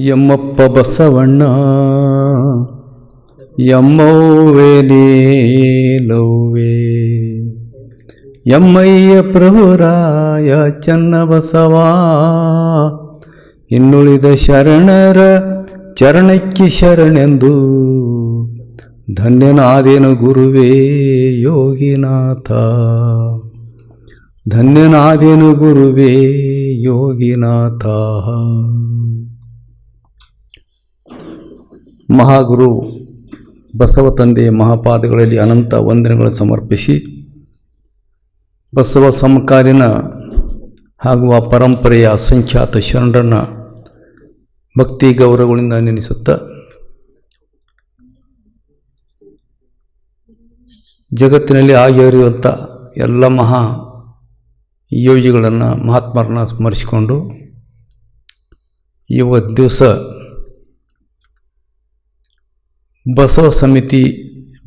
ಯಮ್ಮಪ್ಪ ಬಸವಣ್ಣ ಯಮ್ಮವ್ವೆ ನೀಲವ್ವೆ ಯಮ್ಮಯ್ಯ ಪ್ರಭುರಾಯ ಚನ್ನಬಸವ ಇನ್ನುಳಿದ ಶರಣರ ಚರಣಕ್ಕೆ ಶರಣೆಂದು ಧನ್ಯನಾದೇನು ಗುರುವೇ ಯೋಗಿನಾಥ ಧನ್ಯನಾದೇನು ಗುರುವೇ ಯೋಗಿನಾಥ. ಮಹಾಗುರು ಬಸವ ತಂದೆಯ ಮಹಾಪಾದಗಳಲ್ಲಿ ಅನಂತ ವಂದನೆಗಳನ್ನು ಸಮರ್ಪಿಸಿ ಬಸವ ಸಮಕಾಲೀನ ಹಾಗೂ ಆ ಪರಂಪರೆಯ ಅಸಂಖ್ಯಾತ ಶರಣರನ್ನು ಭಕ್ತಿ ಗೌರವಗಳಿಂದ ನೆನೆಸುತ್ತಾ ಜಗತ್ತಿನಲ್ಲಿ ಆಗಿ ಹರಿಯುವಂಥ ಎಲ್ಲ ಮಹಾ ಯೋಗಿಗಳನ್ನು ಮಹಾತ್ಮರನ್ನ ಸ್ಮರಿಸಿಕೊಂಡು ಇವತ್ತು ದಿವಸ ಬಸವ ಸಮಿತಿ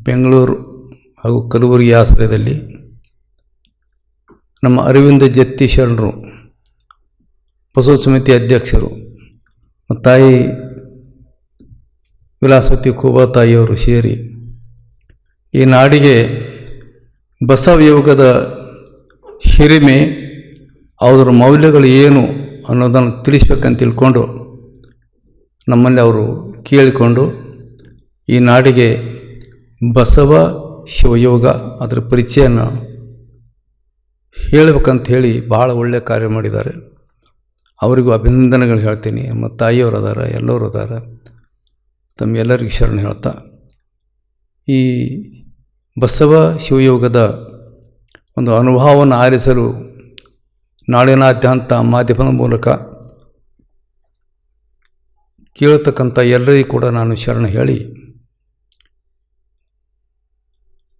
ಬೆಂಗಳೂರು ಹಾಗೂ ಕಲಬುರಗಿ ಆಶ್ರಯದಲ್ಲಿ ನಮ್ಮ ಅರವಿಂದ ಜತ್ತಿ ಶರಣರು ಬಸವ ಸಮಿತಿ ಅಧ್ಯಕ್ಷರು ತಾಯಿ ವಿಲಾಸವತಿ ಕೂಬಾ ತಾಯಿಯವರು ಸೇರಿ ಈ ನಾಡಿಗೆ ಬಸವ ಯೋಗದ ಹಿರಿಮೆ ಅವರ ಮೌಲ್ಯಗಳು ಏನು ಅನ್ನೋದನ್ನು ತಿಳಿಸ್ಬೇಕಂತ ತಿಳ್ಕೊಂಡು ನಮ್ಮಲ್ಲಿ ಅವರು ಕೇಳಿಕೊಂಡು ಈ ನಾಡಿಗೆ ಬಸವ ಶಿವಯೋಗ ಅದರ ಪರಿಚಯನ ಹೇಳಬೇಕಂತ ಹೇಳಿ ಭಾಳ ಒಳ್ಳೆಯ ಕಾರ್ಯ ಮಾಡಿದ್ದಾರೆ. ಅವರಿಗೂ ಅಭಿನಂದನೆಗಳು ಹೇಳ್ತೀನಿ. ನಮ್ಮ ತಾಯಿಯವರು ಅದಾರ, ಎಲ್ಲರೂ ಅದಾರ. ತಮ್ಮೆಲ್ಲರಿಗೂ ಶರಣ ಹೇಳ್ತಾ ಈ ಬಸವ ಶಿವಯೋಗದ ಒಂದು ಅನುಭವವನ್ನು ಆಲಿಸಲು ನಾಡಿನಾದ್ಯಂತ ಮಾಧ್ಯಮದ ಮೂಲಕ ಕೇಳತಕ್ಕಂಥ ಎಲ್ಲರಿಗೂ ಕೂಡ ನಾನು ಶರಣ ಹೇಳಿ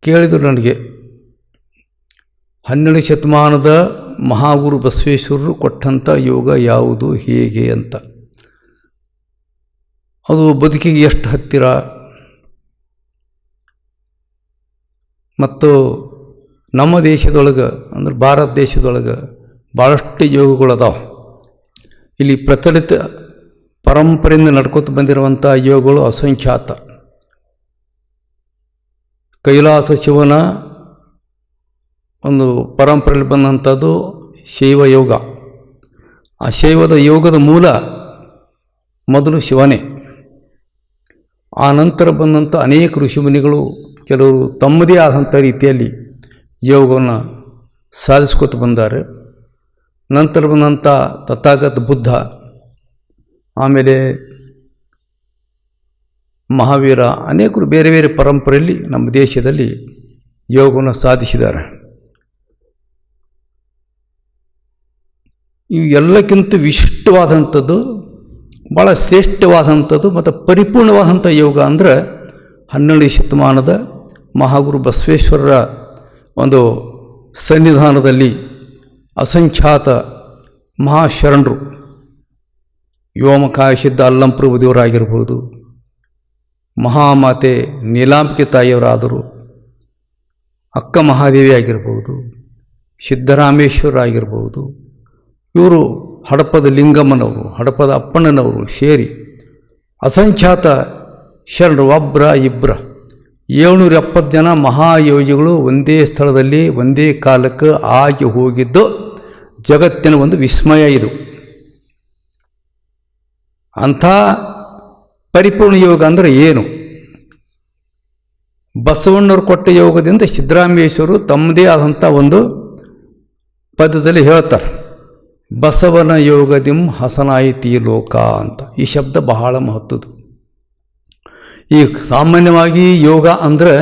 ಕೇಳಿದರು. ನನಗೆ 12ನೇ ಶತಮಾನದ ಮಹಾಗುರು ಬಸವೇಶ್ವರರು ಕೊಟ್ಟಂಥ ಯೋಗ ಯಾವುದು, ಹೇಗೆ ಅಂತ, ಅದು ಬದುಕಿಗೆ ಎಷ್ಟು ಹತ್ತಿರ ಮತ್ತು ನಮ್ಮ ದೇಶದೊಳಗೆ ಅಂದ್ರೆ ಭಾರತ ದೇಶದೊಳಗೆ ಭಾಳಷ್ಟು ಯೋಗಗಳದಾವೆ. ಇಲ್ಲಿ ಪ್ರಚಲಿತ ಪರಂಪರೆಯಿಂದ ನಡ್ಕೊತ ಬಂದಿರುವಂಥ ಯೋಗಗಳು ಅಸಂಖ್ಯಾತ. ಕೈಲಾಸ ಶಿವನ ಒಂದು ಪರಂಪರೆಯಲ್ಲಿ ಬಂದಂಥದ್ದು ಶೈವ ಯೋಗ. ಆ ಶೈವದ ಯೋಗದ ಮೂಲ ಮೊದಲು ಶಿವನೇ. ಆ ನಂತರ ಬಂದಂಥ ಅನೇಕ ಋಷಿಮುನಿಗಳು ಕೆಲವರು ತಮ್ಮದೇ ಆದಂಥ ರೀತಿಯಲ್ಲಿ ಯೋಗವನ್ನು ಸಾಧಿಸ್ಕೊತ ಬಂದಾರೆ. ನಂತರ ಬಂದಂಥ ತಥಾಗತ ಬುದ್ಧ, ಆಮೇಲೆ ಮಹಾವೀರ, ಅನೇಕರು ಬೇರೆ ಬೇರೆ ಪರಂಪರೆಯಲ್ಲಿ ನಮ್ಮ ದೇಶದಲ್ಲಿ ಯೋಗವನ್ನು ಸಾಧಿಸಿದ್ದಾರೆ. ಇವು ಎಲ್ಲಕ್ಕಿಂತ ವಿಶಿಷ್ಟವಾದಂಥದ್ದು, ಭಾಳ ಶ್ರೇಷ್ಠವಾದಂಥದ್ದು ಮತ್ತು ಪರಿಪೂರ್ಣವಾದಂಥ ಯೋಗ ಅಂದರೆ 12ನೇ ಶತಮಾನದ ಮಹಾಗುರು ಬಸವೇಶ್ವರರ ಒಂದು ಸನ್ನಿಧಾನದಲ್ಲಿ ಅಸಂಖ್ಯಾತ ಮಹಾಶರಣರು, ವ್ಯೋಮಕಾಯ ಸಿದ್ಧ ಅಲ್ಲಂಪ್ರಭು ದೇವರಾಗಿರ್ಬೋದು, ಮಹಾಮಾತೆ ನೀಲಾಂಬಿಕೆ ತಾಯಿಯವರಾದರು, ಅಕ್ಕ ಮಹಾದೇವಿ ಆಗಿರ್ಬೋದು, ಸಿದ್ದರಾಮೇಶ್ವರ ಆಗಿರ್ಬೋದು, ಇವರು ಹಡಪದ ಲಿಂಗಮ್ಮನವರು, ಹಡಪದ ಅಪ್ಪಣ್ಣನವರು ಸೇರಿ ಅಸಂಖ್ಯಾತ ಶರಣರು, ಒಬ್ಬರ ಇಬ್ಬರ 770 ಜನ ಮಹಾಯೋಗಿಗಳು ಒಂದೇ ಸ್ಥಳದಲ್ಲಿ ಒಂದೇ ಕಾಲಕ್ಕೆ ಆಗಿ ಹೋಗಿದ್ದು ಜಗತ್ತಿನ ಒಂದು ವಿಸ್ಮಯ. ಇದು ಅಂಥ ಪರಿಪೂರ್ಣ ಯೋಗ ಅಂದರೆ ಏನು? ಬಸವಣ್ಣವರು ಕೊಟ್ಟ ಯೋಗದಿಂದ ಸಿದ್ದರಾಮೇಶ್ವರರು ತಮ್ಮದೇ ಆದಂಥ ಒಂದು ಪದ್ಯದಲ್ಲಿ ಹೇಳ್ತಾರೆ, ಬಸವನ ಯೋಗದಿಂ ಹಸನಾಯಿತಿ ಲೋಕ ಅಂತ. ಈ ಶಬ್ದ ಬಹಳ ಮಹತ್ವದ್ದು. ಈ ಸಾಮಾನ್ಯವಾಗಿ ಯೋಗ ಅಂದರೆ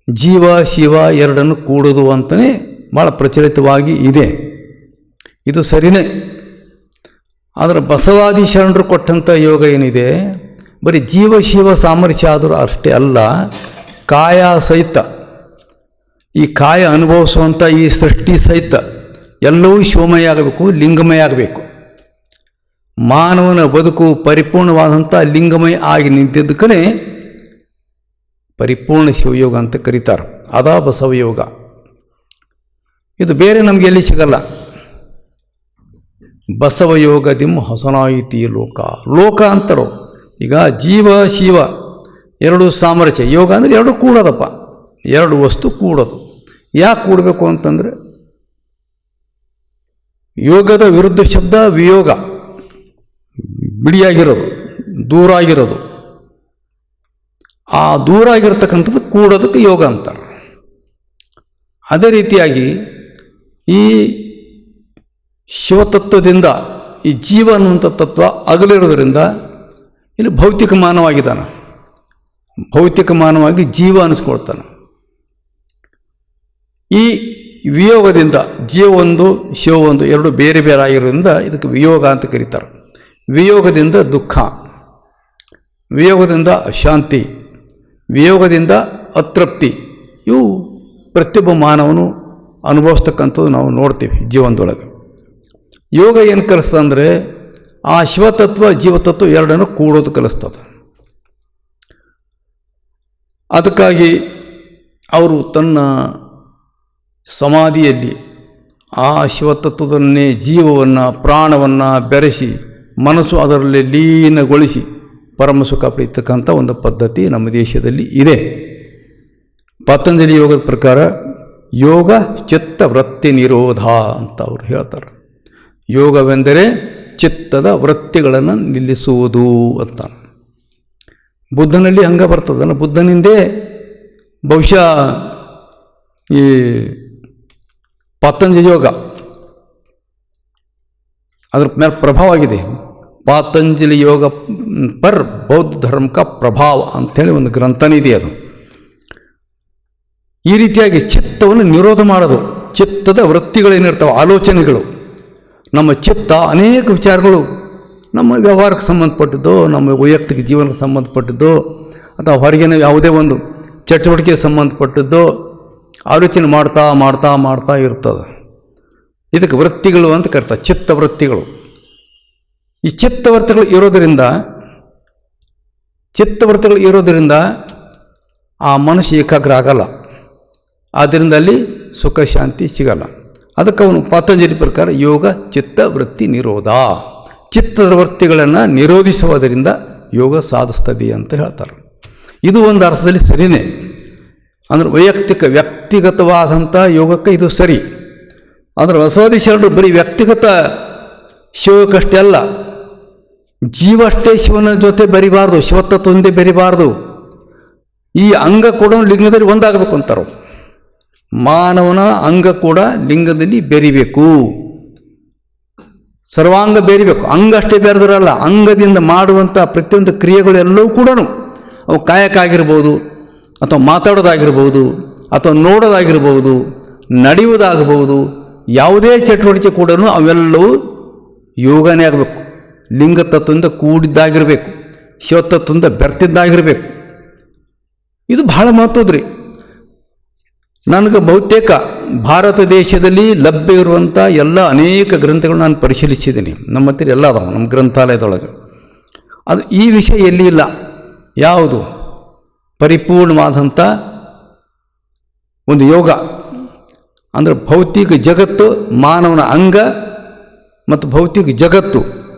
ಜೀವ ಶಿವ ಎರಡನ್ನು ಕೂಡೋದು ಅಂತಲೇ ಭಾಳ ಪ್ರಚಲಿತವಾಗಿ ಇದೆ. ಇದು ಸರಿಯೇ. ಆದರೆ ಬಸವಾದಿ ಶರಣರು ಕೊಟ್ಟಂಥ ಯೋಗ ಏನಿದೆ, ಬರೀ ಜೀವ ಶಿವ ಸಾಮರ್ಥ್ಯ ಆದರೂ ಅಷ್ಟೇ ಅಲ್ಲ, ಕಾಯ ಸಹಿತ, ಈ ಕಾಯ ಅನುಭವಿಸುವಂಥ ಈ ಸೃಷ್ಟಿ ಸಹಿತ ಎಲ್ಲವೂ ಶಿವಮಯ ಆಗಬೇಕು, ಲಿಂಗಮಯ ಆಗಬೇಕು. ಮಾನವನ ಬದುಕು ಪರಿಪೂರ್ಣವಾದಂಥ ಲಿಂಗಮಯ ಆಗಿ ನಿಂತಿದ್ದಕ್ಕೇ ಪರಿಪೂರ್ಣ ಶಿವಯೋಗ ಅಂತ ಕರೀತಾರೆ. ಅದಾ ಬಸವಯೋಗ. ಇದು ಬೇರೆ ನಮಗೆ ಎಲ್ಲಿ ಸಿಗಲ್ಲ. ಬಸವಯೋಗದಿಂ ಹಸನಾಯಿತಿ ಲೋಕ. ಲೋಕ ಅಂತರೋ ಈಗ ಜೀವ ಶಿವ ಎರಡು ಸಾಮರಸ್ಯ. ಯೋಗ ಅಂದರೆ ಎರಡು ಕೂಡೋದಪ್ಪ, ಎರಡು ವಸ್ತು ಕೂಡೋದು. ಯಾಕೆ ಕೂಡಬೇಕು ಅಂತಂದರೆ ಯೋಗದ ವಿರುದ್ಧ ಶಬ್ದ ವಿಯೋಗ, ಬಿಡಿಯಾಗಿರೋದು, ದೂರ ಆಗಿರೋದು. ಆ ದೂರ ಆಗಿರ್ತಕ್ಕಂಥದ್ದು ಕೂಡೋದಕ್ಕೆ ಯೋಗ ಅಂತಾರೆ. ಅದೇ ರೀತಿಯಾಗಿ ಈ ಶಿವತತ್ವದಿಂದ ಈ ಜೀವ ಅನ್ನುವಂಥ ತತ್ವ ಅಗಲಿರೋದ್ರಿಂದ ಇಲ್ಲಿ ಭೌತಿಕ ಮಾನವಾಗಿದ್ದಾನೆ. ಭೌತಿಕ ಮಾನವಾಗಿ ಜೀವ ಅನ್ನಿಸ್ಕೊಳ್ತಾನೆ. ಈ ವಿಯೋಗದಿಂದ ಜೀವ ಒಂದು ಶಿವ ಒಂದು ಎರಡು ಬೇರೆ ಬೇರೆ ಆಗಿರೋದ್ರಿಂದ ಇದಕ್ಕೆ ವಿಯೋಗ ಅಂತ ಕರೀತಾರೆ. ವಿಯೋಗದಿಂದ ದುಃಖ, ವಿಯೋಗದಿಂದ ಅಶಾಂತಿ, ವಿಯೋಗದಿಂದ ಅತೃಪ್ತಿ, ಇವು ಪ್ರತಿಯೊಬ್ಬ ಮಾನವನು ಅನುಭವಿಸ್ತಕ್ಕಂಥದ್ದು ನಾವು ನೋಡ್ತೀವಿ ಜೀವನದೊಳಗೆ. ಯೋಗ ಏನು ಕಲಿಸ್ತದೆ ಅಂದರೆ ಆ ಶಿವತತ್ವ ಜೀವತತ್ವ ಎರಡನ್ನು ಕೂಡೋದು ಕಲಿಸ್ತದೆ. ಅದಕ್ಕಾಗಿ ಅವರು ತನ್ನ ಸಮಾಧಿಯಲ್ಲಿ ಆ ಶಿವತತ್ವದನ್ನೇ ಜೀವವನ್ನು ಪ್ರಾಣವನ್ನು ಬೆರೆಸಿ ಮನಸ್ಸು ಅದರಲ್ಲಿ ಲೀನಗೊಳಿಸಿ ಪರಮಸುಖ ಪಡೀತಕ್ಕಂಥ ಒಂದು ಪದ್ಧತಿ ನಮ್ಮ ದೇಶದಲ್ಲಿ ಇದೆ. ಪತಂಜಲಿ ಯೋಗದ ಪ್ರಕಾರ ಯೋಗ ಚಿತ್ತ ವೃತ್ತಿ ನಿರೋಧ ಅಂತ ಅವರು ಹೇಳ್ತಾರೆ. ಯೋಗವೆಂದರೆ ಚಿತ್ತದ ವೃತ್ತಿಗಳನ್ನು ನಿಲ್ಲಿಸುವುದು ಅಂತ. ಬುದ್ಧನಲ್ಲಿ ಹಂಗೆ ಬರ್ತದಲ್ಲ, ಬುದ್ಧನಿಂದೇ ಬಹುಶಃ ಈ ಪತಂಜಲಿ ಯೋಗ ಅದ್ರ ಮೇಲೆ ಪ್ರಭಾವ ಆಗಿದೆ. ಪಾತಂಜಲಿ ಯೋಗ ಪರ್ ಬೌದ್ಧ ಧರ್ಮ ಕ ಪ್ರಭಾವ ಅಂಥೇಳಿ ಒಂದು ಗ್ರಂಥನೇ ಇದೆ. ಅದು ಈ ರೀತಿಯಾಗಿ ಚಿತ್ತವನ್ನು ನಿರೋಧ ಮಾಡೋದು. ಚಿತ್ತದ ವೃತ್ತಿಗಳೇನಿರ್ತಾವೆ, ಆಲೋಚನೆಗಳು, ನಮ್ಮ ಚಿತ್ತ ಅನೇಕ ವಿಚಾರಗಳು ನಮ್ಮ ವ್ಯವಹಾರಕ್ಕೆ ಸಂಬಂಧಪಟ್ಟಿದ್ದು, ನಮ್ಮ ವೈಯಕ್ತಿಕ ಜೀವನಕ್ಕೆ ಸಂಬಂಧಪಟ್ಟಿದ್ದು, ಅಥವಾ ಹೊರಗಿನ ಯಾವುದೇ ಒಂದು ಚಟುವಟಿಕೆಗೆ ಸಂಬಂಧಪಟ್ಟಿದ್ದು ಆಲೋಚನೆ ಮಾಡ್ತಾ ಮಾಡ್ತಾ ಮಾಡ್ತಾ ಇರ್ತದೆ. ಇದಕ್ಕೆ ವೃತ್ತಿಗಳು ಅಂತ ಕರೀತಾರೆ, ಚಿತ್ತವೃತ್ತಿಗಳು. ಈ ಚಿತ್ತವೃತ್ತಿಗಳು ಇರೋದರಿಂದ ಆ ಮನಸ್ಸು ಏಕಾಗ್ರ ಆಗಲ್ಲ. ಆದ್ದರಿಂದ ಅಲ್ಲಿ ಸುಖ ಶಾಂತಿ ಸಿಗಲ್ಲ. ಅದಕ್ಕೆ ಅವನು ಪತಂಜಲಿ ಪ್ರಕಾರ ಯೋಗ ಚಿತ್ತವೃತ್ತಿ ನಿರೋಧ, ಚಿತ್ತದ ವೃತ್ತಿಗಳನ್ನು ನಿರೋಧಿಸುವುದರಿಂದ ಯೋಗ ಸಾಧಿಸ್ತದೆ ಅಂತ ಹೇಳ್ತಾರೆ. ಇದು ಒಂದು ಅರ್ಥದಲ್ಲಿ ಸರಿಯೇ. ಅಂದರೆ ವ್ಯಕ್ತಿಗತವಾದಂಥ ಯೋಗಕ್ಕೆ ಇದು ಸರಿ. ಅಂದರೆ ಬಸವಾದಿ ಶರಣರು ಬರೀ ವ್ಯಕ್ತಿಗತ ಶಿವಕಷ್ಟೇ ಅಲ್ಲ, ಜೀವ ಅಷ್ಟೇ ಶಿವನ ಜೊತೆ ಬೆರಿಬಾರ್ದು, ಶಿವತತ್ವದಿಂದ ಬೆರಿಬಾರ್ದು. ಈ ಅಂಗ ಕೂಡ ಲಿಂಗದಲ್ಲಿ ಒಂದಾಗಬೇಕು ಅಂತಾರೆ. ಮಾನವನ ಅಂಗ ಕೂಡ ಲಿಂಗದಲ್ಲಿ ಬೆರಿಬೇಕು, ಸರ್ವಾಂಗ ಬೆರಿಬೇಕು. ಅಂಗ ಅಷ್ಟೇ ಬೆರೆದಿರಲ್ಲ, ಅಂಗದಿಂದ ಮಾಡುವಂಥ ಪ್ರತಿಯೊಂದು ಕ್ರಿಯೆಗಳೆಲ್ಲವೂ ಕೂಡ ಅವು ಕಾಯಕ ಆಗಿರ್ಬೋದು, ಅಥವಾ ಮಾತಾಡೋದಾಗಿರ್ಬೋದು, ಅಥವಾ ನೋಡೋದಾಗಿರ್ಬೋದು, ನಡೆಯುವುದಾಗಬಹುದು, ಯಾವುದೇ ಚಟುವಟಿಕೆ ಕೂಡ ಅವೆಲ್ಲವೂ ಯೋಗನೇ ಆಗಬೇಕು. ಲಿಂಗ ತತ್ವದಿಂದ ಕೂಡಿದ್ದಾಗಿರಬೇಕು, ಶಿವತತ್ವದಿಂದ ಬೆರ್ತಿದ್ದಾಗಿರಬೇಕು. ಇದು ಬಹಳ ಮಹತ್ವದ್ರಿ. ನನಗೆ ಬಹುತೇಕ ಭಾರತ ದೇಶದಲ್ಲಿ ಲಭ್ಯ ಇರುವಂಥ ಎಲ್ಲ ಅನೇಕ ಗ್ರಂಥಗಳು ನಾನು ಪರಿಶೀಲಿಸಿದ್ದೀನಿ. ನಮ್ಮ ಹತ್ತಿರ ಎಲ್ಲ ಅದಾವೆ ನಮ್ಮ ಗ್ರಂಥಾಲಯದೊಳಗೆ. ಅದು ಈ ವಿಷಯ ಎಲ್ಲಿ ಇಲ್ಲ. ಯಾವುದು ಪರಿಪೂರ್ಣವಾದಂಥ ಒಂದು ಯೋಗ ಅಂದರೆ ಭೌತಿಕ ಜಗತ್ತು, ಮಾನವನ ಅಂಗ ಮತ್ತು ಭೌತಿಕ ಜಗತ್ತು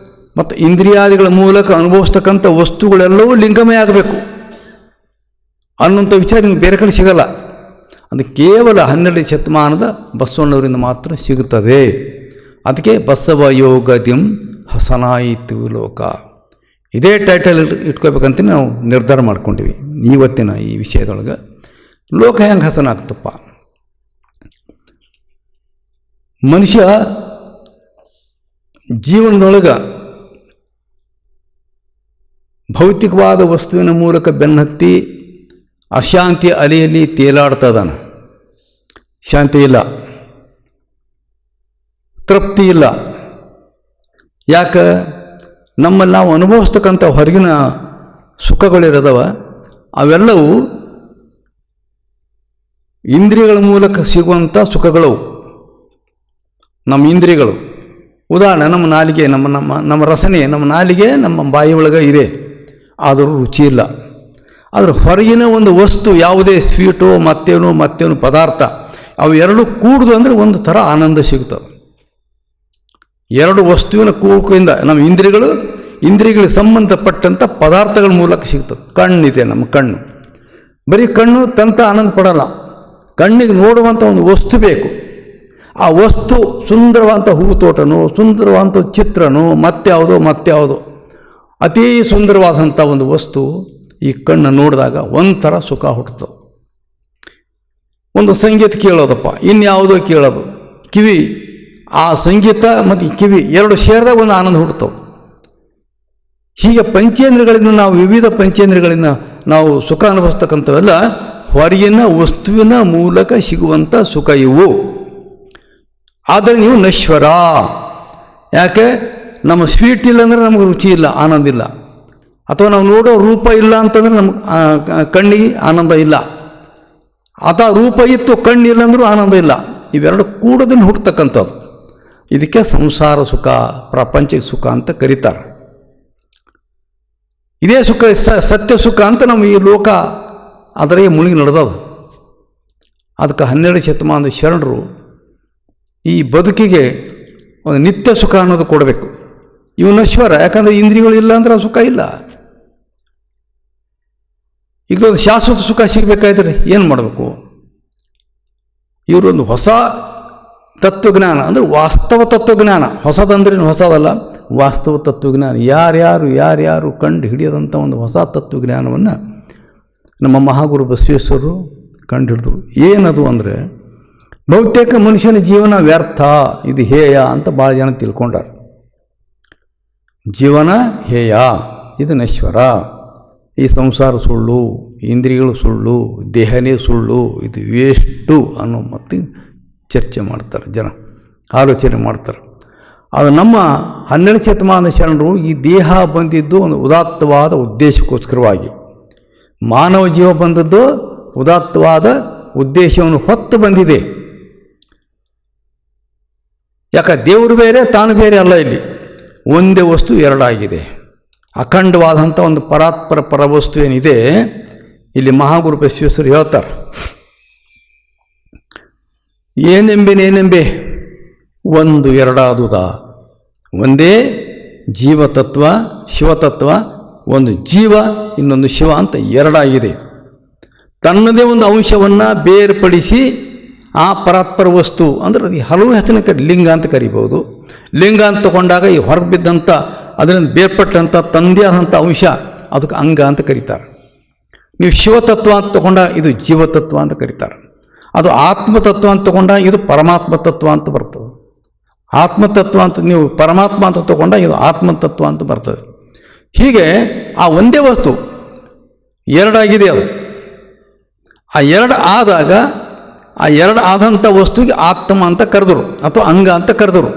ಮತ್ತು ಇಂದ್ರಿಯಾದಿಗಳ ಮೂಲಕ ಅನುಭವಿಸ್ತಕ್ಕಂಥ ವಸ್ತುಗಳೆಲ್ಲವೂ ಲಿಂಗಮಯ ಆಗಬೇಕು ಅನ್ನುವಂಥ ವಿಚಾರ ನಿಮ್ಗೆ ಬೇರೆ ಕಡೆ ಸಿಗಲ್ಲ. ಅದು ಕೇವಲ 12ನೇ ಶತಮಾನದ ಬಸವಣ್ಣವರಿಂದ ಮಾತ್ರ ಸಿಗುತ್ತದೆ. ಅದಕ್ಕೆ ಬಸವ ಯೋಗದಿಂ ಹಸನಾಯಿತು ಲೋಕ, ಇದೇ ಟೈಟಲ್ ಇಟ್ಕೋಬೇಕಂತ ನಾವು ನಿರ್ಧಾರ ಮಾಡ್ಕೊಂಡಿವಿ ಇವತ್ತಿನ ಈ ವಿಷಯದೊಳಗೆ. ಲೋಕ ಹೆಂಗೆ ಹಸನ ಆಗ್ತಪ್ಪ? ಮನುಷ್ಯ ಜೀವನದೊಳಗೆ ಭೌತಿಕವಾದ ವಸ್ತುವಿನ ಮೂಲಕ ಬೆನ್ನತ್ತಿ ಅಶಾಂತಿ ಅಲೆಯಲ್ಲಿ ತೇಲಾಡ್ತದಾನ. ಶಾಂತಿ ಇಲ್ಲ, ತೃಪ್ತಿ ಇಲ್ಲ. ಯಾಕೆ? ನಮ್ಮಲ್ಲಿ ನಾವು ಅನುಭವಿಸ್ತಕ್ಕಂಥ ಹೊರಗಿನ ಸುಖಗಳಿರೋದವ ಅವೆಲ್ಲವೂ ಇಂದ್ರಿಯಗಳ ಮೂಲಕ ಸಿಗುವಂಥ ಸುಖಗಳು. ನಮ್ಮ ಇಂದ್ರಿಯಗಳು ಉದಾಹರಣೆ ನಮ್ಮ ನಾಲಿಗೆ, ನಮ್ಮ ರಸನೆ, ನಮ್ಮ ನಾಲಿಗೆ ನಮ್ಮ ಬಾಯಿ ಒಳಗೆ ಇದೆ, ಆದರೂ ರುಚಿ ಇಲ್ಲ. ಆದರೆ ಹೊರಗಿನ ಒಂದು ವಸ್ತು ಯಾವುದೇ ಸ್ವೀಟು ಮತ್ತೇನು ಪದಾರ್ಥ ಅವು ಎರಡು ಕೂಡುದು ಅಂದರೆ ಒಂದು ಥರ ಆನಂದ ಸಿಗ್ತವೆ. ಎರಡು ವಸ್ತುವಿನ ಕೂಡಿಕೆಯಿಂದ ನಮ್ಮ ಇಂದ್ರಿಯಗಳಿಗೆ ಸಂಬಂಧಪಟ್ಟಂಥ ಪದಾರ್ಥಗಳ ಮೂಲಕ ಸಿಗ್ತದೆ. ಕಣ್ಣಿದೆ, ನಮ್ಮ ಕಣ್ಣು. ಬರೀ ಕಣ್ಣು ತಂತ ಆನಂದ ಪಡಲ್ಲ. ಕಣ್ಣಿಗೆ ನೋಡುವಂಥ ಒಂದು ವಸ್ತು ಬೇಕು. ಆ ವಸ್ತು ಸುಂದರವಾದಂಥ ಹೂ ತೋಟನೋ, ಸುಂದರವಾದಂಥ ಚಿತ್ರನೋ, ಮತ್ಯಾವುದೋ ಅತೀ ಸುಂದರವಾದಂಥ ಒಂದು ವಸ್ತು ಈ ಕಣ್ಣು ನೋಡಿದಾಗ ಒಂಥರ ಸುಖ ಹುಟ್ಟುತ್ತವೆ. ಒಂದು ಸಂಗೀತ ಕೇಳೋದಪ್ಪ, ಇನ್ಯಾವುದೋ ಕೇಳೋದು, ಕಿವಿ, ಆ ಸಂಗೀತ ಮತ್ತು ಕಿವಿ ಎರಡು ಸೇರಿದಾಗ ಒಂದು ಆನಂದ ಹುಟ್ಟುತ್ತವೆ. ಹೀಗೆ ಪಂಚೇಂದ್ರಗಳಿಂದ ನಾವು ವಿವಿಧ ಪಂಚೇಂದ್ರಗಳಿಂದ ನಾವು ಸುಖ ಅನುಭವಿಸ್ತಕ್ಕಂಥವೆಲ್ಲ ಹೊರಗಿನ ವಸ್ತುವಿನ ಮೂಲಕ ಸಿಗುವಂಥ ಸುಖ ಇವು. ಆದರೆ ನೀವು ನಶ್ವರ. ಯಾಕೆ? ನಮ್ಮ ಸ್ವೀಟ್ ಇಲ್ಲ ಅಂದರೆ ನಮಗೆ ರುಚಿ ಇಲ್ಲ, ಆನಂದ ಇಲ್ಲ. ಅಥವಾ ನಾವು ನೋಡೋ ರೂಪ ಇಲ್ಲ ಅಂತಂದರೆ ನಮ್ಗೆ ಕಣ್ಣಿಗೆ ಆನಂದ ಇಲ್ಲ. ಅಥವಾ ರೂಪ ಇತ್ತು ಕಣ್ಣಿಲ್ಲ ಅಂದರೂ ಆನಂದ ಇಲ್ಲ. ಇವೆರಡು ಕೂಡೋದನ್ನು ಹುಟ್ಟತಕ್ಕಂಥದ್ದು. ಇದಕ್ಕೆ ಸಂಸಾರ ಸುಖ, ಪ್ರಾಪಂಚಿಕ ಸುಖ ಅಂತ ಕರೀತಾರೆ. ಇದೇ ಸುಖ ಸತ್ಯ ಸುಖ ಅಂತ ನಮ್ಮ ಈ ಲೋಕ ಅದರೇ ಮುಳುಗಿ ನಡೆದದು. ಅದಕ್ಕೆ 12 ಶತಮಾನದ ಶರಣರು ಈ ಬದುಕಿಗೆ ಒಂದು ನಿತ್ಯ ಸುಖ ಅನ್ನೋದು ಕೊಡಬೇಕು. ಇವು ನಶ್ವರ. ಯಾಕಂದರೆ ಇಂದ್ರಿಯಗಳು ಇಲ್ಲ ಅಂದ್ರೆ ಆ ಸುಖ ಇಲ್ಲ. ಈಗ ಶಾಶ್ವತ ಸುಖ ಸಿಗಬೇಕಾದ್ರೆ ಏನು ಮಾಡಬೇಕು? ಇವರೊಂದು ಹೊಸ ತತ್ವಜ್ಞಾನ ಅಂದರೆ ವಾಸ್ತವ ತತ್ವಜ್ಞಾನ. ಹೊಸದಂದ್ರೆ ಹೊಸದಲ್ಲ, ವಾಸ್ತವ ತತ್ವಜ್ಞಾನ. ಯಾರ್ಯಾರು ಕಂಡು ಹಿಡಿಯದಂಥ ಒಂದು ಹೊಸ ತತ್ವಜ್ಞಾನವನ್ನು ನಮ್ಮ ಮಹಾಗುರು ಬಸವೇಶ್ವರರು ಕಂಡು ಹಿಡಿದ್ರು. ಏನದು ಅಂದರೆ, ಬಹುತೇಕ ಮನುಷ್ಯನ ಜೀವನ ವ್ಯರ್ಥ, ಇದು ಹೇಯ ಅಂತ ಭಾಳ ಜನ ತಿಳ್ಕೊಂಡಾರ. ಜೀವನ ಹೇಯ, ಇದು ನಶ್ವರ, ಈ ಸಂಸಾರ ಸುಳ್ಳು, ಇಂದ್ರಿಯಗಳು ಸುಳ್ಳು, ದೇಹನೇ ಸುಳ್ಳು, ಇದು ವೇಸ್ಟು ಅನ್ನೋ ಮತ್ತೆ ಚರ್ಚೆ ಮಾಡ್ತಾರೆ ಜನ, ಆಲೋಚನೆ ಮಾಡ್ತಾರೆ. ಅದು ನಮ್ಮ 12 ಶತಮಾನದ ಶರಣರು ಈ ದೇಹ ಬಂದಿದ್ದು ಒಂದು ಉದಾತ್ತವಾದ ಉದ್ದೇಶಕ್ಕೋಸ್ಕರವಾಗಿ. ಮಾನವ ಜೀವ ಬಂದದ್ದು ಉದಾತ್ತವಾದ ಉದ್ದೇಶವನ್ನು ಹೊತ್ತು ಬಂದಿದೆ. ಯಾಕೆ? ದೇವರು ಬೇರೆ, ತಾನು ಬೇರೆ ಅಲ್ಲ. ಇಲ್ಲಿ ಒಂದೇ ವಸ್ತು ಎರಡಾಗಿದೆ. ಅಖಂಡವಾದಂಥ ಒಂದು ಪರಾತ್ಪರ ಪರವಸ್ತು ಏನಿದೆ, ಇಲ್ಲಿ ಮಹಾಗುರು ಬಸವೇಶ್ವರರು ಹೇಳ್ತಾರೆ, ಏನೆಂಬೆ ಒಂದು ಎರಡಾದುದ. ಒಂದೇ ಜೀವತತ್ವ, ಶಿವತತ್ವ. ಒಂದು ಜೀವ, ಇನ್ನೊಂದು ಶಿವ ಅಂತ ಎರಡಾಗಿದೆ. ತನ್ನದೇ ಒಂದು ಅಂಶವನ್ನು ಬೇರ್ಪಡಿಸಿ ಆ ಪರಾತ್ಪರ ವಸ್ತು ಅಂದರೆ ಅದು ಹಲವು ಹೆಸರಿನ ಲಿಂಗ ಅಂತ ಕರಿಬೋದು. ಲಿಂಗ ಅಂತ ತಗೊಂಡಾಗ ಈ ಹೊರಬಿದ್ದಂಥ ಅದರಿಂದ ಬೇರ್ಪಟ್ಟಂಥ ತಂದೆ ಆದಂಥ ಅಂಶ ಅದಕ್ಕೆ ಅಂಗ ಅಂತ ಕರೀತಾರೆ. ನೀವು ಶಿವತತ್ವ ಅಂತ ತಗೊಂಡಾಗ ಇದು ಜೀವತತ್ವ ಅಂತ ಕರೀತಾರೆ. ಅದು ಆತ್ಮತತ್ವ ಅಂತ ತಗೊಂಡಾಗ ಇದು ಪರಮಾತ್ಮ ತತ್ವ ಅಂತ ಬರ್ತದೆ. ಆತ್ಮತತ್ವ ಅಂತ ನೀವು ಪರಮಾತ್ಮ ಅಂತ ತಗೊಂಡಾಗ ಇದು ಆತ್ಮತತ್ವ ಅಂತ ಬರ್ತದೆ. ಹೀಗೆ ಆ ಒಂದೇ ವಸ್ತು ಎರಡಾಗಿದೆ. ಅದು ಆ ಎರಡು ಆದಾಗ ಆ ಎರಡು ಆದಂಥ ವಸ್ತುವಿಗೆ ಆತ್ಮ ಅಂತ ಕರೆದರು ಅಥವಾ ಅಂಗ ಅಂತ ಕರೆದರು.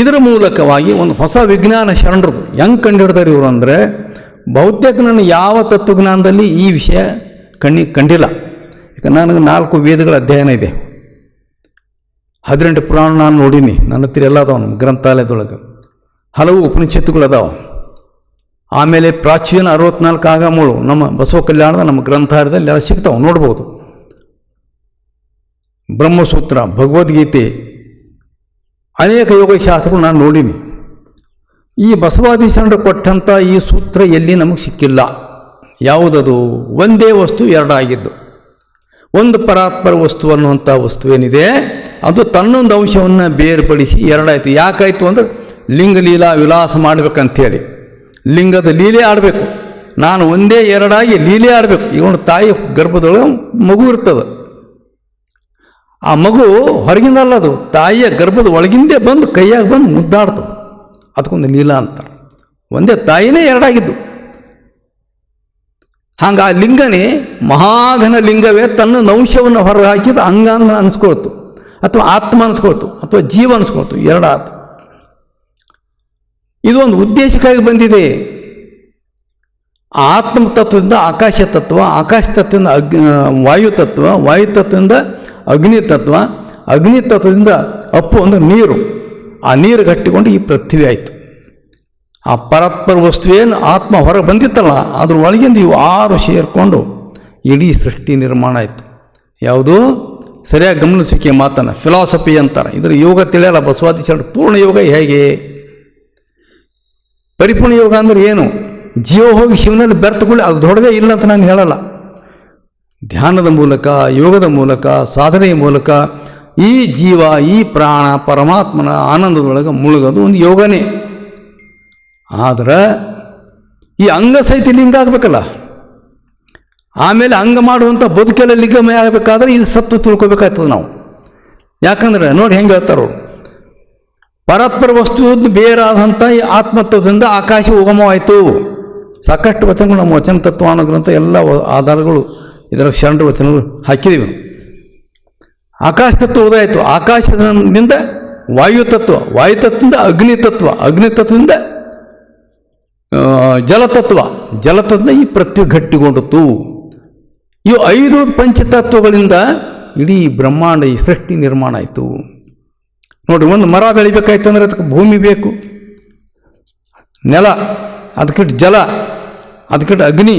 ಇದರ ಮೂಲಕವಾಗಿ ಒಂದು ಹೊಸ ವಿಜ್ಞಾನ ಶರಣರದು ಹೆಂಗೆ ಕಂಡು ಹಿಡ್ತಾರೆ ಇವರು ಅಂದರೆ, ಬಹುತೇಕ ನಾನು ಯಾವ ತತ್ವಜ್ಞಾನದಲ್ಲಿ ಈ ವಿಷಯ ಕಂಡಿಲ್ಲ. ಯಾಕಂದ್ರೆ ನನಗೆ 4 ವೇದಗಳ ಅಧ್ಯಯನ ಇದೆ, 18 ಪುರಾಣ ನಾನು ನೋಡೀನಿ. ನನ್ನ ಹತ್ತಿರ ಎಲ್ಲ ಅದಾವ. ನಮ್ಮ ಗ್ರಂಥಾಲಯದೊಳಗೆ ಹಲವು ಉಪನಿಷತ್ತುಗಳದಾವ. ಆಮೇಲೆ ಪ್ರಾಚೀನ 64 ಆಗಮಗಳು ನಮ್ಮ ಬಸವ ಕಲ್ಯಾಣದ ನಮ್ಮ ಗ್ರಂಥಾಲಯದಲ್ಲಿ ಎಲ್ಲ ಸಿಗ್ತಾವೆ, ನೋಡ್ಬೋದು. ಬ್ರಹ್ಮಸೂತ್ರ, ಭಗವದ್ಗೀತೆ, ಅನೇಕ ಯೋಗಶಾಸ್ತ್ರಗಳು ನಾನು ನೋಡೀನಿ. ಈ ಬಸವಾದಿ ಶರಣರು ಕೊಟ್ಟಂಥ ಈ ಸೂತ್ರ ಎಲ್ಲಿ ನಮಗೆ ಸಿಕ್ಕಿಲ್ಲ. ಯಾವುದದು? ಒಂದೇ ವಸ್ತು ಎರಡಾಗಿದ್ದು. ಒಂದು ಪರಾತ್ಪರ ವಸ್ತು ಅನ್ನುವಂಥ ವಸ್ತುವೇನಿದೆ ಅದು ತನ್ನೊಂದು ಅಂಶವನ್ನು ಬೇರ್ಪಡಿಸಿ ಎರಡಾಯಿತು. ಯಾಕಾಯಿತು ಅಂದರೆ ಲಿಂಗ ಲೀಲಾ ವಿಲಾಸ ಮಾಡಬೇಕಂಥೇಳಿ ಲಿಂಗದ ಲೀಲೆ ಆಡಬೇಕು. ನಾನು ಒಂದೇ ಎರಡಾಗಿ ಲೀಲೆ ಆಡಬೇಕು. ಈಗ ಒಂದು ತಾಯಿ ಗರ್ಭದೊಳಗೆ ಮಗು ಇರ್ತದೆ. ಆ ಮಗು ಹೊರಗಿಂದ ಅಲ್ಲ, ಅದು ತಾಯಿಯ ಗರ್ಭದ ಒಳಗಿಂದೇ ಬಂದು ಕೈಯಾಗ ಬಂದು ಮುದ್ದಾಡ್ತದೆ. ಅದಕ್ಕೊಂದು ಲೀಲಾ ಅಂತಾರೆ. ಒಂದೇ ತಾಯಿನೇ ಎರಡಾಗಿದ್ದು. ಹಂಗೆ ಆ ಲಿಂಗನೇ ಮಹಾಘನ ಲಿಂಗವೇ ತನ್ನ ಅಂಶವನ್ನು ಹೊರಗೆ ಹಾಕಿದ ಅಂಗ ಅನಿಸ್ಕೊಳ್ತು, ಅಥವಾ ಆತ್ಮ ಅನಿಸ್ಕೊಳ್ತು, ಅಥವಾ ಜೀವ ಅನಿಸ್ಕೊಳ್ತು. ಎರಡಾತು. ಇದು ಒಂದು ಉದ್ದೇಶಕ್ಕಾಗಿ ಬಂದಿದೆ. ಆತ್ಮತತ್ವದಿಂದ ಆಕಾಶ ತತ್ವ, ಆಕಾಶ ತತ್ವದಿಂದ ವಾಯುತತ್ವ, ವಾಯುತತ್ವದಿಂದ ಅಗ್ನಿ ತತ್ವ, ಅಗ್ನಿ ತತ್ವದಿಂದ ಅಪ್ಪು ಅಂದರೆ ನೀರು. ಆ ನೀರು ಗಟ್ಟಿಕೊಂಡು ಈ ಪೃಥ್ವಿ ಆಯಿತು. ಆ ಪರತ್ಪರ ವಸ್ತುವೇನು ಆತ್ಮ ಹೊರಗೆ ಬಂದಿತ್ತಲ್ಲ, ಅದ್ರ ಒಳಗಿಂದ ಇವು 6 ಸೇರಿಕೊಂಡು ಇಡೀ ಸೃಷ್ಟಿ ನಿರ್ಮಾಣ ಆಯಿತು. ಯಾವುದು? ಸರಿಯಾಗಿ ಗಮನಿಸಿಕೆ ಮಾತನ್ನು ಫಿಲಾಸಫಿ ಅಂತಾರೆ. ಇದರ ಯೋಗ ತಿಳಿಯಲ್ಲ ಬಸವಾದಿ ಶರಣ. ಪೂರ್ಣ ಯೋಗ ಹೇಗೆ? ಪರಿಪೂರ್ಣ ಯೋಗ ಅಂದರೆ ಏನು? ಜೀವ ಹೋಗಿ ಶಿವನಲ್ಲಿ ಬೆರ್ತಕೊಳ್ಳಿ, ಅದು ದೊಡ್ಡದೇ ಇಲ್ಲ ಅಂತ ನಾನು ಹೇಳಲ್ಲ. ಧ್ಯಾನದ ಮೂಲಕ, ಯೋಗದ ಮೂಲಕ, ಸಾಧನೆಯ ಮೂಲಕ ಈ ಜೀವ, ಈ ಪ್ರಾಣ ಪರಮಾತ್ಮನ ಆನಂದದೊಳಗೆ ಮುಳುಗೋದು ಒಂದು ಯೋಗನೇ. ಆದರೆ ಈ ಅಂಗ ಸಹಿತ ಲಿಂಗ ಆಗಬೇಕಲ್ಲ. ಆಮೇಲೆ ಅಂಗ ಮಾಡುವಂಥ ಬದುಕೆಲ್ಲ ಲಿಂಗಮಯ ಆಗಬೇಕಾದ್ರೆ ಇದು ಸತ್ತು ತಿಳ್ಕೊಬೇಕಾಗ್ತದೆ ನಾವು. ಯಾಕಂದರೆ ನೋಡಿ ಹೆಂಗೆ ಹೇಳ್ತಾರೋ, ಪರಸ್ಪರ ವಸ್ತು ಬೇರಾದಂಥ ಈ ಆತ್ಮತತ್ವದಿಂದ ಆಕಾಶ ಉಗಮವಾಯಿತು. ಸಾಕಷ್ಟು ವಚನಗಳು ನಮ್ಮ ವಚನ ತತ್ವ ಗ್ರಂಥ ಎಲ್ಲ ಆಧಾರಗಳು ಇದರ ಶರಣರ ವಚನಗಳು ಹಾಕಿದ್ದೀವಿ. ಆಕಾಶ ತತ್ವ ಉದಾಯಿತು, ಆಕಾಶದಿಂದ ವಾಯುತತ್ವ, ವಾಯುತತ್ವದಿಂದ ಅಗ್ನಿತತ್ವ, ಅಗ್ನಿತತ್ವದಿಂದ ಜಲತತ್ವ, ಜಲತತ್ವದಿಂದ ಈ ಪೃಥ್ವಿ ಗಟ್ಟಿಗೊಂಡಿತು. ಇವು 5 ಪಂಚತತ್ವಗಳಿಂದ ಇಡೀ ಬ್ರಹ್ಮಾಂಡ, ಈ ಸೃಷ್ಟಿ ನಿರ್ಮಾಣ ಆಯಿತು. ನೋಡಿ, ಒಂದು ಮರ ಬೆಳಿಬೇಕಾಯ್ತು ಅಂದರೆ ಅದಕ್ಕೆ ಭೂಮಿ ಬೇಕು, ನೆಲ, ಅದಕ್ಕಿಟ್ಟು ಜಲ, ಅದಕ್ಕಿಟ್ಟು ಅಗ್ನಿ,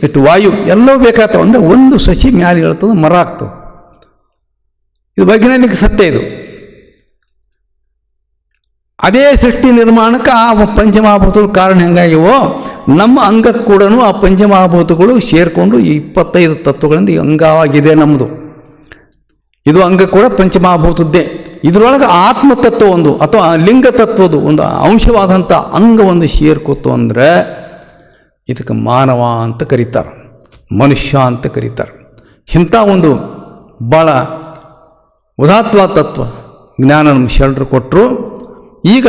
ಇಟ್ಟು ವಾಯು ಎಲ್ಲವೂ ಬೇಕಾಗ್ತವೆ. ಅಂದರೆ ಒಂದು ಸಸಿ ಮ್ಯಾಲೆ ಹೇಳ್ತದೆ, ಮರ ಆಗ್ತದೆ. ಇದು ವೈಜ್ಞಾನಿಕ ಸತ್ಯ. ಇದು ಅದೇ ಸೃಷ್ಟಿ ನಿರ್ಮಾಣಕ್ಕೆ ಆ ಪಂಚಮಹಾಭೂತಗಳು ಕಾರಣ ಹೆಂಗಾಗಿವೋ, ನಮ್ಮ ಅಂಗಕ್ಕೆ ಕೂಡ ಆ ಪಂಚಮಹಾಭೂತಗಳು ಸೇರಿಕೊಂಡು ಈ 25 ತತ್ವಗಳಿಂದ ಈ ಅಂಗವಾಗಿದೆ ನಮ್ಮದು. ಇದು ಅಂಗ ಕೂಡ ಪಂಚಮಹಾಭೂತದ್ದೇ. ಇದರೊಳಗೆ ಆತ್ಮತತ್ವ ಒಂದು ಅಥವಾ ಲಿಂಗ ತತ್ವದ ಒಂದು ಅಂಶವಾದಂಥ ಅಂಗ ಒಂದು ಸೇರ್ಕೋತು ಅಂದರೆ ಇದಕ್ಕೆ ಮಾನವ ಅಂತ ಕರೀತಾರೆ, ಮನುಷ್ಯ ಅಂತ ಕರೀತಾರೆ. ಇಂಥ ಒಂದು ಭಾಳ ಉದಾತ್ತವಾದ ತತ್ವ ಜ್ಞಾನ ನಮ್ಮ ಶರಣರು ಕೊಟ್ಟರು. ಈಗ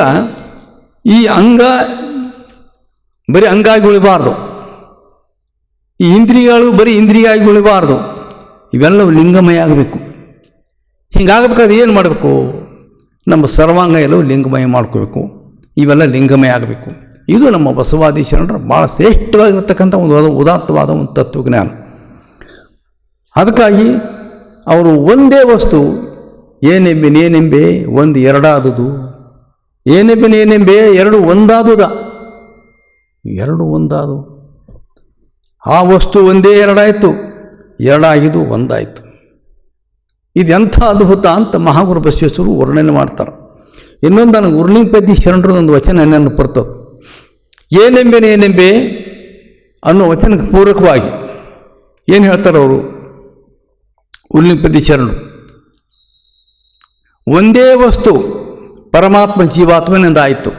ಈ ಅಂಗ ಬರೀ ಅಂಗಾಗಿ ಉಳಿಬಾರ್ದು, ಈ ಇಂದ್ರಿಯಗಳು ಬರೀ ಇಂದ್ರಿಯಾಗಿ ಉಳಿಬಾರ್ದು, ಇವೆಲ್ಲವೂ ಲಿಂಗಮಯ ಆಗಬೇಕು. ಹಿಂಗಾಗಬೇಕಾದ್ರೆ ಏನು ಮಾಡಬೇಕು? ನಮ್ಮ ಸರ್ವಾಂಗ ಎಲ್ಲವೂ ಲಿಂಗಮಯ ಮಾಡ್ಕೋಬೇಕು. ಇವೆಲ್ಲ ಲಿಂಗಮಯ ಆಗಬೇಕು. ಇದು ನಮ್ಮ ಬಸವಾದಿ ಶರಣರ ಭಾಳ ಶ್ರೇಷ್ಠವಾಗಿರ್ತಕ್ಕಂಥ ಒಂದು ಉದಾತ್ತವಾದ ಒಂದು ತತ್ವಜ್ಞಾನ. ಅದಕ್ಕಾಗಿ ಅವರು ಒಂದೇ ವಸ್ತು ಏನೆಂಬೆ ನೇನೆಂಬೆ ಒಂದು ಎರಡಾದುದು, ಏನೆಂಬೆ ನೇನೆಂಬೆ ಎರಡು ಒಂದಾದುದ, ಎರಡು ಒಂದಾದು. ಆ ವಸ್ತು ಒಂದೇ ಎರಡಾಯಿತು, ಎರಡಾಗಿದ್ದು ಒಂದಾಯಿತು. ಇದೆಂಥ ಅದ್ಭುತ ಅಂತ ಮಹಾಗುರು ಬಸವೇಶ್ವರರು ವರ್ಣನೆ ಮಾಡ್ತಾರೆ. ಇನ್ನೊಂದು ನನಗೆ ಉರ್ಲಿಂಪದಿ ಶರಣರದೊಂದು ವಚನ ನನ್ನನ್ನು ಬರ್ತದೆ. ಏನೆಂಬೆ ನೇನೆಂಬೆ ಅನ್ನೋ ವಚನಕ್ಕೆ ಪೂರಕವಾಗಿ ಏನು ಹೇಳ್ತಾರೆ ಅವರು ಉರ್ಲಿಂಪದಿ ಶರಣರು? ಒಂದೇ ವಸ್ತು ಪರಮಾತ್ಮ ಜೀವಾತ್ಮನಿಂದ ಆಯಿತು.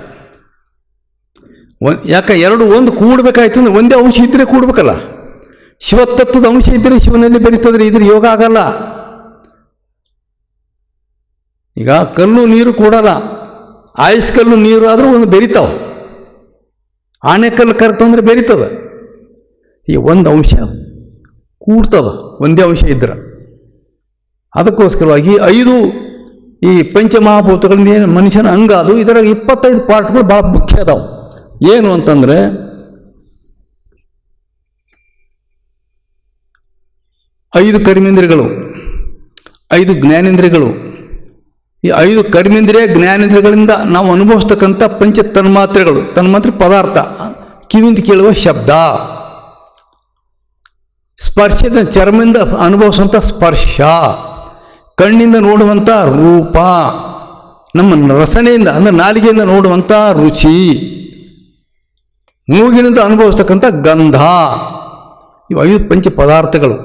ಯಾಕೆ ಎರಡು ಒಂದು ಕೂಡಬೇಕಾಯ್ತು ಅಂದರೆ ಒಂದೇ ಅಂಶ ಇದ್ದರೆ ಕೂಡಬೇಕಲ್ಲ. ಶಿವತತ್ವದ ಅಂಶ ಇದ್ದರೆ ಶಿವನಲ್ಲಿ ಬೆರೀತದ್ರೆ ಇದ್ರ ಯೋಗ ಆಗಲ್ಲ. ಈಗ ಕಲ್ಲು ನೀರು ಕೂಡಲ್ಲ, ಆಯ್ಸ್ ಕಲ್ಲು ನೀರು ಆದರೂ ಒಂದು ಬೆರಿತಾವೆ, ಆಣೆಕಲ್ಲು ಕರ್ತಂದ್ರೆ ಬೆರೀತದೆ. ಈ ಒಂದು ಅಂಶ ಕೂಡ್ತದ ಒಂದೇ ಅಂಶ ಇದ್ರೆ. ಅದಕ್ಕೋಸ್ಕರವಾಗಿ 5 ಈ ಪಂಚಮಹಾಭೂತಗಳಿಂದ ಏನು ಮನುಷ್ಯನ ಅಂಗ ಅದು. ಇದರ 25 ಪಾರ್ಟ್ಗಳು ಭಾಳ ಮುಖ್ಯ ಅದಾವೆ. ಏನು ಅಂತಂದರೆ ಐದು ಕರ್ಮೇಂದ್ರಿಯಗಳು, 5 ಜ್ಞಾನೇಂದ್ರಿಯಗಳು. ಈ 5 ಕರ್ಮೇಂದ್ರಿಯ ಜ್ಞಾನೇಂದ್ರಿಯಗಳಿಂದ ನಾವು ಅನುಭವಿಸ್ತಕ್ಕಂಥ ಪಂಚ ತನ್ಮಾತ್ರೆಗಳು. ತನ್ಮಾತ್ರೆ ಪದಾರ್ಥ, ಕಿವಿಂದ ಕೇಳುವ ಶಬ್ದ, ಸ್ಪರ್ಶದ ಚರ್ಮದಿಂದ ಅನುಭವಿಸುವಂಥ ಸ್ಪರ್ಶ, ಕಣ್ಣಿಂದ ನೋಡುವಂಥ ರೂಪ, ನಮ್ಮ ರಸನೆಯಿಂದ ಅಂದರೆ ನಾಲಿಗೆಯಿಂದ ನೋಡುವಂಥ ರುಚಿ, ಮೂಗಿನಿಂದ ಅನುಭವಿಸ್ತಕ್ಕಂಥ ಗಂಧ. ಇವು 5 ಪಂಚ ಪದಾರ್ಥಗಳು.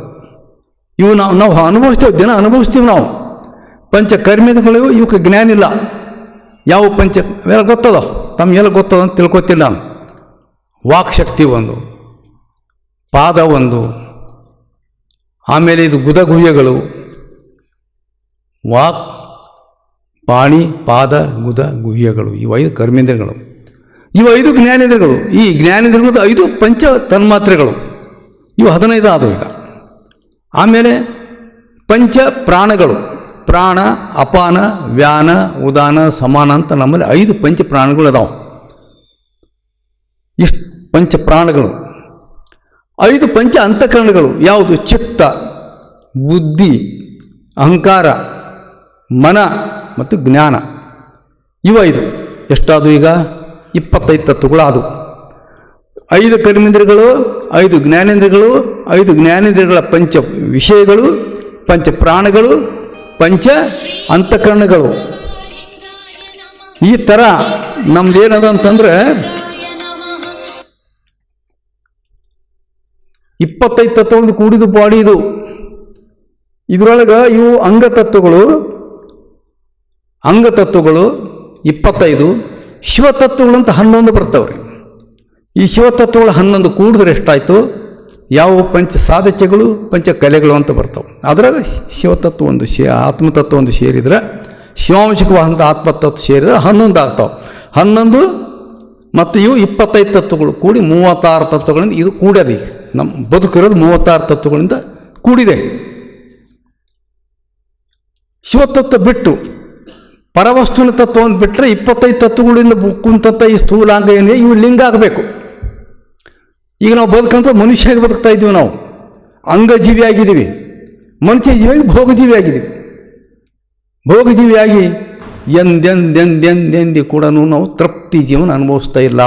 ಇವು ನಾವು ಅನುಭವಿಸ್ತೇವೆ, ದಿನ ಅನುಭವಿಸ್ತೀವಿ ನಾವು. ಪಂಚ ಕರ್ಮೇಂದ್ರಿಯಗಳು ಇವಕ್ಕೆ ಜ್ಞಾನ ಇಲ್ಲ. ಯಾವ ಪಂಚ ಎಲ್ಲ ಗೊತ್ತದ, ತಮಗೆಲ್ಲ ಗೊತ್ತದ ಅಂತ ತಿಳ್ಕೊತಿಲ್ಲ ನಾನು. ವಾಕ್ ಶಕ್ತಿ ಒಂದು, ಪಾದ ಒಂದು, ಆಮೇಲೆ ಇದು ಗುದಗುಹ್ಯಗಳು, ವಾಕ್, ಪಾಣಿ, ಪಾದ, ಗುದ, ಗುಹ್ಯಗಳು. ಇವು 5 ಕರ್ಮೇಂದ್ರಿಯಗಳು. ಇವು 5 ಜ್ಞಾನೇಂದ್ರಿಯಗಳು. ಈ ಜ್ಞಾನೇಂದ್ರಿಯಗಳು 5 ಪಂಚ ತನ್ಮಾತ್ರೆಗಳು. ಇವು 15 ಆದವು ಈಗ. ಆಮೇಲೆ ಪಂಚ ಪ್ರಾಣಗಳು, ಪ್ರಾಣ, ಅಪಾನ, ವ್ಯಾನ, ಉದಾನ, ಸಮಾನ ಅಂತ ನಮ್ಮಲ್ಲಿ 5 ಪಂಚ ಪ್ರಾಣಗಳು ಅದಾವೆ. ಇಷ್ಟು ಪಂಚ ಪ್ರಾಣಗಳು. 5 ಪಂಚ ಅಂತಃಕರಣಗಳು. ಯಾವುದು? ಚಿತ್ತ, ಬುದ್ಧಿ, ಅಹಂಕಾರ, ಮನ ಮತ್ತು ಜ್ಞಾನ. ಇವು 5. ಎಷ್ಟಾದವು ಈಗ? 25 ತತ್ವಗಳು ಆದವು. 5 ಕರ್ಮೇಂದ್ರಿಯಗಳು, 5 ಜ್ಞಾನೇಂದ್ರಿಯಗಳು, 5 ಜ್ಞಾನೇಂದ್ರಿಯಗಳ ಪಂಚ ವಿಷಯಗಳು, ಪಂಚ ಪ್ರಾಣಗಳು, ಪಂಚ ಅಂತಃಕರಣಗಳು. ಈ ಥರ ನಮ್ದೇನದ ಅಂತಂದ್ರೆ 25 ತತ್ವಗಳಿಂದ ಕೂಡಿದ ಬಾಡಿ ಇದು. ಇದರೊಳಗೆ ಇವು ಅಂಗತತ್ವಗಳು 25, ಶಿವತತ್ವಗಳಂತ 11 ಬರ್ತಾವ್ರಿ. ಈ ಶಿವತತ್ವಗಳು 11 ಕೂಡಿದ್ರೆ ಎಷ್ಟಾಯಿತು? ಯಾವ ಪಂಚ ಸಾಧಕೆಗಳು ಪಂಚ ಕಲೆಗಳು ಅಂತ ಬರ್ತಾವೆ. ಅದ್ರಾಗ ಶಿವತತ್ವ ಒಂದು ಆತ್ಮತತ್ವ ಒಂದು ಸೇರಿದ್ರೆ, ಶಿವಾಂಶಿಕವಾದಂಥ ಆತ್ಮತತ್ವ ಸೇರಿದ್ರೆ 11 ಆಗ್ತಾವೆ. 11 ಮತ್ತು ಇವು 25 ತತ್ವಗಳು ಕೂಡಿ 36 ತತ್ವಗಳಿಂದ ಇದು ಕೂಡ್ಯದ. ನಮ್ಮ ಬದುಕಿರೋದು 36 ತತ್ವಗಳಿಂದ ಕೂಡಿದೆ. ಶಿವತತ್ವ ಬಿಟ್ಟು ಪರವಸ್ತುವಿನ ತತ್ವವನ್ನು ಬಿಟ್ಟರೆ 25 ತತ್ವಗಳಿಂದ ಕುಂತಂಥ ಈ ಸ್ಥೂಲಾಂಗ ಏನಿದೆ ಇವು ಲಿಂಗ ಆಗಬೇಕು. ಈಗ ನಾವು ಬದುಕಂತ ಮನುಷ್ಯಾಗಿ ಬದುಕ್ತಾ ಇದ್ದೀವಿ. ನಾವು ಅಂಗಜೀವಿ ಆಗಿದ್ದೀವಿ, ಮನುಷ್ಯ ಜೀವಿಯಾಗಿ ಭೋಗಜೀವಿ ಆಗಿದ್ದೀವಿ. ಭೋಗಜೀವಿಯಾಗಿ ಎಂದೆಂದೆಂದೆಂದೆಂದಿ ಕೂಡ ನಾವು ತೃಪ್ತಿ ಜೀವನ ಅನುಭವಿಸ್ತಾ ಇಲ್ಲ.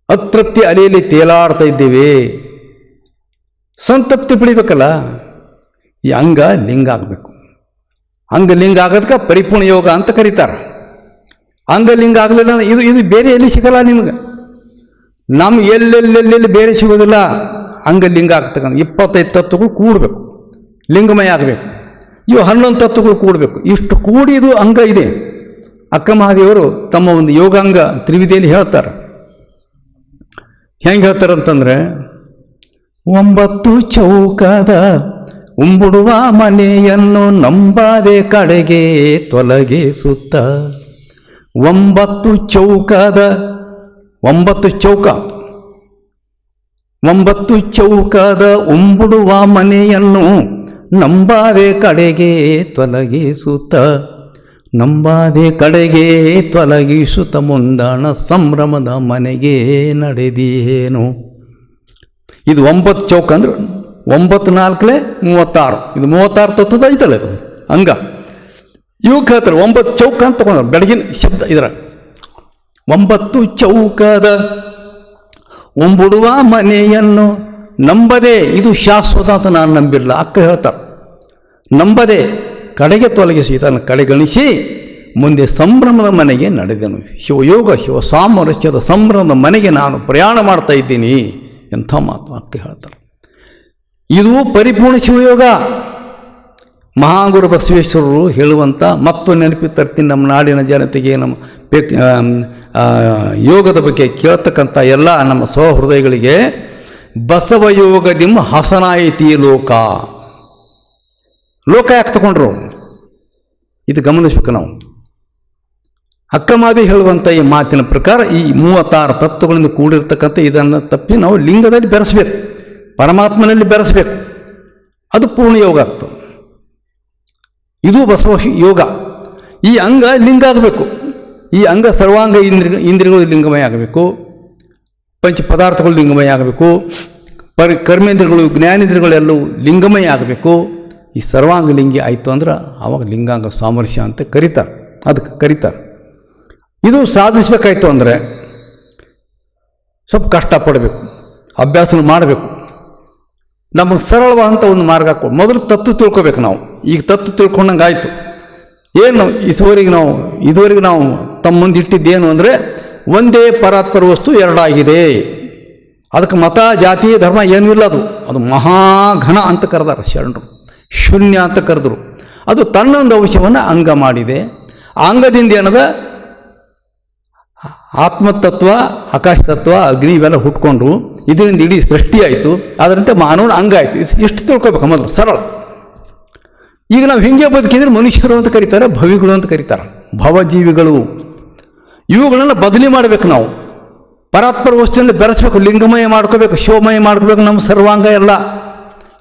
ಅತೃಪ್ತಿ ಅಲೆಯಲ್ಲಿ ತೇಲಾಡ್ತಾ ಇದ್ದೇವೆ. ಸಂತೃಪ್ತಿ ಪಡಿಬೇಕಲ್ಲ. ಈ ಅಂಗ ಲಿಂಗ ಆಗಬೇಕು. ಅಂಗಲಿಂಗ ಆಗೋದಕ್ಕೆ ಪರಿಪೂರ್ಣ ಯೋಗ ಅಂತ ಕರೀತಾರೆ. ಅಂಗಲಿಂಗ ಆಗಲಿಲ್ಲ ಇದು ಬೇರೆ ಎಲ್ಲಿ ಸಿಗಲ್ಲ ನಿಮ್ಗೆ. ನಮ್ಮ ಎಲ್ಲೆಲ್ಲೆಲ್ಲೆಲ್ಲಿ ಬೇರೆ ಸಿಗೋದಿಲ್ಲ. ಅಂಗಲಿಂಗ ಆಗ್ತಕ್ಕಂಥ 25 ತತ್ವಗಳು ಕೂಡಬೇಕು, ಲಿಂಗಮಯ ಆಗಬೇಕು. ಇವು 11 ತತ್ವಗಳು ಕೂಡಬೇಕು. ಇಷ್ಟು ಕೂಡಿದು ಅಂಗ ಇದೆ. ಅಕ್ಕ ಮಹಾದೇವರು ತಮ್ಮ ಒಂದು ಯೋಗಾಂಗ ತ್ರಿವಿಧಿಯಲ್ಲಿ ಹೇಳ್ತಾರೆ. ಹೆಂಗೆ ಹೇಳ್ತಾರಂತಂದ್ರೆ, 9 ಚೌಕದ ಉಂಬುಡುವ ಮನೆಯನ್ನು ನಂಬಾದೆ ಕಡೆಗೆ ತೊಲಗಿಸುತ್ತ. 9 ಚೌಕದ 9 ಚೌಕದ ಉಂಬುಡುವ ಮನೆಯನ್ನು ನಂಬಾದೆ ಕಡೆಗೆ ತೊಲಗಿಸುತ್ತ. ನಂಬಾದೆ ಕಡೆಗೆ ತೊಲಗಿಸುತ್ತ ಮುಂದಾಣ ಸಂಭ್ರಮದ ಮನೆಗೆ ನಡೆದೇನು. ಇದು 9 ಚೌಕ ಅಂದ್ರೆ 9 4 36. ಇದು 36 ತತ್ವದ ಐತಲ್ಲ ಇದು ಅಂಗ. ಇವು ಹೇಳ್ತಾರೆ 9 ಚೌಕ ಅಂತ ತಗೊಂಡ್ರೆ ಬೆಳಗಿನ ಶಬ್ದ. ಇದರ 9 ಚೌಕದ ಉಂಬುಡುವ ಮನೆಯನ್ನು ನಂಬದೆ, ಇದು ಶಾಶ್ವತ ಅಂತ ನಾನು ನಂಬಿಲ್ಲ. ಅಕ್ಕ ಹೇಳ್ತಾರೆ, ನಂಬದೆ ಕಡೆಗೆ ತೊಲಗಿಸಿ ಇದನ್ನು ಕಡೆಗಣಿಸಿ ಮುಂದೆ ಸಂಭ್ರಮದ ಮನೆಗೆ ನಡೆದೆನು. ಶಿವಯೋಗ ಶಿವ ಸಾಮರಸ್ಯದ ಸಂಭ್ರಮದ ಮನೆಗೆ ನಾನು ಪ್ರಯಾಣ ಮಾಡ್ತಾ ಇದ್ದೀನಿ. ಎಂಥ ಮಾತು ಅಕ್ಕ ಹೇಳ್ತಾರೆ. ಇದು ಪರಿಪೂರ್ಣ ಶಿವಯೋಗ. ಮಹಾಗುರು ಬಸವೇಶ್ವರರು ಹೇಳುವಂಥ ಮತ್ತು ನೆನಪಿ ತರ್ತೀನಿ ನಮ್ಮ ನಾಡಿನ ಜನತೆಗೆ, ನಮ್ಮ ಯೋಗದ ಬಗ್ಗೆ ಕೇಳ್ತಕ್ಕಂಥ ಎಲ್ಲ ನಮ್ಮ ಸ್ವಹೃದಯಗಳಿಗೆ, ಬಸವಯೋಗದಿಂ ಹಸನಾಯಿತಿ ಲೋಕ. ಲೋಕ ಯಾಕೆ ತಗೊಂಡ್ರು ಇದು ಗಮನಿಸ್ಬೇಕು ನಾವು. ಅಕ್ಕಮಾದಿ ಹೇಳುವಂಥ ಈ ಮಾತಿನ ಪ್ರಕಾರ ಈ 36 ತತ್ವಗಳಿಂದ ಕೂಡಿರ್ತಕ್ಕಂಥ ಇದನ್ನು ತಪ್ಪಿ ನಾವು ಲಿಂಗದಲ್ಲಿ ಬೆರೆಸಬೇಕು, ಪರಮಾತ್ಮನಲ್ಲಿ ಬೆರೆಸಬೇಕು. ಅದು ಪೂರ್ಣ ಯೋಗ ಆಗ್ತದೆ. ಇದು ಬಸವ ಯೋಗ. ಈ ಅಂಗ ಲಿಂಗ ಆಗಬೇಕು. ಈ ಅಂಗ ಸರ್ವಾಂಗ ಇಂದ್ರಿಯಗಳು ಲಿಂಗಮಯ ಆಗಬೇಕು, ಪಂಚ ಪದಾರ್ಥಗಳು ಲಿಂಗಮಯ ಆಗಬೇಕು, ಕರ್ಮೇಂದ್ರಿಯಗಳು ಜ್ಞಾನೇಂದ್ರಿಯಗಳೆಲ್ಲವೂ ಲಿಂಗಮಯ ಆಗಬೇಕು. ಈ ಸರ್ವಾಂಗ ಲಿಂಗಿ ಆಯಿತು ಅಂದ್ರೆ ಆವಾಗ ಲಿಂಗಾಂಗ ಸಾಮರಸ್ಯ ಅಂತ ಕರೀತಾರೆ. ಅದಕ್ಕೆ ಕರೀತಾರೆ. ಇದು ಸಾಧಿಸಬೇಕಾಯ್ತು ಅಂದರೆ ಸ್ವಲ್ಪ ಕಷ್ಟಪಡಬೇಕು, ಅಭ್ಯಾಸ ಮಾಡಬೇಕು. ನಮಗೆ ಸರಳವಾದಂಥ ಒಂದು ಮಾರ್ಗ ಕೊಡು. ಮೊದಲು ತತ್ವ ತಿಳ್ಕೊಬೇಕು ನಾವು. ಈಗ ತತ್ವ ತಿಳ್ಕೊಂಡಂಗೆ ಆಯಿತು. ಏನು ಇದುವರೆಗೆ ನಾವು ತಮ್ಮ ಮುಂದೆ ಇಟ್ಟಿದ್ದೇನು ಅಂದರೆ, ಒಂದೇ ಪರಾತ್ಪರ ವಸ್ತು ಎರಡಾಗಿದೆ. ಅದಕ್ಕೆ ಮತ ಜಾತಿ ಧರ್ಮ ಏನೂ ಇಲ್ಲ. ಅದು ಮಹಾಘನ ಅಂತ ಕರೆದಾರೆ ಶರಣರು. ಶೂನ್ಯ ಅಂತ ಕರೆದರು. ಅದು ತನ್ನೊಂದು ಅಂಶವನ್ನು ಅಂಗ ಮಾಡಿದೆ. ಆ ಅಂಗದಿಂದ ಏನದ ಆತ್ಮತತ್ವ, ಆಕಾಶ ತತ್ವ, ಅಗ್ನಿ ಇವೆಲ್ಲ ಹುಟ್ಕೊಂಡು ಇದರಿಂದ ಇಡೀ ಸೃಷ್ಟಿ ಆಯಿತು. ಅದರಂತೆ ಮಾನವನ ಅಂಗ ಆಯಿತು. ಎಷ್ಟು ತಿಳ್ಕೊಬೇಕು ಮೊದಲು ಸರಳ. ಈಗ ನಾವು ಹಿಂಗೆ ಬದುಕಿದ್ರೆ ಮನುಷ್ಯರು ಅಂತ ಕರೀತಾರೆ, ಭವಿಗಳು ಅಂತ ಕರೀತಾರೆ, ಭವಜೀವಿಗಳು. ಇವುಗಳನ್ನು ಬದಲಿ ಮಾಡಬೇಕು ನಾವು. ಪರಾತ್ಪರ ವಸ್ತುವಿನಲ್ಲಿ ಬೆರೆಸಬೇಕು, ಲಿಂಗಮಯ ಮಾಡ್ಕೋಬೇಕು, ಶಿವಮಯ ಮಾಡ್ಕೋಬೇಕು. ನಮ್ಮ ಸರ್ವಾಂಗ ಎಲ್ಲ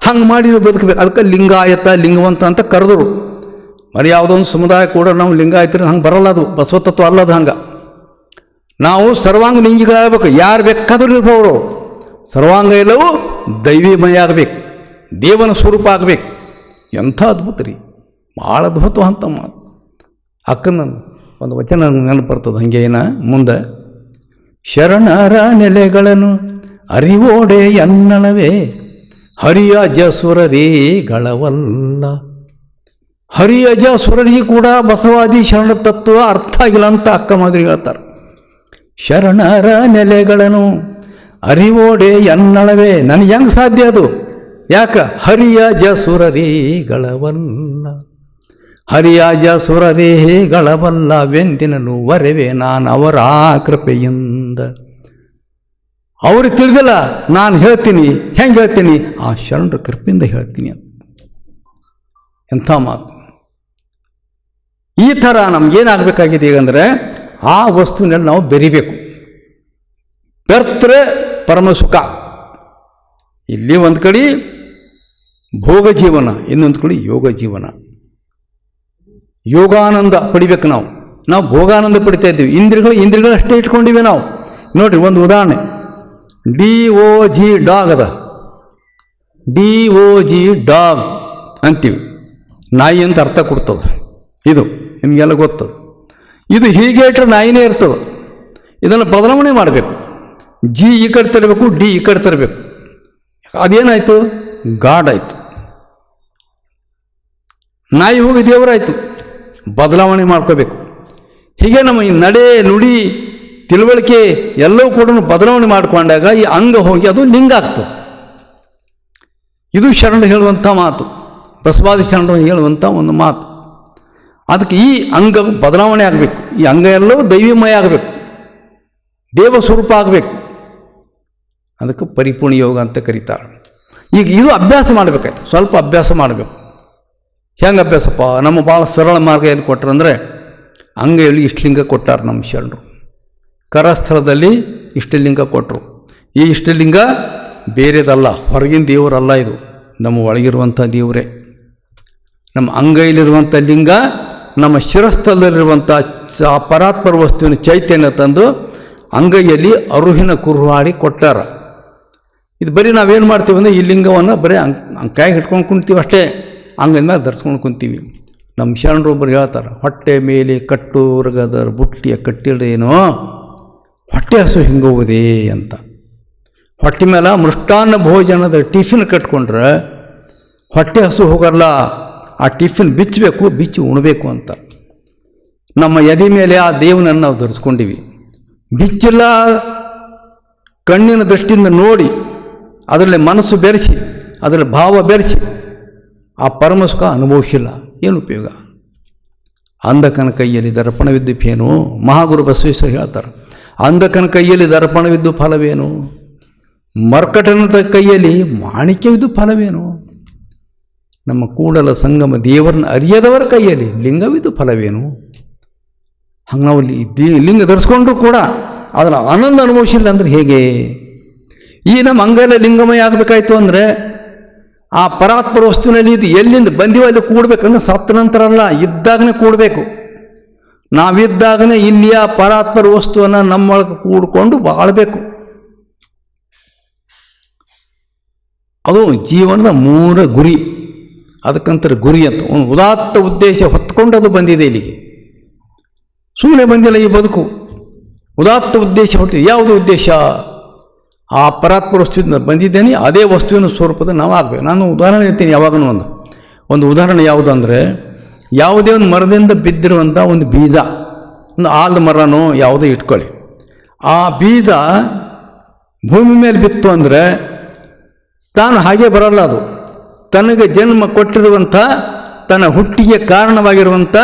ಹಂಗೆ ಮಾಡಿ ಬದುಕಬೇಕು. ಅದಕ್ಕೆ ಲಿಂಗಾಯತ ಲಿಂಗವಂತ ಅಂತ ಕರೆದರು. మరి ಯಾವುದೋ ಒಂದು ಸಮುದಾಯ ಕೂಡ ನಾವು ಲಿಂಗಾಯತರು ಹಂಗೆ ಬರಲ್ಲ. ಅದು ಬಸವತತ್ವ ಅಲ್ಲದು. ಹಂಗೆ ನಾವು ಸರ್ವಾಂಗ ಲಿಂಗಿಗಳಾಗಬೇಕು. ಯಾರು ಬೇಕಾದರೂ ಇರ್ಬೋದು. ಸರ್ವಾಂಗ ಎಲ್ಲವೂ ದೈವೀಮಯ ಆಗಬೇಕು, ದೇವನ ಸ್ವರೂಪ ಆಗಬೇಕು. ಎಂಥ ಅದ್ಭುತ ರೀ, ಭಾಳ ಅದ್ಭುತ ಅಂತ ಮಾತು. ಅಕ್ಕನ ಒಂದು ವಚನ ನೆನಪು ಬರ್ತದೆ ಹಾಗೆ. ಮುಂದೆ ಶರಣರ ನೆಲೆಗಳನ್ನು ಅರಿವೋಡೆ ಎನ್ನಳವೇ ಹರಿಯ ಜಸುರರೇಗಳವಲ್ಲ. ಹರಿಯಜ ಸುರರಿಗೆ ಕೂಡ ಬಸವಾದಿ ಶರಣ ತತ್ವ ಅರ್ಥ ಆಗಿಲ್ಲ ಅಂತ ಅಕ್ಕ ಮಾದರಿ ಹೇಳ್ತಾರೆ. ಶರಣರ ನೆಲೆಗಳನ್ನು ಅರಿವೋಡೆ ಎನ್ನಳವೇ, ನನಗೆ ಹೆಂಗೆ ಸಾಧ್ಯ ಅದು? ಯಾಕ? ಹರಿಯಜ ಸುರರಿಗಳವಲ್ಲ, ಹರಿಯಜ ಸುರರಿಗಳವಲ್ಲವೆಂದಿನನು ವರೆವೆ ನಾನು ಅವರ ಕೃಪೆಯಿಂದ. ಅವ್ರಿಗೆ ತಿಳಿದಿಲ್ಲ, ನಾನು ಹೇಳ್ತೀನಿ. ಹೆಂಗೆ ಹೇಳ್ತೀನಿ? ಆ ಶರಣರ ಕೃಪೆಯಿಂದ ಹೇಳ್ತೀನಿ ಅಂತ. ಎಂಥ ಮಾತು! ಈ ಥರ ನಮಗೇನಾಗಬೇಕಾಗಿದೆ ಈಗಂದರೆ, ಆ ವಸ್ತುವಿನಲ್ಲಿ ನಾವು ಬೆರಿಬೇಕು. ಬೆರ್ತರೆ ಪರಮಸುಖ. ಇಲ್ಲಿ ಒಂದು ಕಡೆ ಭೋಗ ಜೀವನ, ಇನ್ನೊಂದು ಕಡೆ ಯೋಗ ಜೀವನ. ಯೋಗಾನಂದ ಪಡಿಬೇಕು ನಾವು ಭೋಗಾನಂದ ಪಡಿತಾ ಇದ್ದೀವಿ. ಇಂದ್ರಿಯಗಳು ಅಷ್ಟೇ ಇಟ್ಕೊಂಡಿವೆ ನಾವು. ನೋಡಿರಿ, ಒಂದು ಉದಾಹರಣೆ, DOG ಡಾಗ್ ಅದ. DOG ಡಾಗ್ ಅಂತೀವಿ, ನಾಯಿ ಅಂತ ಅರ್ಥ ಕೊಡ್ತದೆ. ಇದು ನಿಮಗೆಲ್ಲ ಗೊತ್ತದು. ಇದು ಹೀಗೆ ಇಟ್ಟರೆ ನಾಯಿನೇ ಇರ್ತದೆ. ಇದನ್ನು ಬದಲಾವಣೆ ಮಾಡಬೇಕು. G ಈ ಕಡೆ ತರಬೇಕು, D ಈ ಕಡೆ ತರಬೇಕು. ಅದೇನಾಯಿತು? ಗಾಡ್ ಆಯಿತು. ನಾಯಿ ಹೋಗಿ ದೇವರಾಯಿತು. ಬದಲಾವಣೆ ಮಾಡ್ಕೋಬೇಕು. ಹೀಗೆ ನಮ್ಮ ಈ ನಡೆ, ನುಡಿ, ತಿಳುವಳಿಕೆ ಎಲ್ಲವೂ ಕೂಡ ಬದಲಾವಣೆ ಮಾಡಿಕೊಂಡಾಗ ಈ ಅಂಗ ಹೋಗಿ ಅದು ಲಿಂಗ ಆಗ್ತದೆ. ಇದು ಶರಣರು ಹೇಳುವಂಥ ಮಾತು, ಬಸವಾದಿ ಶರಣರು ಹೇಳುವಂಥ ಒಂದು ಮಾತು. ಅದಕ್ಕೆ ಈ ಅಂಗ ಬದಲಾವಣೆ ಆಗಬೇಕು. ಈ ಅಂಗ ಎಲ್ಲವೂ ದೈವಿಮಯ ಆಗಬೇಕು, ದೇವ ಸ್ವರೂಪ ಆಗಬೇಕು. ಅದಕ್ಕೆ ಪರಿಪೂರ್ಣ ಯೋಗ ಅಂತ ಕರೀತಾರೆ. ಈಗ ಇದು ಅಭ್ಯಾಸ ಮಾಡಬೇಕಾಯ್ತು, ಸ್ವಲ್ಪ ಅಭ್ಯಾಸ ಮಾಡಬೇಕು. ಹೆಂಗೆ ಅಭ್ಯಾಸಪ್ಪ? ನಮ್ಮ ಭಾಳ ಸರಳ ಮಾರ್ಗ ಏನು ಕೊಟ್ಟರು ಅಂದರೆ, ಅಂಗೈಯಲ್ಲಿ ಇಷ್ಟಲಿಂಗ ಕೊಟ್ಟಾರೆ ನಮ್ಮ ಶರಣರು. ಕರಸ್ಥಳದಲ್ಲಿ ಇಷ್ಟಲಿಂಗ ಕೊಟ್ಟರು. ಈ ಇಷ್ಟಲಿಂಗ ಬೇರೆದಲ್ಲ, ಹೊರಗಿನ ದೇವರಲ್ಲ, ಇದು ನಮ್ಮ ಒಳಗಿರುವಂಥ ದೇವರೇ. ನಮ್ಮ ಅಂಗೈಲಿರುವಂಥ ಲಿಂಗ ನಮ್ಮ ಶಿರಸ್ಥಳದಲ್ಲಿರುವಂಥ ಪರಾತ್ಪರ ವಸ್ತುವಿನ ಚೈತನ್ಯ ತಂದು ಅಂಗೈಯಲ್ಲಿ ಅರುಹಿನ ಕುರುಹಾಡಿ ಕೊಟ್ಟಾರ. ಇದು ಬರೀ ನಾವೇನು ಮಾಡ್ತೀವಿ ಅಂದರೆ, ಈ ಲಿಂಗವನ್ನು ಬರೀ ಕೈಗೆ ಹಿಡ್ಕೊಂಡು ಕುಂತೀವಿ ಅಷ್ಟೇ, ಅಂಗದ ಮೇಲೆ ಧರಿಸ್ಕೊಂಡು ಕುಂತೀವಿ. ನಮ್ಮ ಶರಣರೊಬ್ಬರು ಹೇಳ್ತಾರೆ, ಹೊಟ್ಟೆ ಮೇಲೆ ಕಟ್ಟುರಗದ ಬುಟ್ಟಿಯ ಕಟ್ಟಿಡೇನೋ ಹೊಟ್ಟೆ ಹಸು ಹಿಂಗೋಗುವುದೇ ಅಂತ. ಹೊಟ್ಟೆ ಮೇಲೆ ಮೃಷ್ಟಾನ್ನ ಭೋಜನದ ಟಿಫಿನ್ ಕಟ್ಕೊಂಡ್ರೆ ಹೊಟ್ಟೆ ಹಸು ಹೋಗಲ್ಲ. ಆ ಟಿಫಿನ್ ಬಿಚ್ಚಬೇಕು, ಬಿಚ್ಚಿ ಉಣಬೇಕು ಅಂತ. ನಮ್ಮ ಎದೆ ಮೇಲೆ ಆ ದೇವನನ್ನು ನಾವು ಧರಿಸ್ಕೊಂಡಿವಿ. ಬಿಚ್ಚಿಲ್ಲ, ಕಣ್ಣಿನ ದೃಷ್ಟಿಯಿಂದ ನೋಡಿ, ಅದರಲ್ಲಿ ಮನಸ್ಸು ಬೆರೆಸಿ, ಅದರಲ್ಲಿ ಭಾವ ಬೆರೆಸಿ ಆ ಪರಮಸುಖ ಅನುಭವಿಸಿಲ್ಲ, ಏನು ಉಪಯೋಗ? ಅಂಧಕನ ಕೈಯಲ್ಲಿ ದರ್ಪಣವಿದ್ದು ಫೇನು. ಮಹಾಗುರು ಬಸವೇಶ್ವರ ಹೇಳ್ತಾರೆ, ಅಂಧಕನ ಕೈಯಲ್ಲಿ ದರ್ಪಣವಿದ್ದು ಫಲವೇನು? ಮರ್ಕಟನ ಕೈಯಲ್ಲಿ ಮಾಣಿಕ್ಯವಿದ್ದು ಫಲವೇನು? ನಮ್ಮ ಕೂಡಲ ಸಂಗಮ ದೇವರನ್ನ ಅರಿಯದವರ ಕೈಯಲ್ಲಿ ಲಿಂಗವಿದ್ದು ಫಲವೇನು? ಹಂಗೆ ನಾವು ಲಿಂಗ ಧರಿಸ್ಕೊಂಡ್ರು ಕೂಡ ಅದರ ಆನಂದ ಅನುಭವಿಸಿಲ್ಲ ಅಂದರೆ ಹೇಗೆ? ಈ ನಮ್ಮ ಅಂಗೈಲ ಲಿಂಗಮಯ ಆಗಬೇಕಾಯ್ತು ಅಂದರೆ ಆ ಪರಾತ್ಪರ ವಸ್ತುವಿನಲ್ಲಿ ಇದು ಎಲ್ಲಿಂದ ಬಂದಿವೋ ಅಲ್ಲಿ ಕೂಡಬೇಕಂದ್ರೆ ಸತ್ತ ನಂತರ ಅಲ್ಲ, ಇದ್ದಾಗನೇ ಕೂಡಬೇಕು. ನಾವಿದ್ದಾಗನೇ ಇಲ್ಲಿಯ ಪರಾತ್ಪರ ವಸ್ತುವನ್ನು ನಮ್ಮೊಳಗೆ ಕೂಡಿಕೊಂಡು ಬಾಳಬೇಕು. ಅದು ಜೀವನದ ಮೂಲ ಗುರಿ. ಅದಕ್ಕಂತಾರೆ ಗುರಿ ಅಂತ. ಒಂದು ಉದಾತ್ತ ಉದ್ದೇಶ ಹೊತ್ಕೊಂಡು ಅದು ಬಂದಿದೆ ಇಲ್ಲಿಗೆ, ಸುಮ್ಮನೆ ಬಂದಿಲ್ಲ ಈ ಬದುಕು. ಉದಾತ್ತ ಉದ್ದೇಶ ಹೊಟ್ಟಿದೆ. ಯಾವುದು ಉದ್ದೇಶ? ಆ ಪರಾತ್ಪರ ವಸ್ತುವಿಂದ ಬಂದಿದ್ದೇನೆ, ಅದೇ ವಸ್ತುವಿನ ಸ್ವರೂಪದ ನಾವು ಆಗಬೇಕು. ನಾನು ಉದಾಹರಣೆ ಹೇಳ್ತೀನಿ ಯಾವಾಗಲೂ. ಒಂದು ಉದಾಹರಣೆ ಯಾವುದು ಅಂದರೆ, ಯಾವುದೇ ಒಂದು ಮರದಿಂದ ಬಿದ್ದಿರುವಂಥ ಒಂದು ಬೀಜ, ಒಂದು ಆಲದ ಮರನೋ ಯಾವುದೇ ಇಟ್ಕೊಳ್ಳಿ. ಆ ಬೀಜ ಭೂಮಿ ಮೇಲೆ ಬಿತ್ತು ಅಂದರೆ ತಾನು ಹಾಗೆ ಬರಲ್ಲ. ಅದು ತನಗೆ ಜನ್ಮ ಕೊಟ್ಟಿರುವಂಥ, ತನ್ನ ಹುಟ್ಟಿಗೆ ಕಾರಣವಾಗಿರುವಂಥ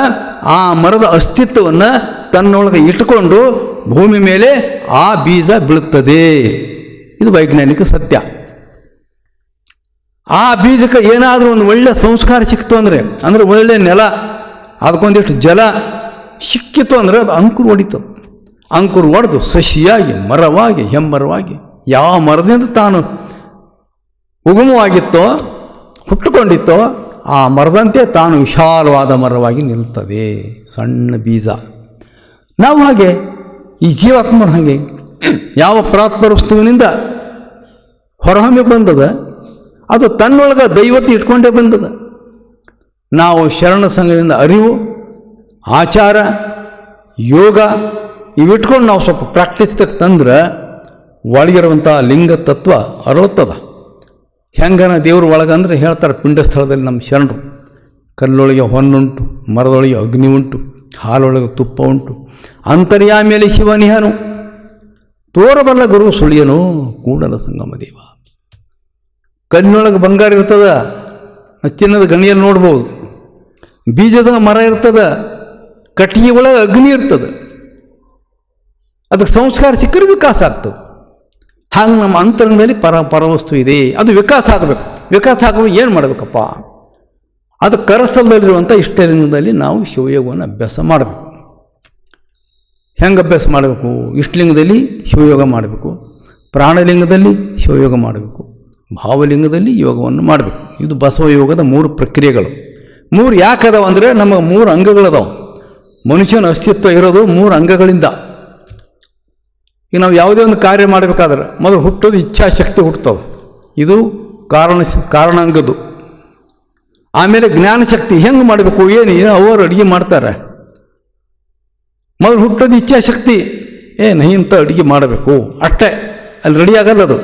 ಆ ಮರದ ಅಸ್ತಿತ್ವವನ್ನು ತನ್ನೊಳಗೆ ಇಟ್ಟುಕೊಂಡು ಭೂಮಿ ಮೇಲೆ ಆ ಬೀಜ ಬೀಳುತ್ತದೆ. ಇದು ವೈಜ್ಞಾನಿಕ ಸತ್ಯ. ಆ ಬೀಜಕ್ಕೆ ಏನಾದರೂ ಒಂದು ಒಳ್ಳೆಯ ಸಂಸ್ಕಾರ ಸಿಕ್ತು ಅಂದರೆ ಒಳ್ಳೆಯ ನೆಲ, ಅದಕ್ಕೊಂದಿಷ್ಟು ಜಲ ಸಿಕ್ಕಿತು ಅಂದರೆ ಅದು ಅಂಕುರ ಹೊಡಿತದೆ. ಅಂಕುರ ಹೊಡೆದು ಸಸಿಯಾಗಿ, ಮರವಾಗಿ, ಹೆಮ್ಮರವಾಗಿ, ಯಾವ ಮರದಿಂದ ತಾನು ಉಗಮವಾಗಿತ್ತೋ, ಹುಟ್ಟುಕೊಂಡಿತ್ತೋ ಆ ಮರದಂತೆ ತಾನು ವಿಶಾಲವಾದ ಮರವಾಗಿ ನಿಲ್ತದೆ. ಸಣ್ಣ ಬೀಜ. ನಾವು ಹಾಗೆ, ಈ ಜೀವಾತ್ಮನ ಹಾಗೆ ಯಾವ ಪರಾತ್ಪರ ವಸ್ತುವಿನಿಂದ ಹೊರಹೊಮ್ಮಿ ಬಂದದ, ಅದು ತನ್ನೊಳಗೆ ದೈವತೆ ಇಟ್ಕೊಂಡೇ ಬಂದದ. ನಾವು ಶರಣ ಸಂಘದಿಂದ ಅರಿವು, ಆಚಾರ, ಯೋಗ ಇವಿಟ್ಕೊಂಡು ನಾವು ಸ್ವಲ್ಪ ಪ್ರಾಕ್ಟೀಸ್ ತಂದ್ರೆ ಒಳಗಿರುವಂಥ ಲಿಂಗ ತತ್ವ ಅರಳುತ್ತದ. ಹೆಂಗನ ದೇವ್ರ ಒಳಗಂದ್ರೆ ಹೇಳ್ತಾರೆ ಪಿಂಡ ಸ್ಥಳದಲ್ಲಿ ನಮ್ಮ ಶರಣರು, ಕಲ್ಲೊಳಗೆ ಹೊನ್ನುಂಟು, ಮರದೊಳಗೆ ಅಗ್ನಿ ಉಂಟು, ಹಾಲೊಳಗೆ ತುಪ್ಪ ಉಂಟು, ಅಂತರ್ಯಾಮಿಯಲ್ಲಿ ಶಿವನಿಹನು, ತೋರಬಲ್ಲ ಗುರು ಸುಳಿಯನು ಕೂಡಲ ಸಂಗಮ ದೇವ. ಕಲ್ಲಿನೊಳಗೆ ಬಂಗಾರ ಇರ್ತದ, ಚಿನ್ನದ ಗಣಿಯಲ್ಲಿ ನೋಡ್ಬೋದು. ಬೀಜದ ಮರ ಇರ್ತದ, ಕಟ್ಟಿಗೆ ಒಳಗೆ ಅಗ್ನಿ ಇರ್ತದೆ. ಅದಕ್ಕೆ ಸಂಸ್ಕಾರ ಸಿಕ್ಕರೆ ವಿಕಾಸ ಆಗ್ತದೆ. ಹಾಗೆ ನಮ್ಮ ಅಂತರಂಗದಲ್ಲಿ ಪರವಸ್ತು ಇದೆ, ಅದು ವಿಕಾಸ ಆಗಬೇಕು. ವಿಕಾಸ ಆಗಬೇಕು ಏನು ಮಾಡಬೇಕಪ್ಪ? ಅದು ಕರಸ್ಥಲದಲ್ಲಿರುವಂಥ ಇಷ್ಟಲಿಂಗದಲ್ಲಿ ನಾವು ಶಿವಯೋಗವನ್ನು ಅಭ್ಯಾಸ ಮಾಡಬೇಕು. ಹೆಂಗೆ ಅಭ್ಯಾಸ ಮಾಡಬೇಕು? ಇಷ್ಟಲಿಂಗದಲ್ಲಿ ಶಿವಯೋಗ ಮಾಡಬೇಕು, ಪ್ರಾಣಲಿಂಗದಲ್ಲಿ ಶಿವಯೋಗ ಮಾಡಬೇಕು, ಭಾವಲಿಂಗದಲ್ಲಿ ಯೋಗವನ್ನು ಮಾಡಬೇಕು. ಇದು ಬಸವ ಯೋಗದ 3 ಪ್ರಕ್ರಿಯೆಗಳು. 3 ಯಾಕದಾವ ಅಂದರೆ ನಮ್ಮ 3 ಅಂಗಗಳದಾವೆ. ಮನುಷ್ಯನ ಅಸ್ತಿತ್ವ ಇರೋದು 3 ಅಂಗಗಳಿಂದ. ಈಗ ನಾವು ಯಾವುದೇ ಒಂದು ಕಾರ್ಯ ಮಾಡಬೇಕಾದ್ರೆ ಮೊದಲು ಹುಟ್ಟೋದು ಇಚ್ಛಾಶಕ್ತಿ ಹುಟ್ಟುತ್ತವೆ, ಇದು ಕಾರಣಾಂಗದ್ದು. ಆಮೇಲೆ ಜ್ಞಾನಶಕ್ತಿ ಹೆಂಗೆ ಮಾಡಬೇಕು, ಏನು ಅವರು ಅಡುಗೆ ಮಾಡ್ತಾರೆ. ಮೊದಲು ಹುಟ್ಟೋದು ಇಚ್ಛಾಶಕ್ತಿ, ಇಂಥ ಅಡುಗೆ ಮಾಡಬೇಕು ಅಷ್ಟೇ, ಅಲ್ಲಿ ರೆಡಿ ಆಗಲ್ಲ ಅದು.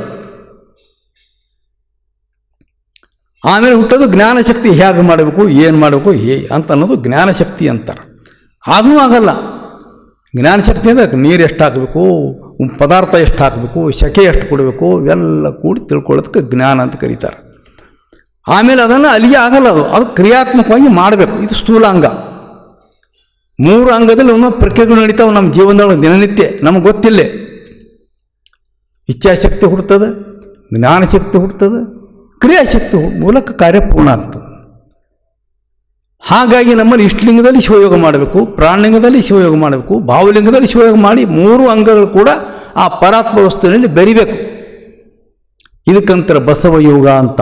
ಆಮೇಲೆ ಹುಟ್ಟೋದು ಜ್ಞಾನಶಕ್ತಿ, ಹೇಗೆ ಮಾಡಬೇಕು, ಏನು ಮಾಡಬೇಕು ಅಂತ ಅನ್ನೋದು ಜ್ಞಾನಶಕ್ತಿ ಅಂತಾರೆ. ಅದೂ ಆಗಲ್ಲ. ಜ್ಞಾನಶಕ್ತಿ ಅಂದರೆ ನೀರು ಎಷ್ಟು ಹಾಕಬೇಕು, ಪದಾರ್ಥ ಎಷ್ಟು ಹಾಕಬೇಕು, ಶಕೆ ಎಷ್ಟು ಕೊಡಬೇಕು, ಇವೆಲ್ಲ ಕೂಡಿ ತಿಳ್ಕೊಳ್ಳೋದಕ್ಕೆ ಜ್ಞಾನ ಅಂತ ಕರೀತಾರೆ. ಆಮೇಲೆ ಅದನ್ನು ಅಲ್ಲಿಗೆ ಆಗಲ್ಲ, ಅದು ಕ್ರಿಯಾತ್ಮಕವಾಗಿ ಮಾಡಬೇಕು. ಇದು ಸ್ಥೂಲಾಂಗ. 3 ಅಂಗದಲ್ಲಿ ಒಂದೊಂದು ಪ್ರಕ್ರಿಯೆಗಳು ನಡೀತಾವೆ ನಮ್ಮ ಜೀವನದೊಳಗೆ ದಿನನಿತ್ಯ, ನಮಗೆ ಗೊತ್ತಿಲ್ಲ. ಇಚ್ಛಾಶಕ್ತಿ ಹುಡ್ತದೆ, ಜ್ಞಾನಶಕ್ತಿ ಹುಡ್ತದೆ, ಕ್ರಿಯಾಶಕ್ತಿ ಮೂಲಕ ಕಾರ್ಯ ಪೂರ್ಣ ಆಗ್ತದೆ. ಹಾಗಾಗಿ ನಮ್ಮಲ್ಲಿ ಇಷ್ಟಲಿಂಗದಲ್ಲಿ ಶಿವಯೋಗ ಮಾಡಬೇಕು, ಪ್ರಾಣಲಿಂಗದಲ್ಲಿ ಶಿವಯೋಗ ಮಾಡಬೇಕು, ಭಾವಲಿಂಗದಲ್ಲಿ ಶಿವಯೋಗ ಮಾಡಿ 3 ಅಂಗಗಳು ಕೂಡ ಆ ಪರಾತ್ಮ ವಸ್ತುವಿನಲ್ಲಿ ಬೆರಿಬೇಕು. ಇದಕ್ಕಂತರ ಬಸವ ಯೋಗ ಅಂತ.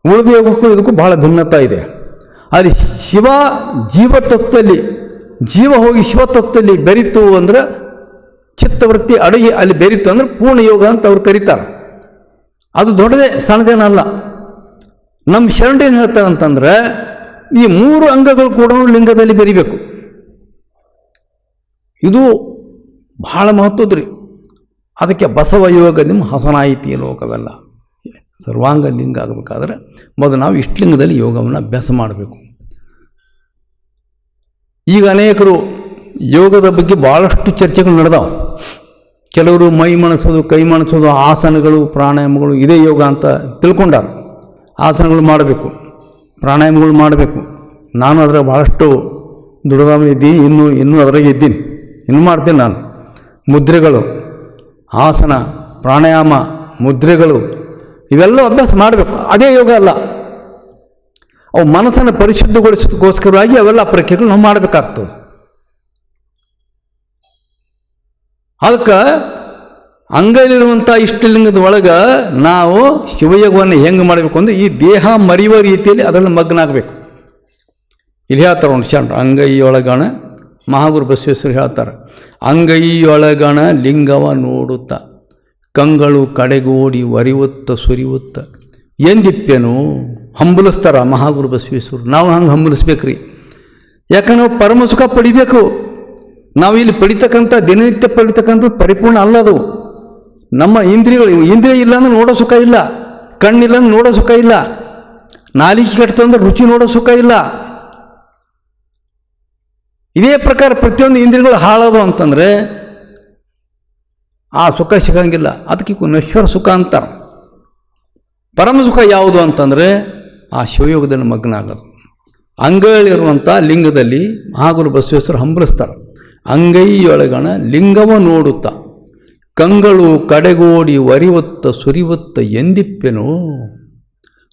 ಉಳಿದ ಯೋಗಕ್ಕೂ ಇದಕ್ಕೂ ಬಹಳ ಭಿನ್ನತಾ ಇದೆ. ಅಲ್ಲಿ ಶಿವ ಜೀವತತ್ವದಲ್ಲಿ, ಜೀವ ಹೋಗಿ ಶಿವತತ್ವದಲ್ಲಿ ಬೆರೀತು ಅಂದ್ರೆ, ಚಿತ್ತವೃತ್ತಿ ಅಡುಗೆ ಅಲ್ಲಿ ಬೆರೀತು ಅಂದ್ರೆ ಪೂರ್ಣ ಯೋಗ ಅಂತ ಅವ್ರು ಕರೀತಾರೆ. ಅದು ದೊಡ್ಡದೇ ಸಣ್ಣದೇನಲ್ಲ. ನಮ್ಮ ಶರಣ ಏನು ಹೇಳ್ತಾರೆ ಅಂತಂದ್ರೆ, ಈ 3 ಅಂಗಗಳು ಕೂಡ ಲಿಂಗದಲ್ಲಿ ಬೆರಿಬೇಕು. ಇದು ಬಹಳ ಮಹತ್ವದ್ರಿ. ಅದಕ್ಕೆ ಬಸವ ಯೋಗ ನಿಮ್ಮ ಹಸನಾಯಿತಿ ಲೋಕವೆಲ್ಲ ಸರ್ವಾಂಗ ಲಿಂಗ ಆಗಬೇಕಾದ್ರೆ ಮೊದಲು ನಾವು ಇಷ್ಟಲಿಂಗದಲ್ಲಿ ಯೋಗವನ್ನು ಅಭ್ಯಾಸ ಮಾಡಬೇಕು. ಈಗ ಅನೇಕರು ಯೋಗದ ಬಗ್ಗೆ ಭಾಳಷ್ಟು ಚರ್ಚೆಗಳು ನಡೆದಾವೆ. ಕೆಲವರು ಮೈ ಮಣಿಸೋದು, ಕೈ ಮಣಿಸೋದು, ಆಸನಗಳು, ಪ್ರಾಣಾಯಾಮಗಳು ಇದೇ ಯೋಗ ಅಂತ ತಿಳ್ಕೊಂಡಾರ. ಆಸನಗಳು ಮಾಡಬೇಕು, ಪ್ರಾಣಾಯಾಮಗಳು ಮಾಡಬೇಕು. ನಾನು ಅದರ ಭಾಳಷ್ಟು ದುಡಿದಾಮ ಇದ್ದೀನಿ, ಇನ್ನೂ ಅದರಾಗೆ ಇದ್ದೀನಿ, ಇನ್ನೂ ಮಾಡ್ತೀನಿ ನಾನು. ಮುದ್ರೆಗಳು, ಆಸನ, ಪ್ರಾಣಾಯಾಮ, ಮುದ್ರೆಗಳು ಇವೆಲ್ಲ ಅಭ್ಯಾಸ ಮಾಡಬೇಕು. ಅದೇ ಯೋಗ ಅಲ್ಲ. ಅವು ಮನಸ್ಸನ್ನು ಪರಿಶುದ್ಧಗೊಳಿಸೋದಕ್ಕೋಸ್ಕರವಾಗಿ ಅವೆಲ್ಲ ಪ್ರಕ್ರಿಯೆಗಳು ನಾವು ಮಾಡಬೇಕಾಗ್ತವೆ. ಅದಕ್ಕೆ ಅಂಗೈಲಿರುವಂಥ ಇಷ್ಟಲಿಂಗದ ಒಳಗೆ ನಾವು ಶಿವಯೋಗವನ್ನು ಹೆಂಗೆ ಮಾಡಬೇಕು ಅಂದರೆ, ಈ ದೇಹ ಮರೆಯುವ ರೀತಿಯಲ್ಲಿ ಅದರಲ್ಲಿ ಮಗ್ನ ಆಗಬೇಕು. ಇಲ್ಲಿ ಹೇಳ್ತಾರೆ ಒಂದು ಶರಣ, ಅಂಗೈಯೊಳಗಣ ಮಹಾಗುರು ಬಸವೇಶ್ವರ ಹೇಳ್ತಾರೆ, ಅಂಗೈಯೊಳಗಣ ಲಿಂಗವ ನೋಡುತ್ತ ಕಂಗಳು ಕಡೆಗೋಡಿ ಒರಿಯುತ್ತ ಸುರಿಯುತ್ತ ಎಂದಿಪ್ಪೇನು. ಹಂಬಲಿಸ್ತಾರ ಮಹಾಗುರು ಬಸವೇಶ್ವರು. ನಾವು ಹಂಗೆ ಹಂಬಲಿಸ್ಬೇಕ್ರಿ. ಯಾಕಂದ್ರೆ ನಾವು ಪರಮ ಸುಖ ಪಡಿಬೇಕು. ನಾವು ಇಲ್ಲಿ ಪಡಿತಕ್ಕಂಥ ದಿನನಿತ್ಯ ಪಡಿತಕ್ಕಂಥದ್ದು ಪರಿಪೂರ್ಣ ಅಲ್ಲದು. ನಮ್ಮ ಇಂದ್ರಿಯ ಇಲ್ಲ ಅಂದ್ರೆ ನೋಡೋ ಸುಖ ಇಲ್ಲ, ಕಣ್ಣಿಲ್ಲ ಅಂದ್ರೆ ನೋಡೋ ಸುಖ ಇಲ್ಲ, ನಾಲಿಗೆ ಕೆಡ್ತು ಅಂದ್ರೆ ರುಚಿ ನೋಡೋ ಸುಖ ಇಲ್ಲ. ಇದೇ ಪ್ರಕಾರ ಪ್ರತಿಯೊಂದು ಇಂದ್ರಿಯಗಳು ಹಾಳೋದು ಅಂತಂದರೆ ಆ ಸುಖ ಸಿಗಂಗಿಲ್ಲ. ಅದಕ್ಕೆ ನಶ್ವರ ಸುಖ ಅಂತಾರೆ. ಪರಮ ಸುಖ ಯಾವುದು ಅಂತಂದರೆ ಆ ಶಿವಯೋಗದಲ್ಲಿ ಮಗ್ನ ಆಗೋದು. ಅಂಗೈಲಿರುವಂಥ ಲಿಂಗದಲ್ಲಿ ಮಹಾಗುರು ಬಸವೇಶ್ವರ ಹಂಬಲಿಸ್ತಾರೆ. ಅಂಗೈಯೊಳಗಣ ಲಿಂಗವ ನೋಡುತ್ತಾ ಕಂಗಳು ಕಡೆಗೋಡಿ ಒರಿಯುತ್ತ ಸುರಿಯುತ್ತ ಎಂದಿಪ್ಪೆನು.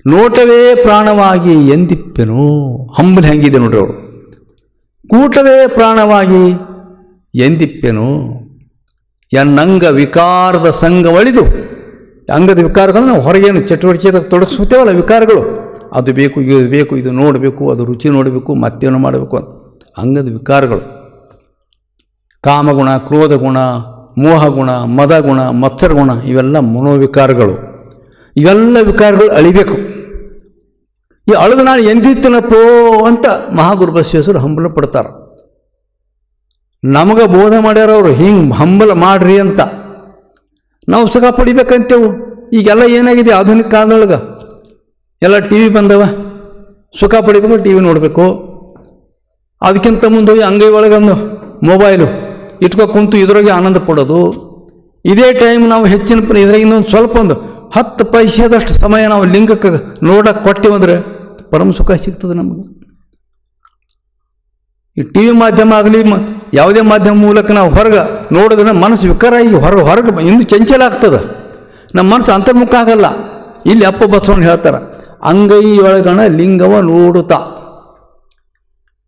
ನೋಟವೇ ಪ್ರಾಣವಾಗಿ ಎಂದಿಪ್ಪೆನು. ಹಂಬಲಿ ಹೆಂಗಿದೆ ನೋಡ್ರಿ ಅವರು. ಕೂಟವೇ ಪ್ರಾಣವಾಗಿ ಎಂದಿಪ್ಪೆನು. ಎನ್ನಂಗ ವಿಕಾರದ ಸಂಘ ಒಳಿದು. ಅಂಗದ ವಿಕಾರಗಳು ನಾವು ಹೊರಗೇನು ಚಟುವಟಿಕೆ ತೊಡಗಿಸ್ಬಿಡ್ತೇವಲ್ಲ, ವಿಕಾರಗಳು, ಅದು ಬೇಕು, ಇದು ಬೇಕು, ಇದು ನೋಡಬೇಕು, ಅದು ರುಚಿ ನೋಡಬೇಕು, ಮತ್ತೇನು ಮಾಡಬೇಕು ಅಂತ ಅಂಗದ ವಿಕಾರಗಳು. ಕಾಮಗುಣ, ಕ್ರೋಧಗುಣ, ಮೋಹಗುಣ, ಮದಗುಣ, ಮತ್ಸರಗುಣ ಇವೆಲ್ಲ ಮನೋವಿಕಾರಗಳು. ಇವೆಲ್ಲ ವಿಕಾರಗಳು ಅಳಿಬೇಕು. ಈ ಅಳದು ನಾನು ಎಂದಿತ್ತನಪ್ಪೋ ಅಂತ ಮಹಾಗುರು ಬಸವೇಶ್ವರರು ಹಂಬಲ ಪಡ್ತಾರೆ. ನಮಗೆ ಬೋಧ ಮಾಡ್ಯಾರವರು ಹಿಂಗೆ ಹಂಬಲ ಮಾಡ್ರಿ ಅಂತ. ನಾವು ಸುಖ ಪಡಿಬೇಕಂತೇವು. ಈಗೆಲ್ಲ ಏನಾಗಿದೆ ಆಧುನಿಕ ಕಾಲದೊಳಗೆ, ಎಲ್ಲ ಟಿ ವಿ ಬಂದವ, ಸುಖ ಪಡಿಬೇಕು, ಟಿ ವಿ ನೋಡಬೇಕು. ಅದಕ್ಕಿಂತ ಮುಂದೆ ಅಂಗೈ ಒಳಗೊಂದು ಮೊಬೈಲು ಇಟ್ಕೊ ಕುಂತು ಇದ್ರಾಗೆ ಆನಂದ ಪಡೋದು. ಇದೇ ಟೈಮ್ ನಾವು ಹೆಚ್ಚಿನ ಇದ್ರಾಗಿಂದ ಒಂದು ಸ್ವಲ್ಪ ಒಂದು 10 ಪೈಸೆದಷ್ಟು ಸಮಯ ನಾವು ಲಿಂಗಕ್ಕೆ ನೋಡಕ್ಕೆ ಕೊಟ್ಟಿವಂದ್ರೆ ಪರಮ ಸುಖ ಸಿಗ್ತದೆ ನಮಗೆ. ಈ ಟಿ ವಿ ಮಾಧ್ಯಮ ಆಗಲಿ ಯಾವುದೇ ಮಾಧ್ಯಮ ಮೂಲಕ ನಾವು ಹೊರಗೆ ನೋಡಿದ್ರೆ ಮನಸ್ಸು ವಿಕಾರ ಆಗಿ ಹೊರಗೆ ಇನ್ನೂ ಚಂಚಲ ಆಗ್ತದೆ, ನಮ್ಮ ಮನಸ್ಸು ಅಂತರ್ಮುಖ ಆಗಲ್ಲ. ಇಲ್ಲಿ ಅಪ್ಪ ಬಸವಣ್ಣ ಹೇಳ್ತಾರೆ, ಅಂಗೈಯೊಳಗಣ ಲಿಂಗವ ನೋಡುತ್ತಾ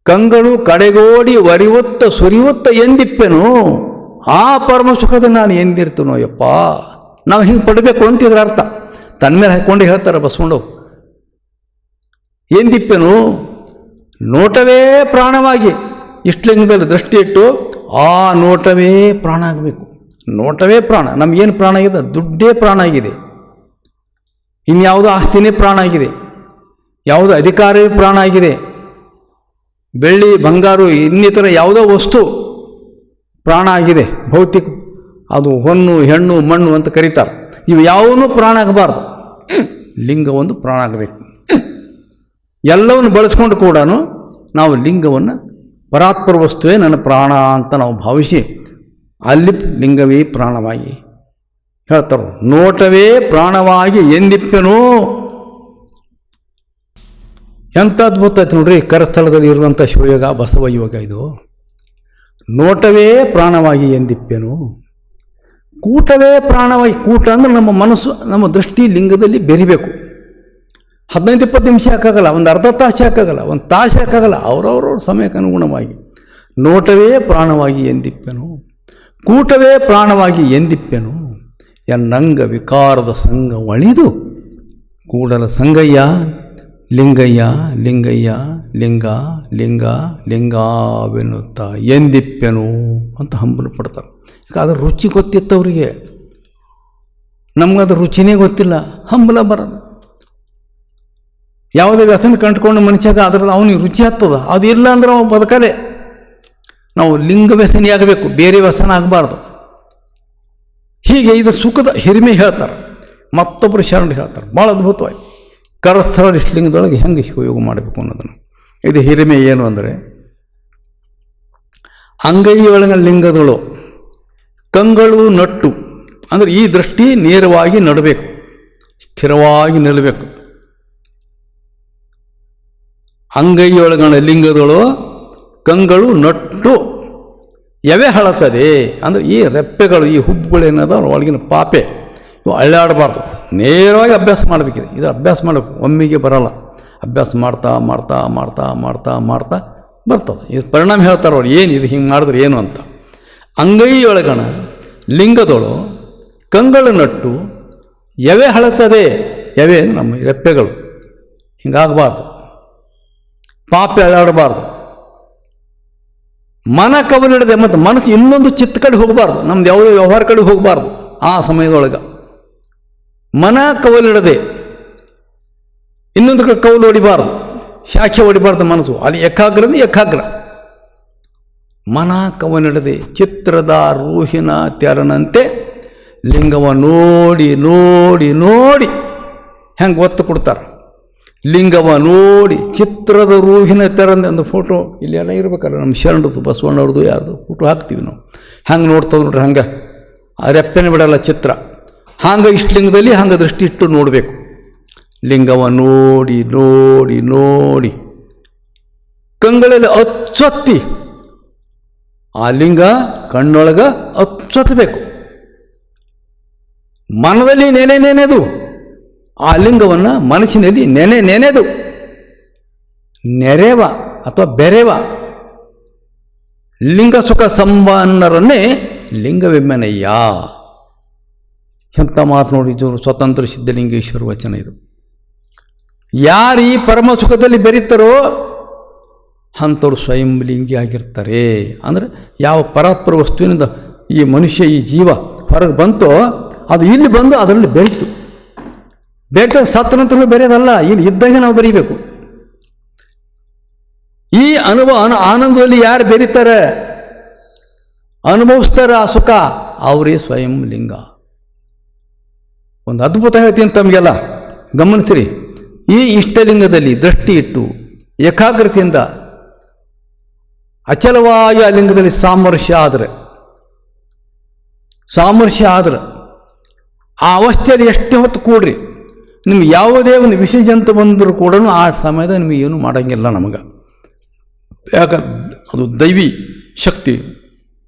ಕಂಗಳು ಕಡೆಗೋಡಿ ಒರಿಯುತ್ತ ಸುರಿಯುತ್ತ ಎಂದಿಪ್ಪೆನು, ಆ ಪರಮ ಸುಖದ ನಾನು ಎಂದಿರ್ತನೋ ಯಪ್ಪ. ನಾವು ಹಿಂಗೆ ಪಡಬೇಕು ಅಂತಿದ್ರ ಅರ್ಥ. ತನ್ನ ಮೇಲೆ ಹಾಕ್ಕೊಂಡು ಹೇಳ್ತಾರೆ ಬಸವಣ್ಣವು. ಎಂದಿಪ್ಪೆನು ನೋಟವೇ ಪ್ರಾಣವಾಗಿ, ಇಷ್ಟು ಲಿಂಗದಲ್ಲಿ ದೃಷ್ಟಿ ಇಟ್ಟು ಆ ನೋಟವೇ ಪ್ರಾಣ ಆಗಬೇಕು. ನೋಟವೇ ಪ್ರಾಣ. ನಮಗೇನು ಪ್ರಾಣ ಆಗಿದೆ? ದುಡ್ಡೇ ಪ್ರಾಣ ಆಗಿದೆ. ಇನ್ಯಾವುದೋ ಆಸ್ತಿನೇ ಪ್ರಾಣ ಆಗಿದೆ, ಯಾವುದೋ ಅಧಿಕಾರವೇ ಪ್ರಾಣ ಆಗಿದೆ. ಬೆಳ್ಳಿ ಬಂಗಾರು ಇನ್ನಿತರ ಯಾವುದೋ ವಸ್ತು ಪ್ರಾಣ ಆಗಿದೆ, ಭೌತಿಕ. ಅದು ಹೊನ್ನು ಹೆಣ್ಣು ಮಣ್ಣು ಅಂತ ಕರೀತಾರೆ. ಇವು ಯಾವೂ ಪ್ರಾಣ ಆಗಬಾರ್ದು. ಲಿಂಗ ಒಂದು ಪ್ರಾಣ ಆಗಬೇಕು. ಎಲ್ಲವನ್ನು ಬಳಸ್ಕೊಂಡು ಕೂಡ ನಾವು ಲಿಂಗವನ್ನು ಪರಾತ್ಪರ ವಸ್ತುವೇ ನನ್ನ ಪ್ರಾಣ ಅಂತ ನಾವು ಭಾವಿಸಿ ಅಲ್ಲಿ ಲಿಂಗವೇ ಪ್ರಾಣವಾಗಿ ಹೇಳ್ತಾರೆ. ನೋಟವೇ ಪ್ರಾಣವಾಗಿ ಎಂದಿಪ್ಪೆನು. ಎಂಥ ಅದ್ಭುತ ಆಯ್ತು ನೋಡ್ರಿ. ಕರಸ್ಥಳದಲ್ಲಿ ಇರುವಂಥ ಶಿವಯೋಗ, ಬಸವ ಯೋಗ ಇದು. ನೋಟವೇ ಪ್ರಾಣವಾಗಿ ಎಂದಿಪ್ಪೆನು, ಕೂಟವೇ ಪ್ರಾಣವಾಗಿ. ಕೂಟ ಅಂದರೆ ನಮ್ಮ ಮನಸ್ಸು, ನಮ್ಮ ದೃಷ್ಟಿ ಲಿಂಗದಲ್ಲಿ ಬೆರಿಬೇಕು. 15-20 ನಿಮಿಷ ಹಾಕಾಗಲ್ಲ, ಒಂದು ಅರ್ಧ ತಾಸು ಹಾಕಾಗಲ್ಲ, ಒಂದು ತಾಸು ಹಾಕಾಗಲ್ಲ. ಅವರವ್ರವ್ರ ಸಮಯಕ್ಕೆ ಅನುಗುಣವಾಗಿ ನೋಟವೇ ಪ್ರಾಣವಾಗಿ ಎಂದಿಪ್ಪೆನು, ಕೂಟವೇ ಪ್ರಾಣವಾಗಿ ಎಂದಿಪ್ಪೆನು. ಎನ್ನಂಗ ವಿಕಾರದ ಸಂಘ ಒಳಿದು ಕೂಡಲ ಸಂಗಯ್ಯ ಲಿಂಗಯ್ಯ ಲಿಂಗಯ್ಯ ಲಿಂಗ ಲಿಂಗ ಲಿಂಗವೆನ್ನುತ್ತ ಎಂದಿಪ್ಪೆನು ಅಂತ ಹಂಬಲ ಪಡ್ತಾರೆ. ಯಾಕೆ ಅದ್ರ ರುಚಿ ಗೊತ್ತಿತ್ತು ಅವರಿಗೆ, ನಮಗದ್ರ ರುಚಿನೇ ಗೊತ್ತಿಲ್ಲ, ಹಂಬಲ ಬರೋದು. ಯಾವುದೇ ವ್ಯಸನ ಕಂಡುಕೊಂಡು ಮನುಷ್ಯಾಗ ಅದ್ರಲ್ಲಿ ಅವನಿಗೆ ರುಚಿ ಆಗ್ತದ. ಅದು ಇಲ್ಲ ಅಂದ್ರೆ ಅವ ಬದುಕಲೇ. ನಾವು ಲಿಂಗ ವ್ಯಸನಿ ಆಗಬೇಕು, ಬೇರೆ ವ್ಯಸನ ಆಗಬಾರ್ದು. ಹೀಗೆ ಇದು ಸುಖದ ಹಿರಿಮೆ ಹೇಳ್ತಾರೆ. ಮತ್ತೊಬ್ಬರು ಶರಣರು ಹೇಳ್ತಾರೆ, ಭಾಳ ಅದ್ಭುತವಾಯಿತು. ಕರಸ್ಥಳ ಇಷ್ಟಲಿಂಗದೊಳಗೆ ಹೆಂಗೆ ಶಿವಯೋಗ ಮಾಡಬೇಕು ಅನ್ನೋದನ್ನು. ಇದು ಹಿರಿಮೆ ಏನು ಅಂದರೆ, ಅಂಗೈಯೊಳಗ ಲಿಂಗದಳು ಕಂಗಳು ನಟ್ಟು ಅಂದರೆ ಈ ದೃಷ್ಟಿ ನೇರವಾಗಿ ನಡಬೇಕು, ಸ್ಥಿರವಾಗಿ ನಿಲ್ಲಬೇಕು. ಅಂಗೈಯೊಳಗಣ ಲಿಂಗದಳು ಕಂಗಳು ನಟ್ಟು ಎವೆ ಹಳತದೆ ಅಂದರೆ ಈ ರೆಪ್ಪೆಗಳು, ಈ ಹುಬ್ಬುಗಳೇನದ ಒಳಗಿನ ಪಾಪೆ ಇವು ಅಳ್ಳಾಡಬಾರ್ದು. ನೇರವಾಗಿ ಅಭ್ಯಾಸ ಮಾಡಬೇಕಿದೆ. ಇದು ಅಭ್ಯಾಸ ಮಾಡಬೇಕು, ಒಮ್ಮೆಗೆ ಬರಲ್ಲ. ಅಭ್ಯಾಸ ಮಾಡ್ತಾ ಮಾಡ್ತಾ ಮಾಡ್ತಾ ಮಾಡ್ತಾ ಮಾಡ್ತಾ ಬರ್ತದೆ. ಇದು ಪರಿಣಾಮ ಹೇಳ್ತಾರೆ ಅವ್ರು, ಏನು ಇದು ಹಿಂಗೆ ಮಾಡಿದ್ರೆ ಏನು ಅಂತ. ಅಂಗೈಯೊಳಗಣ ಲಿಂಗದಳು ಕಂಗಳು ನಟ್ಟು ಎವೆ ಹಳತದೆ. ಎವೆ ನಮ್ಮ ರೆಪ್ಪೆಗಳು ಹಿಂಗಾಗಬಾರ್ದು, ಪಾಪೆ ಅಳ್ಳಾಡಬಾರ್ದು. ಮನ ಕವಲಿಡದೆ, ಮತ್ತು ಮನಸ್ಸು ಇನ್ನೊಂದು ಚಿತ್ತ ಕಡೆ ಹೋಗಬಾರ್ದು, ನಮ್ದು ಯಾವುದೇ ವ್ಯವಹಾರ ಕಡೆ ಹೋಗಬಾರ್ದು. ಆ ಸಮಯದೊಳಗೆ ಮನ ಕವಲಿಡದೆ ಇನ್ನೊಂದು ಕಡೆ ಕವಲು ಹೊಡಿಬಾರ್ದು, ಶಾಖೆ ಹೊಡಿಬಾರ್ದು ಮನಸ್ಸು. ಅಲ್ಲಿ ಏಕಾಗ್ರ. ಮನ ಕವಲಿಡದೆ ಚಿತ್ರದ ರೂಹಿನ ತೆರನಂತೆ ಲಿಂಗವ ನೋಡಿ ನೋಡಿ ನೋಡಿ ಹೆಂಗೆ ಒತ್ತು ಕೊಡ್ತಾರೆ. ಲಿಂಗವ ನೋಡಿ ಚಿತ್ರದ ರೂಹಿನ ತೆರಂದೆ ಒಂದು ಫೋಟೋ ಇಲ್ಲಿ ಎಲ್ಲ ಇರ್ಬೇಕಲ್ಲ, ನಮ್ಮ ಶರಣರದು ಬಸವಣ್ಣವ್ರದ್ದು ಯಾರ್ದು ಫೋಟೋ ಹಾಕ್ತೀವಿ ನಾವು. ಹಂಗೆ ನೋಡ್ತದೆ ನೋಡ್ರಿ, ಹಂಗೆ ಆ ರೆಪ್ಪೆನೇ ಬಿಡಲ್ಲ ಚಿತ್ರ. ಹಂಗೆ ಇಷ್ಟಲಿಂಗದಲ್ಲಿ ಹಂಗೆ ದೃಷ್ಟಿ ಇಟ್ಟು ನೋಡಬೇಕು. ಲಿಂಗವ ನೋಡಿ ನೋಡಿ ನೋಡಿ ಕಂಗಳಲ್ಲಿ ಅಚ್ಚೊತ್ತಿ ಆ ಲಿಂಗ ಕಣ್ಣೊಳಗೆ ಅಚ್ಚೊತ್ತಬೇಕು. ಮನದಲ್ಲಿ ನೆನೆದು ಆ ಲಿಂಗವನ್ನು ಮನಸ್ಸಿನಲ್ಲಿ ನೆನೆದು ನೆರೆವ ಅಥವಾ ಬೆರೆವ ಲಿಂಗ ಸುಖ ಸಂಪನ್ನರನ್ನೇ ಲಿಂಗವೆಮ್ಮೆನಯ್ಯ. ಎಂಥ ಮಾತು ನೋಡಿ, ಜೋರು ಸ್ವತಂತ್ರ ಸಿದ್ಧಲಿಂಗೇಶ್ವರ ವಚನ ಇದು. ಯಾರು ಈ ಪರಮ ಸುಖದಲ್ಲಿ ಬೆರೀತಾರೋ ಅಂಥವ್ರು ಸ್ವಯಂ ಲಿಂಗಿ ಆಗಿರ್ತಾರೆ. ಅಂದರೆ ಯಾವ ಪರಾತ್ಪರ ವಸ್ತುವಿನಿಂದ ಈ ಮನುಷ್ಯ, ಈ ಜೀವ ಹೊರಗೆ ಬಂತೋ ಅದು ಇಲ್ಲಿ ಬಂದು ಅದರಲ್ಲಿ ಬೆರೀತು. ಬೇಕಾದ ಸತ್ತ ನಂತರ ಬೆರೆಯೋದಲ್ಲ, ಇಲ್ಲಿ ಇದ್ದಾಗ ನಾವು ಬರೀಬೇಕು. ಈ ಆನಂದದಲ್ಲಿ ಯಾರು ಬೆರೀತಾರೆ, ಅನುಭವಿಸ್ತಾರೆ ಆ ಸುಖ, ಅವರೇ ಸ್ವಯಂ ಲಿಂಗ. ಒಂದು ಅದ್ಭುತ ಹೇಳ್ತೀನಿ ತಮಗೆಲ್ಲ ಗಮನಿಸ್ರಿ. ಈ ಇಷ್ಟಲಿಂಗದಲ್ಲಿ ದೃಷ್ಟಿ ಇಟ್ಟು ಏಕಾಗ್ರತೆಯಿಂದ ಅಚಲವಾಗಿ ಆ ಲಿಂಗದಲ್ಲಿ ಸಾಮರಸ್ಯ ಆದರೆ ಆ ಅವಸ್ಥೆಯಲ್ಲಿ ಎಷ್ಟು ಹೊತ್ತು ಕೂಡ್ರಿ, ನಿಮ್ಗೆ ಯಾವುದೇ ಒಂದು ವಿಸರ್ಜಂತ ಬಂದರೂ ಕೂಡ ಆ ಸಮಯದ ನಿಮಗೆ ಏನು ಮಾಡೋಂಗಿಲ್ಲ ನಮಗೆ. ಯಾಕ ಅದು ದೈವಿ ಶಕ್ತಿ,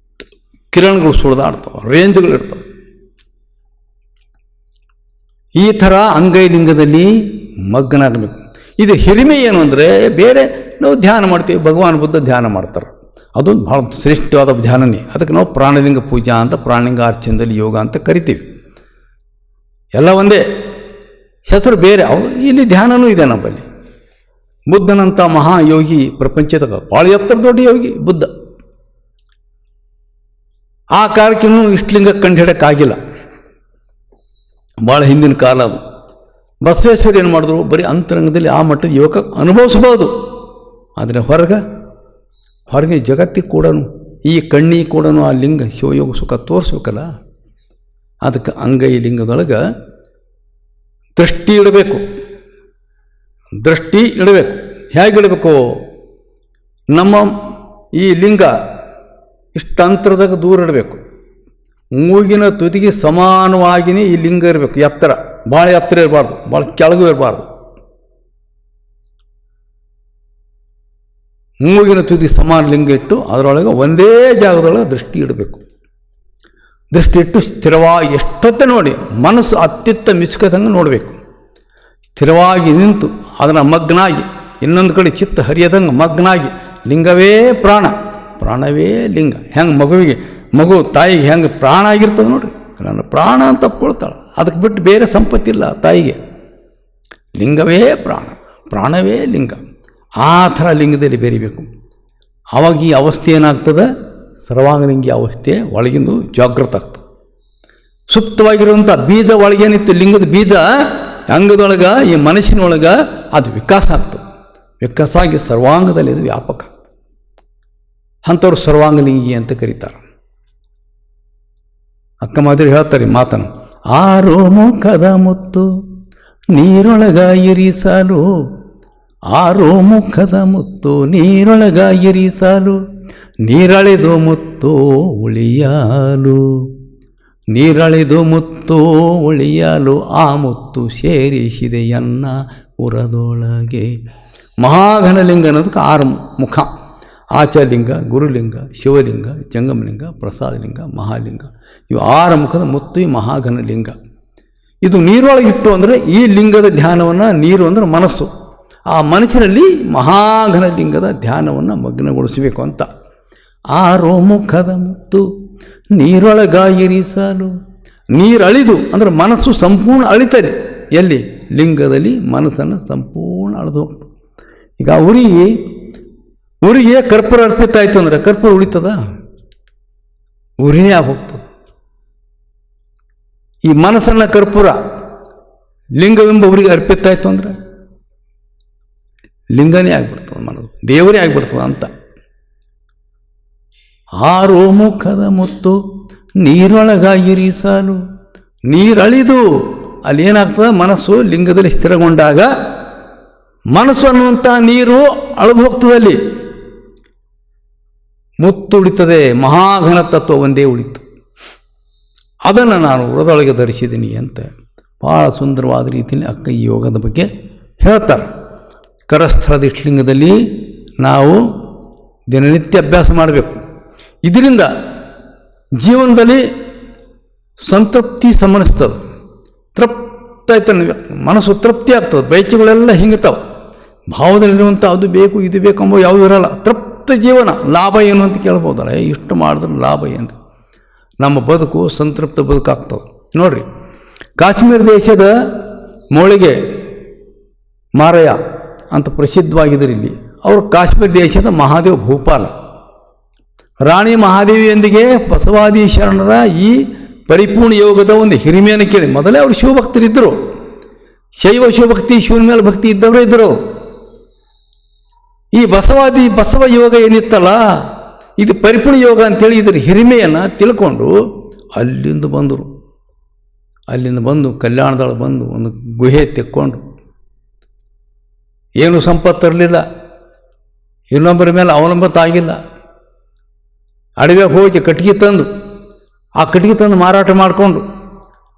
ಕಿರಣಗಳು ಸುಳಿದಾಡ್ತವೆ, ರೇಂಜ್ಗಳಿರ್ತವೆ. ಈ ಥರ ಅಂಗೈಲಿಂಗದಲ್ಲಿ ಮಗ್ನಾಗಬೇಕು. ಇದು ಹಿರಿಮೆ ಏನು ಅಂದರೆ, ಬೇರೆ ನಾವು ಧ್ಯಾನ ಮಾಡ್ತೀವಿ, ಭಗವಾನ್ ಬುದ್ಧ ಧ್ಯಾನ ಮಾಡ್ತಾರೆ, ಅದೊಂದು ಭಾಳ ಶ್ರೇಷ್ಠವಾದ ಧ್ಯಾನನೇ. ಅದಕ್ಕೆ ನಾವು ಪ್ರಾಣಲಿಂಗ ಪೂಜಾ ಅಂತ, ಪ್ರಾಣಲಿಂಗ ಅರ್ಚನದಲ್ಲಿ ಯೋಗ ಅಂತ ಕರಿತೀವಿ. ಎಲ್ಲ ಒಂದೇ, ಹೆಸರು ಬೇರೆ. ಅವರು ಇಲ್ಲಿ ಧ್ಯಾನವೂ ಇದೆ ನಮ್ಮಲ್ಲಿ. ಬುದ್ಧನಂಥ ಮಹಾಯೋಗಿ ಪ್ರಪಂಚದಾಗ ಭಾಳ ಎತ್ತರ ದೊಡ್ಡ ಯೋಗಿ ಬುದ್ಧ. ಆ ಕಾಲಕ್ಕಿನ್ನೂ ಇಷ್ಟಲಿಂಗ ಕಂಡು ಹಿಡಕ್ಕಾಗಿಲ್ಲ, ಭಾಳ ಹಿಂದಿನ ಕಾಲ ಅದು. ಬಸವೇಶ್ವರ ಏನು ಮಾಡಿದ್ರು, ಬರೀ ಅಂತರಂಗದಲ್ಲಿ ಆ ಮಟ್ಟದ ಯೋಗ ಅನುಭವಿಸ್ಬೋದು. ಆದರೆ ಹೊರಗೆ ಜಗತ್ತಿಗೆ ಕೂಡ, ಈ ಕಣ್ಣಿಗೆ ಕೂಡ ಆ ಲಿಂಗ ಶಿವಯೋಗ ಸುಖ ತೋರಿಸ್ಬೇಕಲ್ಲ. ಅದಕ್ಕೆ ಅಂಗೈ ಲಿಂಗದೊಳಗೆ ದೃಷ್ಟಿ ಇಡಬೇಕು. ಹೇಗಿಡಬೇಕು? ನಮ್ಮ ಈ ಲಿಂಗ ಇಷ್ಟು ಅಂತರದಾಗ ದೂರ ಇಡಬೇಕು. ಮೂಗಿನ ತುದಿಗೆ ಸಮಾನವಾಗಿಯೇ ಈ ಲಿಂಗ ಇರಬೇಕು. ಎತ್ತರ, ಭಾಳ ಎತ್ತರ ಇರಬಾರ್ದು, ಭಾಳ ಕೆಳಗೂ ಇರಬಾರ್ದು. ಮೂಗಿನ ತುದಿ ಸಮಾನ ಲಿಂಗ ಇಟ್ಟು ಅದರೊಳಗೆ ಒಂದೇ ಜಾಗದೊಳಗೆ ದೃಷ್ಟಿ ಇಡಬೇಕು. ದೃಷ್ಟಿ ಇಟ್ಟು ಸ್ಥಿರವಾಗಿ ಎಷ್ಟೊತ್ತೆ ನೋಡಿ, ಮನಸ್ಸು ಅತ್ತಿತ್ತ ಮಿಚ್ಕದಂಗೆ ನೋಡಬೇಕು. ಸ್ಥಿರವಾಗಿ ನಿಂತು ಅದನ್ನು ಮಗ್ನಾಗಿ, ಇನ್ನೊಂದು ಕಡೆ ಚಿತ್ತ ಹರಿಯದಂಗೆ ಮಗ್ನಾಗಿ, ಲಿಂಗವೇ ಪ್ರಾಣ, ಪ್ರಾಣವೇ ಲಿಂಗ. ಹೆಂಗೆ ಮಗು ತಾಯಿಗೆ ಹೆಂಗೆ ಪ್ರಾಣ ಆಗಿರ್ತದೆ ನೋಡ್ರಿ, ನನ್ನ ಪ್ರಾಣ ಅಂತ ಅಪ್ಕೊಳ್ತಾಳೆ. ಅದಕ್ಕೆ ಬಿಟ್ಟು ಬೇರೆ ಸಂಪತ್ತಿಲ್ಲ ತಾಯಿಗೆ. ಲಿಂಗವೇ ಪ್ರಾಣ, ಪ್ರಾಣವೇ ಲಿಂಗ. ಆ ಥರ ಲಿಂಗದಲ್ಲಿ ಬೆರಿಬೇಕು. ಆವಾಗ ಈ ಅವಸ್ಥೆ ಏನಾಗ್ತದೆ, ಸರ್ವಾಂಗಲಿಂಗಿ ಅವಸ್ಥೆ ಒಳಗಿಂದು ಜಾಗೃತ ಆಗ್ತದೆ. ಸುಪ್ತವಾಗಿರುವಂಥ ಬೀಜ ಒಳಗೇನಿತ್ತು, ಲಿಂಗದ ಬೀಜ ಅಂಗದೊಳಗೆ, ಈ ಮನಸ್ಸಿನೊಳಗೆ ಅದು ವಿಕಾಸ ಆಗ್ತದೆ. ವಿಕಾಸ ಆಗಿ ಸರ್ವಾಂಗದಲ್ಲಿ ಅದು ವ್ಯಾಪಕ. ಅಂಥವ್ರು ಸರ್ವಾಂಗಲಿಂಗಿ ಅಂತ ಕರೀತಾರೆ. ಅಕ್ಕ ಮಾದರಿ ಹೇಳ್ತಾರೆ ಮಾತನ್ನು, ಆರೋ ಮುಖದ ಮುತ್ತು ನೀರೊಳಗ ಇರಿಸಲು, ಆರೋ ಮುಖದ ಮುತ್ತು ನೀರೊಳಗ ಇರಿಸಲು, ನೀರಳೆದು ಮುತ್ತು ಉಳಿಯಲು, ನೀರಳೆದು ಮುತ್ತು ಉಳಿಯಲು, ಆ ಮುತ್ತು ಸೇರಿಸಿದೆಯನ್ನ ಉರದೊಳಗೆ. ಮಹಾಘನಲಿಂಗ ಅನ್ನೋದಕ್ಕೆ 6 ಮುಖ. ಆಚಾರ್ಯಲಿಂಗ, ಗುರುಲಿಂಗ, ಶಿವಲಿಂಗ, ಜಂಗಮಲಿಂಗ, ಪ್ರಸಾದಲಿಂಗ, ಮಹಾಲಿಂಗ. ಇವು 6 ಮುಖದ ಮುತ್ತು ಈ ಮಹಾಘನಲಿಂಗ. ಇದು ನೀರೊಳಗಿಟ್ಟು ಅಂದರೆ ಈ ಲಿಂಗದ ಧ್ಯಾನವನ್ನು, ನೀರು ಅಂದರೆ ಮನಸ್ಸು, ಆ ಮನಸ್ಸಿನಲ್ಲಿ ಮಹಾಘನಲಿಂಗದ ಧ್ಯಾನವನ್ನು ಮಗ್ನಗೊಳಿಸಬೇಕು ಅಂತ. 6 ಮುಖದ ಮುತ್ತು ನೀರೊಳಗ ಇರಿಸಲು, ನೀರಳಿದು ಅಂದರೆ ಮನಸ್ಸು ಸಂಪೂರ್ಣ ಅಳಿತದೆ. ಎಲ್ಲಿ? ಲಿಂಗದಲ್ಲಿ ಮನಸ್ಸನ್ನು ಸಂಪೂರ್ಣ ಅಳೆದು ಹೋಗ್ತು. ಈಗ ಊರಿಗೆ ಕರ್ಪೂರ ಅರ್ಪಿತ ಆಯಿತು ಅಂದರೆ ಕರ್ಪೂರ ಉಳಿತದ? ಉರಿನೇ ಆಗೋಗ್ತದೆ. ಈ ಮನಸ್ಸನ್ನು ಕರ್ಪೂರ ಲಿಂಗವೆಂಬ ಊರಿಗೆ ಅರ್ಪಿತ ಆಯಿತು ಅಂದರೆ ಲಿಂಗನೇ ಆಗಿಬಿಡ್ತದೆ, ಮನಸ್ಸು ದೇವರೇ ಆಗಿಬಿಡ್ತದೆ ಅಂತ. 6 ಮುಖದ ಮುತ್ತು ನೀರೊಳಗ ಇರಿಸಲು, ನೀರಳಿದು ಅಲ್ಲಿ ಏನಾಗ್ತದೆ, ಮನಸ್ಸು ಲಿಂಗದಲ್ಲಿ ಸ್ಥಿರಗೊಂಡಾಗ ಮನಸ್ಸು ಅನ್ನುವಂಥ ನೀರು ಅಳೆದು ಹೋಗ್ತದೆ, ಅಲ್ಲಿ ಮುತ್ತು ಉಳಿತದೆ. ಮಹಾಘನ ತತ್ವ ಒಂದೇ ಉಳಿತು. ಅದನ್ನು ನಾನು ಹೃದಯೊಳಗೆ ಧರಿಸಿದ್ದೀನಿ ಅಂತ ಭಾಳ ಸುಂದರವಾದ ರೀತಿಯಲ್ಲಿ ಅಕ್ಕ ಈ ಯೋಗದ ಬಗ್ಗೆ ಹೇಳ್ತಾರೆ. ಕರಸ್ಥಳದ ಇಷ್ಟಲಿಂಗದಲ್ಲಿ ನಾವು ದಿನನಿತ್ಯ ಅಭ್ಯಾಸ ಮಾಡಬೇಕು. ಇದರಿಂದ ಜೀವನದಲ್ಲಿ ಸಂತೃಪ್ತಿ ಸಮನಿಸ್ತದೆ, ತೃಪ್ತ ಆಯ್ತಾನೆ, ಮನಸ್ಸು ತೃಪ್ತಿ ಆಗ್ತದೆ. ಬಯಕೆಗಳೆಲ್ಲ ಹಿಂಗಿರ್ತಾವೆ, ಭಾವದಲ್ಲಿರುವಂಥ ಅದು ಬೇಕು ಇದು ಬೇಕು ಅಂಬೋ ಯಾವುದೂ ಇರಲ್ಲ. ತೃಪ್ತ ಜೀವನ. ಲಾಭ ಏನು ಅಂತ ಕೇಳ್ಬೋದಲ್ಲ, ಇಷ್ಟು ಮಾಡಿದ್ರೆ ಲಾಭ ಏನು? ನಮ್ಮ ಬದುಕು ಸಂತೃಪ್ತ ಬದುಕಾಗ್ತದೆ. ನೋಡಿರಿ, ಕಾಶ್ಮೀರ ದೇಶದ ಮೋಳಿಗೆ ಮಾರಯ್ಯ ಅಂತ ಪ್ರಸಿದ್ಧವಾಗಿದ್ದಾರೆ ಇಲ್ಲಿ. ಅವರು ಕಾಶ್ಮೀರ ದೇಶದ ಮಹಾದೇವ ಭೂಪಾಲ. ರಾಣಿ ಮಹಾದೇವಿಯೊಂದಿಗೆ ಬಸವಾದಿ ಶರಣರ ಈ ಪರಿಪೂರ್ಣ ಯೋಗದ ಒಂದು ಹಿರಿಮೆಯನ್ನು ಕೇಳಿ, ಮೊದಲೇ ಅವರು ಶಿವಭಕ್ತರಿದ್ದರು. ಶೈವ ಶಿವಭಕ್ತಿ, ಶಿವನ ಮೇಲೆ ಭಕ್ತಿ ಇದ್ದವರೇ ಇದ್ದರು. ಈ ಬಸವ ಯೋಗ ಏನಿತ್ತಲ್ಲ, ಇದು ಪರಿಪೂರ್ಣ ಯೋಗ ಅಂಥೇಳಿ ಇದರ ಹಿರಿಮೆಯನ್ನು ತಿಳ್ಕೊಂಡು ಅಲ್ಲಿಂದ ಬಂದು ಕಲ್ಯಾಣದೊಳಗೆ ಬಂದು ಒಂದು ಗುಹೆ ತೆಕ್ಕೊಂಡು ಏನು ಸಂಪತ್ತು ತರಲಿಲ್ಲ, ಇನ್ನೊಬ್ಬರ ಮೇಲೆ ಅವಲಂಬಿತ ಆಗಿಲ್ಲ. ಅಡವಿಗೆ ಹೋಗಿ ಕಟ್ಟಿಗೆ ತಂದು ಆ ಕಟ್ಟಿಗೆ ತಂದು ಮಾರಾಟ ಮಾಡಿಕೊಂಡು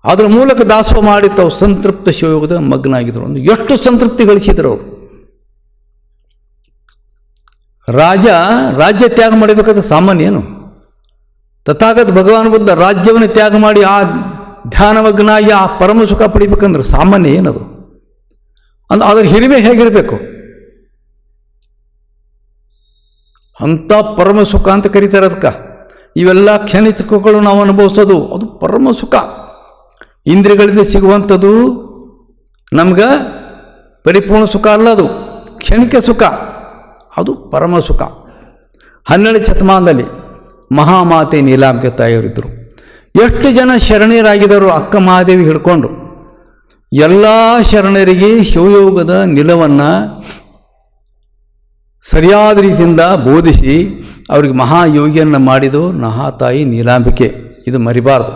ಅದರ ಮೂಲಕ ದಾಸೋಹ ಮಾಡಿ ತಾವು ಸಂತೃಪ್ತ ಶಿವಯೋಗದ ಮಗ್ನಾಗಿದ್ದರು. ಒಂದು ಎಷ್ಟು ಸಂತೃಪ್ತಿ ಗಳಿಸಿದ್ರು ಅವರು. ರಾಜ್ಯ ತ್ಯಾಗ ಮಾಡಬೇಕಾದ್ರೆ ಸಾಮಾನ್ಯ ಏನು? ತಥಾಗತ ಭಗವಾನ್ ಬುದ್ಧ ರಾಜ್ಯವನ್ನು ತ್ಯಾಗ ಮಾಡಿ ಆ ಧ್ಯಾನಮಗ್ನಾಗಿ ಆ ಪರಮ ಸುಖ ಪಡಿಬೇಕಂದ್ರೆ ಸಾಮಾನ್ಯ ಏನದು? ಅದರ ಹಿರಿಮೆ ಹೇಗಿರಬೇಕು? ಅಂಥ ಪರಮ ಸುಖ ಅಂತ ಕರೀತಾರೆ ಅದಕ್ಕೆ. ಇವೆಲ್ಲ ಕ್ಷಣಿಕ ಸುಖಗಳು ನಾವು ಅನುಭವಿಸೋದು ಅದು ಪರಮ ಸುಖ. ಇಂದ್ರಿಯಗಳಿಂದ ಸಿಗುವಂಥದ್ದು ನಮ್ಗೆ ಪರಿಪೂರ್ಣ ಸುಖ ಅಲ್ಲ, ಅದು ಕ್ಷಣಿಕ ಸುಖ, ಅದು ಪರಮ ಸುಖ. 12ನೇ ಶತಮಾನದಲ್ಲಿ ಮಹಾಮಾತೆ ನೀಲಾಂಬಿಕೆ ತಾಯಿಯವರಿದ್ದರು. ಎಷ್ಟು ಜನ ಶರಣರಾಗಿದ್ದರು ಅಕ್ಕ ಮಹಾದೇವಿ ಹಿಡ್ಕೊಂಡು. ಎಲ್ಲ ಶರಣರಿಗೆ ಶಿವಯೋಗದ ನಿಲವನ್ನು ಸರಿಯಾದ ರೀತಿಯಿಂದ ಬೋಧಿಸಿ ಅವ್ರಿಗೆ ಮಹಾಯೋಗಿಯನ್ನು ಮಾಡಿದು ಮಹಾತಾಯಿ ನೀಲಾಂಬಿಕೆ. ಇದು ಮರಿಬಾರ್ದು.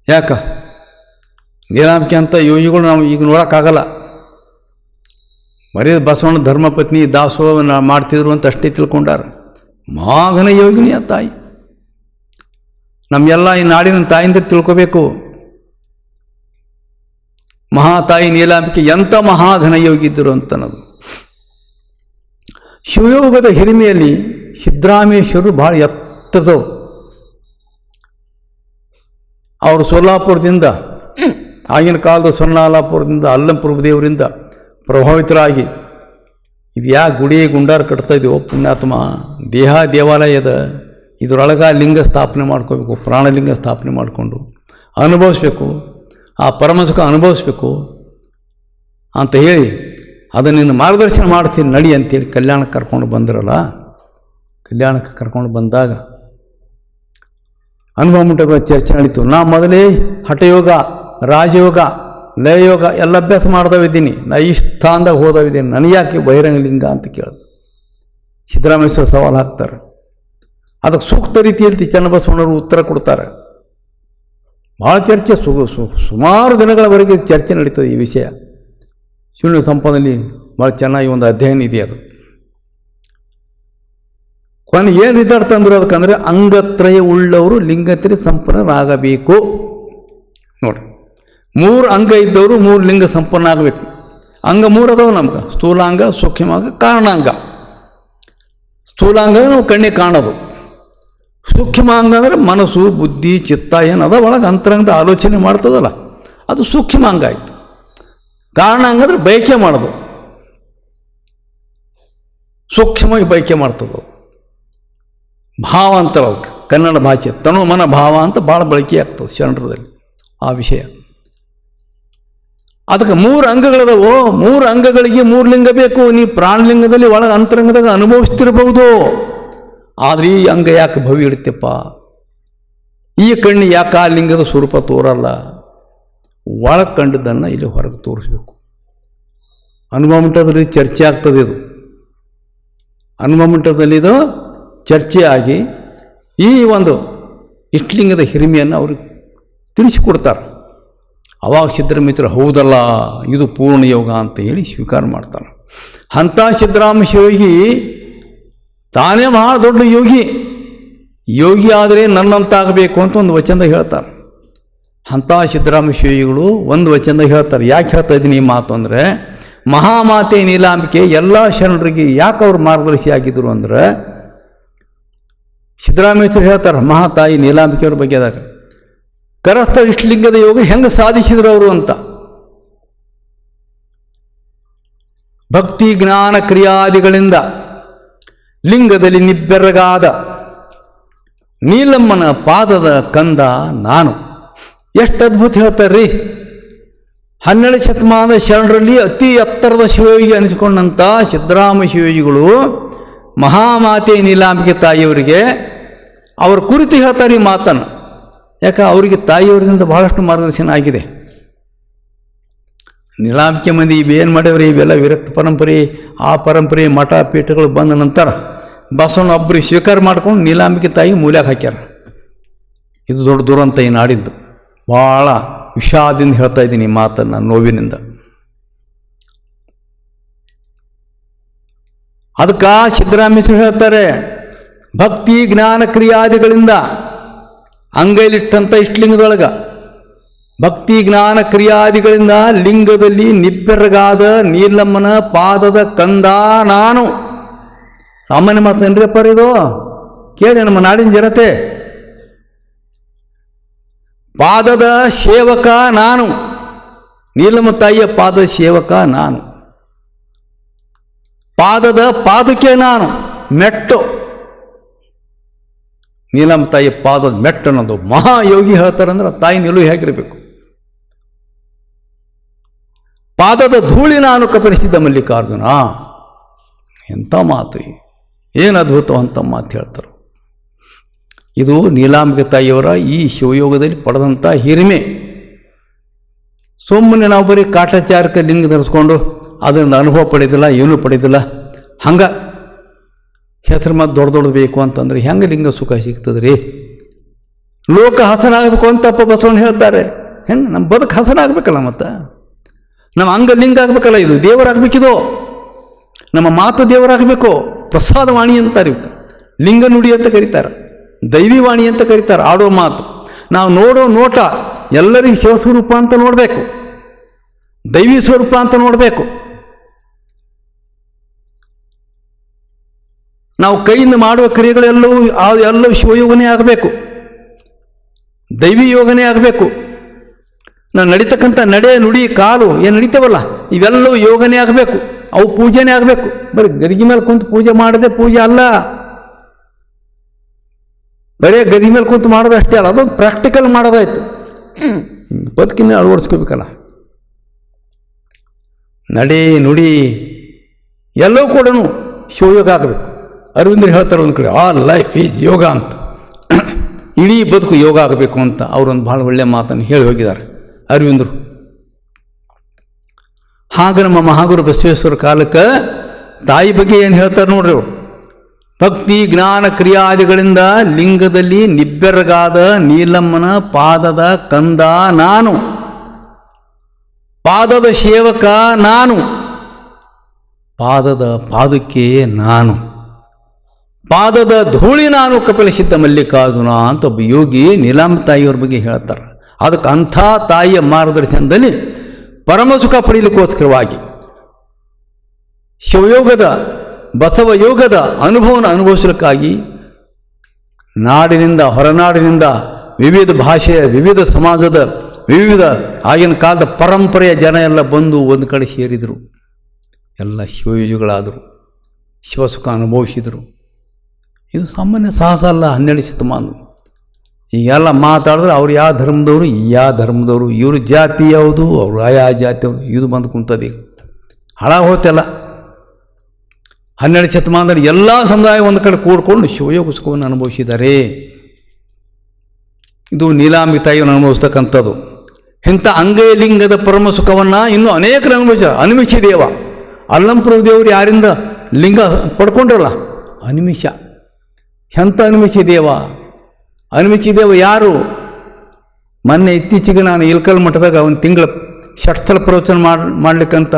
ಯಾಕ ನೀಲಾಂಬಿಕೆ ಅಂತ ಯೋಗಿಗಳು ನಾವು ಈಗ ನೋಡೋಕ್ಕಾಗಲ್ಲ. ಮರ್ಯಾದ ಬಸವಣ್ಣ ಧರ್ಮಪತ್ನಿ ದಾಸೋಹ ಮಾಡ್ತಿದ್ರು ಅಂತ ಅಷ್ಟೇ ತಿಳ್ಕೊಂಡಾರ. ಮಹಾಘನ ಯೋಗಿನಿ ಆ ತಾಯಿ. ನಮ್ಮೆಲ್ಲ ಈ ನಾಡಿನ ತಾಯಿಂದ ತಿಳ್ಕೋಬೇಕು. ಮಹಾತಾಯಿ ನೀಲಾಂಬಿಕೆ ಎಂಥ ಮಹಾಘನ ಯೋಗಿದ್ದರು ಅಂತನದು. ಶಿವಯೋಗದ ಹಿರಿಮೆಯಲ್ಲಿ ಸಿದ್ದರಾಮೇಶ್ವರರು ಭಾಳ ಎತ್ತರದವರು. ಅವರು ಸೋಲಾಪುರದಿಂದ, ಆಗಿನ ಕಾಲದ ಸೊನ್ನಾಲಾಪುರದಿಂದ, ಅಲ್ಲಂಪ್ರಭುದೇವರಿಂದ ಪ್ರಭಾವಿತರಾಗಿ ಇದು ಯಾ ಗುಡಿ ಗುಂಡಾರ ಕಟ್ತಾ ಇದೆಯೋ ಪುಣ್ಯಾತ್ಮ, ದೇವಾಲಯದ ಇದರೊಳಗೆ ಲಿಂಗ ಸ್ಥಾಪನೆ ಮಾಡ್ಕೋಬೇಕು, ಪ್ರಾಣಲಿಂಗ ಸ್ಥಾಪನೆ ಮಾಡಿಕೊಂಡು ಅನುಭವಿಸ್ಬೇಕು, ಆ ಪರಮಸುಖ ಅನುಭವಿಸ್ಬೇಕು ಅಂತ ಹೇಳಿ ಅದನ್ನು ನಿನ್ನ ಮಾರ್ಗದರ್ಶನ ಮಾಡ್ತೀನಿ ನಡಿ ಅಂತೇಳಿ ಕಲ್ಯಾಣಕ್ಕೆ ಕರ್ಕೊಂಡು ಬಂದಿರಲ್ಲ. ಕಲ್ಯಾಣಕ್ಕೆ ಕರ್ಕೊಂಡು ಬಂದಾಗ ಅನುಭವ ಮಂಟಪದ ಚರ್ಚೆ ನಡೀತು. ನಾ ಮೊದಲೇ ಹಠಯೋಗ, ರಾಜಯೋಗ, ಲಯಯೋಗ ಎಲ್ಲ ಅಭ್ಯಾಸ ಮಾಡ್ದವಿದ್ದೀನಿ. ನಾ ಈ ಸ್ಥಾನದಾಗ ಹೋದವಿದ್ದೀನಿ, ನನಗ್ಯಾಕೆ ಬಹಿರಂಗ ಲಿಂಗ ಅಂತ ಕೇಳಿದೆ. ಸಿದ್ದರಾಮೇಶ್ವರ ಸವಾಲು ಹಾಕ್ತಾರೆ. ಅದಕ್ಕೆ ಸೂಕ್ತ ರೀತಿಯಲ್ಲಿ ಚನ್ನಬಸವಣ್ಣವರು ಉತ್ತರ ಕೊಡ್ತಾರೆ. ಭಾಳ ಚರ್ಚೆ, ಸುಮಾರು ದಿನಗಳವರೆಗೆ ಚರ್ಚೆ ನಡೀತದೆ ಈ ವಿಷಯ. ಶೂನ್ಯ ಸಂಪದಲ್ಲಿ ಭಾಳ ಚೆನ್ನಾಗಿ ಒಂದು ಅಧ್ಯಯನ ಇದೆ. ಅದು ಕೊನೆ ಏನು ರಿಸಲ್ಟ್ ತಂದರು ಅದಕ್ಕಂದರೆ ಅಂಗತ್ರಯ ಉಳ್ಳವರು ಲಿಂಗತ್ರಯ ಸಂಪನ್ನರಾಗಬೇಕು. ನೋಡ್ರಿ, 3 ಅಂಗ ಇದ್ದವರು 3 ಲಿಂಗ ಸಂಪನ್ನ ಆಗಬೇಕು. ಅಂಗ 3 ಅದಾವ ನಮ್ಗೆ: ಸ್ಥೂಲಾಂಗ, ಸೂಕ್ಷ್ಮಾಂಗ, ಕಾರಣಾಂಗ. ಸ್ಥೂಲಾಂಗ ನಾವು ಕಣ್ಣಿಗೆ ಕಾಣೋದು. ಸೂಕ್ಷ್ಮಾಂಗ ಅಂದರೆ ಮನಸ್ಸು, ಬುದ್ಧಿ, ಚಿತ್ತ ಏನದ ಒಳಗೆ ಅಂತರಂಗದ ಆಲೋಚನೆ ಮಾಡ್ತದಲ್ಲ, ಅದು ಸೂಕ್ಷ್ಮಾಂಗ ಆಯಿತು. ಕಾರಣಾಂಗ ಅಂದರೆ ಬಯಕೆ ಮಾಡೋದು, ಸೂಕ್ಷ್ಮವಾಗಿ ಬಯಕೆ ಮಾಡ್ತದೆ. ಭಾವ ಅಂತಾರೆ ಅದಕ್ಕೆ ಕನ್ನಡ ಭಾಷೆ. ತನು ಮನ ಭಾವ ಅಂತ ಭಾಳ ಬಳಕೆ ಆಗ್ತದೆ ಶರಣರದಲ್ಲಿ ಆ ವಿಷಯ. ಅದಕ್ಕೆ 3 ಅಂಗಗಳದವು. 3 ಅಂಗಗಳಿಗೆ 3 ಲಿಂಗ ಬೇಕು. ನೀ ಪ್ರಾಣಲಿಂಗದಲ್ಲಿ ಒಳಗೆ ಅಂತರಂಗದಾಗ ಅನುಭವಿಸ್ತಿರ್ಬೋದು. ಆದರೆ ಈ ಅಂಗ ಯಾಕೆ ಭವಿ ಇಡುತ್ತಪ್ಪ? ಈ ಕಣ್ಣು ಯಾಕೆ ಆ ಲಿಂಗದ ಸ್ವರೂಪ ತೋರಲ್ಲ? ಒಳಗೆ ಕಂಡದನ್ನು ಇಲ್ಲಿ ಹೊರಗೆ ತೋರಿಸ್ಬೇಕು. ಅನುಭವ ಮಂಟಪದಲ್ಲಿ ಚರ್ಚೆ ಆಗ್ತದೆ. ಇದು ಅನುಭವ ಮಂಟಪದಲ್ಲಿ ಇದು ಚರ್ಚೆ ಆಗಿ ಈ ಒಂದು ಇಷ್ಟಲಿಂಗದ ಹಿರಿಮೆಯನ್ನು ಅವ್ರಿಗೆ ತಿಳಿಸಿಕೊಡ್ತಾರೆ. ಅವಾಗ ಸಿದ್ದರಾಮೇಶ್ವರ ಹೌದಲ್ಲ, ಇದು ಪೂರ್ಣ ಯೋಗ ಅಂತ ಹೇಳಿ ಸ್ವೀಕಾರ ಮಾಡ್ತಾರೆ. ಅಂಥ ಸಿದ್ದರಾಮ ಶಿವಯೋಗಿ ತಾನೇ ಬಹಳ ದೊಡ್ಡ ಯೋಗಿ ಆದರೆ ನನ್ನಂತಾಗಬೇಕು ಅಂತ ಒಂದು ವಚನದಾಗ ಹೇಳ್ತಾರೆ. ಅಂಥ ಸಿದ್ದರಾಮ ಶಿವಯೋಗಿಗಳು ಒಂದು ವಚನದಾಗ ಹೇಳ್ತಾರೆ. ಯಾಕೆ ಹೇಳ್ತಾ ಇದ್ದೀನಿ ಈ ಮಾತು ಅಂದರೆ, ಮಹಾಮಾತೆ ನೀಲಾಂಬಿಕೆ ಎಲ್ಲ ಶರಣರಿಗೆ ಯಾಕೆ ಅವ್ರು ಮಾರ್ಗದರ್ಶಿ ಆಗಿದ್ದರು ಅಂದರೆ, ಸಿದ್ದರಾಮೇಶ್ವರ ಹೇಳ್ತಾರೆ ಮಹಾತಾಯಿ ನೀಲಾಂಬಿಕೆಯವ್ರ ಬಗ್ಗೆದಾಗ, ಕರಸ್ಥ ಇಷ್ಟಲಿಂಗದ ಯೋಗ ಹೆಂಗೆ ಸಾಧಿಸಿದ್ರು ಅವರು ಅಂತ. ಭಕ್ತಿ ಜ್ಞಾನ ಕ್ರಿಯಾದಿಗಳಿಂದ ಲಿಂಗದಲ್ಲಿ ನಿಬ್ಬೆರಗಾದ ನೀಲಮ್ಮನ ಪಾದದ ಕಂದ ನಾನು. ಎಷ್ಟು ಅದ್ಭುತ ಹೇಳ್ತಾರ್ರಿ. 12ನೇ ಶತಮಾನದ ಶರಣರಲ್ಲಿ ಅತಿ ಎತ್ತರದ ಶಿವಯೋಗಿ ಅನಿಸಿಕೊಂಡಂಥ ಸಿದ್ದರಾಮ ಶಿವಯೋಗಿಗಳು ಮಹಾಮಾತೆ ನೀಲಾಂಬಿಕೆ ತಾಯಿಯವರಿಗೆ ಅವ್ರ ಕುರಿತು ಹೇಳ್ತಾರೆ ಈ ಮಾತನ್ನು. ಯಾಕೆ ಅವರಿಗೆ ತಾಯಿಯವರಿಂದ ಬಹಳಷ್ಟು ಮಾರ್ಗದರ್ಶನ ಆಗಿದೆ. ನೀಲಾಂಬಿಕೆ ಮಂದಿ ಇವೇನು ಮಾಡ್ಯವ್ರಿ, ಇವೆಲ್ಲ ವಿರಕ್ತ ಪರಂಪರೆ, ಆ ಪರಂಪರೆ ಮಠ ಪೀಠಗಳು ಬಂದ ನಂತರ ಬಸವಣ್ಣ ಒಬ್ಬರಿಗೆ ಸ್ವೀಕಾರ ಮಾಡ್ಕೊಂಡು ನೀಲಾಂಬಿಕೆ ತಾಯಿ ಮೂಲ್ಯಾಗ ಹಾಕ್ಯಾರ. ಇದು ದೊಡ್ಡ ದುರಂತ ಈ ನಾಡಿದ್ದು. ಭಾಳ ವಿಷಾದದಿಂದ ಹೇಳ್ತಾ ಇದ್ದೀನಿ ಈ ಮಾತನ್ನು, ನೋವಿನಿಂದ. ಅದಕ್ಕೆ ಸಿದ್ದರಾಮೇಶ್ವರ ಹೇಳ್ತಾರೆ, ಭಕ್ತಿ ಜ್ಞಾನ ಕ್ರಿಯಾದಿಗಳಿಂದ ಅಂಗೈಲಿಟ್ಟಂಥ ಇಷ್ಟಲಿಂಗದೊಳಗೆ ಭಕ್ತಿ ಜ್ಞಾನ ಕ್ರಿಯಾದಿಗಳಿಂದ ಲಿಂಗದಲ್ಲಿ ನಿಬ್ಬೆರಗಾದ ನೀಲಮ್ಮನ ಪಾದದ ಕಂದ ನಾನು. ಸಾಮಾನ್ಯ ಮಾತೇನ್ರಿ ಅಪ್ಪ ಇದು? ಕೇಳಿ ನಮ್ಮ ನಾಡಿನ ಜನತೆ. ಪಾದದ ಸೇವಕ ನಾನು, ನೀಲಮ್ಮ ತಾಯಿಯ ಪಾದದ ಸೇವಕ ನಾನು, ಪಾದದ ಪಾದಕ್ಕೆ ನಾನು ಮೆಟ್ಟು. ನೀಲಮ್ಮ ತಾಯಿಯ ಪಾದದ ಮೆಟ್ಟು ಅನ್ನೋದು ಮಹಾಯೋಗಿ ಹೇಳ್ತಾರಂದ್ರೆ ತಾಯಿ ನಿಲುವು ಹೇಗಿರಬೇಕು. ಪಾದದ ಧೂಳಿ ನಾನು ಕಪರಿಸಿದ್ದ ಮಲ್ಲಿಕಾರ್ಜುನ. ಎಂಥ ಮಾತು, ಏನು ಅದ್ಭುತವಂತ ಮಾತು ಹೇಳ್ತಾರೆ. ಇದು ನೀಲಾಂಬಿಕೆ ತಾಯಿಯವರ ಈ ಶಿವಯೋಗದಲ್ಲಿ ಪಡೆದಂಥ ಹಿರಿಮೆ. ಸುಮ್ಮನೆ ನಾವು ಬರೀ ಕಾಟಾಚಾರಕ್ಕೆ ಲಿಂಗ ಧರಿಸ್ಕೊಂಡು ಅದರಿಂದ ಅನುಭವ ಪಡೆದಿಲ್ಲ, ಏನೂ ಪಡೆದಿಲ್ಲ. ಹಂಗೆ ಹೆಸರು ಮತ್ತು ದೊಡ್ಡ ಬೇಕು ಅಂತಂದ್ರೆ ಹೆಂಗೆ ಲಿಂಗ ಸುಖ ಸಿಗ್ತದೆ ರೀ? ಲೋಕ ಹಸನಾಗಬೇಕು ಅಂತಪ್ಪ ಬಸವಣ್ಣ ಹೇಳ್ತಾರೆ. ಹೆಂಗೆ ನಮ್ಮ ಬದುಕು ಹಸನಾಗಬೇಕಲ್ಲ, ಮತ್ತು ನಮ್ಮ ಅಂಗ ಲಿಂಗ ಆಗಬೇಕಲ್ಲ, ಇದು ದೇವರಾಗಬೇಕಿದು. ನಮ್ಮ ಮಾತು ದೇವರಾಗಬೇಕು. ಪ್ರಸಾದವಾಣಿ ಅಂತಾರೆ, ಲಿಂಗ ನುಡಿ ಅಂತ ಕರೀತಾರೆ, ದೈವಿವಾಣಿ ಅಂತ ಕರೀತಾರೆ. ಆಡೋ ಮಾತು, ನಾವು ನೋಡೋ ನೋಟ ಎಲ್ಲರಿಗೂ ಶಿವಸ್ವರೂಪ ಅಂತ ನೋಡಬೇಕು, ದೈವಿ ಸ್ವರೂಪ ಅಂತ ನೋಡಬೇಕು. ನಾವು ಕೈಯಿಂದ ಮಾಡುವ ಕ್ರಿಯೆಗಳೆಲ್ಲವೂ ಶಿವಯೋಗನೇ ಆಗಬೇಕು, ದೈವಿ ಯೋಗನೇ ಆಗಬೇಕು. ನಾವು ನಡೀತಕ್ಕಂಥ ನಡೆ ನುಡಿ ಕಾಲು ಏನು ನಡೀತೇವಲ್ಲ, ಇವೆಲ್ಲವೂ ಯೋಗನೇ ಆಗಬೇಕು, ಅವು ಪೂಜೆನೇ ಆಗಬೇಕು. ಬರೀ ಗದಿಗೆ ಮೇಲೆ ಕುಂತು ಪೂಜೆ ಮಾಡದೆ ಪೂಜೆ ಅಲ್ಲ, ಬರೀ ಗದಿ ಮೇಲೆ ಕುಂತು ಮಾಡೋದು ಅಷ್ಟೇ ಅಲ್ಲ, ಅದೊಂದು ಪ್ರಾಕ್ಟಿಕಲ್ ಮಾಡೋದಾಯ್ತು. ಬದುಕಿನ ಅಳವಡಿಸ್ಕೋಬೇಕಲ್ಲ. ನಡೆ ನುಡಿ ಎಲ್ಲವೂ ಕೂಡ ಶಿವಯೋಗ ಆಗಬೇಕು. ಅರವಿಂದರು ಹೇಳ್ತಾರೆ ಒಂದು ಕಡೆ, ಆಲ್ ಲೈಫ್ ಈಸ್ ಯೋಗ ಅಂತ. ಇಡೀ ಬದುಕು ಯೋಗ ಆಗಬೇಕು ಅಂತ ಅವರೊಂದು ಭಾಳ ಒಳ್ಳೆಯ ಮಾತನ್ನು ಹೇಳಿ ಹೋಗಿದ್ದಾರೆ ಅರವಿಂದರು. ಹಾಗೆ ನಮ್ಮ ಮಹಾಗುರು ಬಸವೇಶ್ವರ ಕಾಲಕ್ಕೆ ತಾಯಿ ಬಗ್ಗೆ ಏನು ಹೇಳ್ತಾರೆ ನೋಡ್ರಿ ಅವರು. ಭಕ್ತಿ ಜ್ಞಾನ ಕ್ರಿಯಾದಿಗಳಿಂದ ಲಿಂಗದಲ್ಲಿ ನಿಬ್ಬೆರಗಾದ ನೀಲಮ್ಮನ ಪಾದದ ಕಂದ ನಾನು, ಪಾದದ ಸೇವಕ ನಾನು, ಪಾದದ ಪಾದಕ್ಕೆ ನಾನು, ಪಾದದ ಧೂಳಿ ನಾನು ಕಪಿಲಸಿದ್ದ ಮಲ್ಲಿಕಾರ್ಜುನ ಅಂತ ಒಬ್ಬ ಯೋಗಿ ನೀಲಮ್ಮ ತಾಯಿಯವ್ರ ಬಗ್ಗೆ ಹೇಳ್ತಾರೆ. ಅದಕ್ಕೆ ಅಂಥ ತಾಯಿಯ ಮಾರ್ಗದರ್ಶನದಲ್ಲಿ ಪರಮಸುಖ ಪಡೆಯಲಿಕ್ಕೋಸ್ಕರವಾಗಿ ಶಿವಯೋಗದ ಬಸವ ಯೋಗದ ಅನುಭವನ ಅನುಭವಿಸಲಿಕ್ಕಾಗಿ ನಾಡಿನಿಂದ ಹೊರನಾಡಿನಿಂದ ವಿವಿಧ ಭಾಷೆಯ ವಿವಿಧ ಸಮಾಜದ ವಿವಿಧ ಆಗಿನ ಕಾಲದ ಪರಂಪರೆಯ ಜನ ಎಲ್ಲ ಬಂದು ಒಂದು ಕಡೆ ಸೇರಿದರು. ಎಲ್ಲ ಶಿವಯೋಗಿಗಳಾದರು, ಶಿವಸುಖ ಅನುಭವಿಸಿದರು. ಇದು ಸಾಮಾನ್ಯ ಸಾಹಸ ಅಲ್ಲ. 12 ಶತಮಾನ ಈಗೆಲ್ಲ ಮಾತಾಡಿದ್ರೆ ಅವ್ರು ಯಾವ ಧರ್ಮದವರು, ಯಾವ ಧರ್ಮದವರು, ಇವರು ಜಾತಿ ಯಾವುದು, ಅವರು ಯಾವ ಜಾತಿಯವರು, ಇದು ಬಂದು ಕುಂತದೆ. ಹಾಳಾಗಿ ಹೋಗ್ತೆಲ್ಲ. 12 ಶತಮಾನದಲ್ಲಿ ಎಲ್ಲ ಸಮುದಾಯ ಒಂದು ಕಡೆ ಕೂಡ್ಕೊಂಡು ಶಿವಯೋಗ ಸುಖವನ್ನು ಅನುಭವಿಸಿದ್ದಾರೆ. ಇದು ನೀಲಾಂಬಿಕೆ ತಾಯಿಯನ್ನು ಅನುಭವಿಸ್ತಕ್ಕಂಥದ್ದು. ಇಂಥ ಅಂಗಲಿಂಗದ ಪರಮ ಸುಖವನ್ನು ಇನ್ನೂ ಅನೇಕರು ಅನಿಮಿಷ ದೇವ ಅಲ್ಲಂಪುರ ದೇವರು ಯಾರಿಂದ ಲಿಂಗ ಪಡ್ಕೊಂಡ್ರಲ್ಲ, ಅನಿಮಿಷ. ಎಂಥ ಅನಿಮಿಷ ದೇವ? ಅನಿಮಿಷ ದೇವ ಯಾರು? ಮೊನ್ನೆ ಇತ್ತೀಚೆಗೆ ನಾನು ಇಲ್ಕಲ್ ಮಠದಾಗ ಒಂದು ತಿಂಗಳ ಷಟ್ಸ್ಥಳ ಪ್ರವಚನ ಮಾಡ್ಲಿಕ್ಕಂತ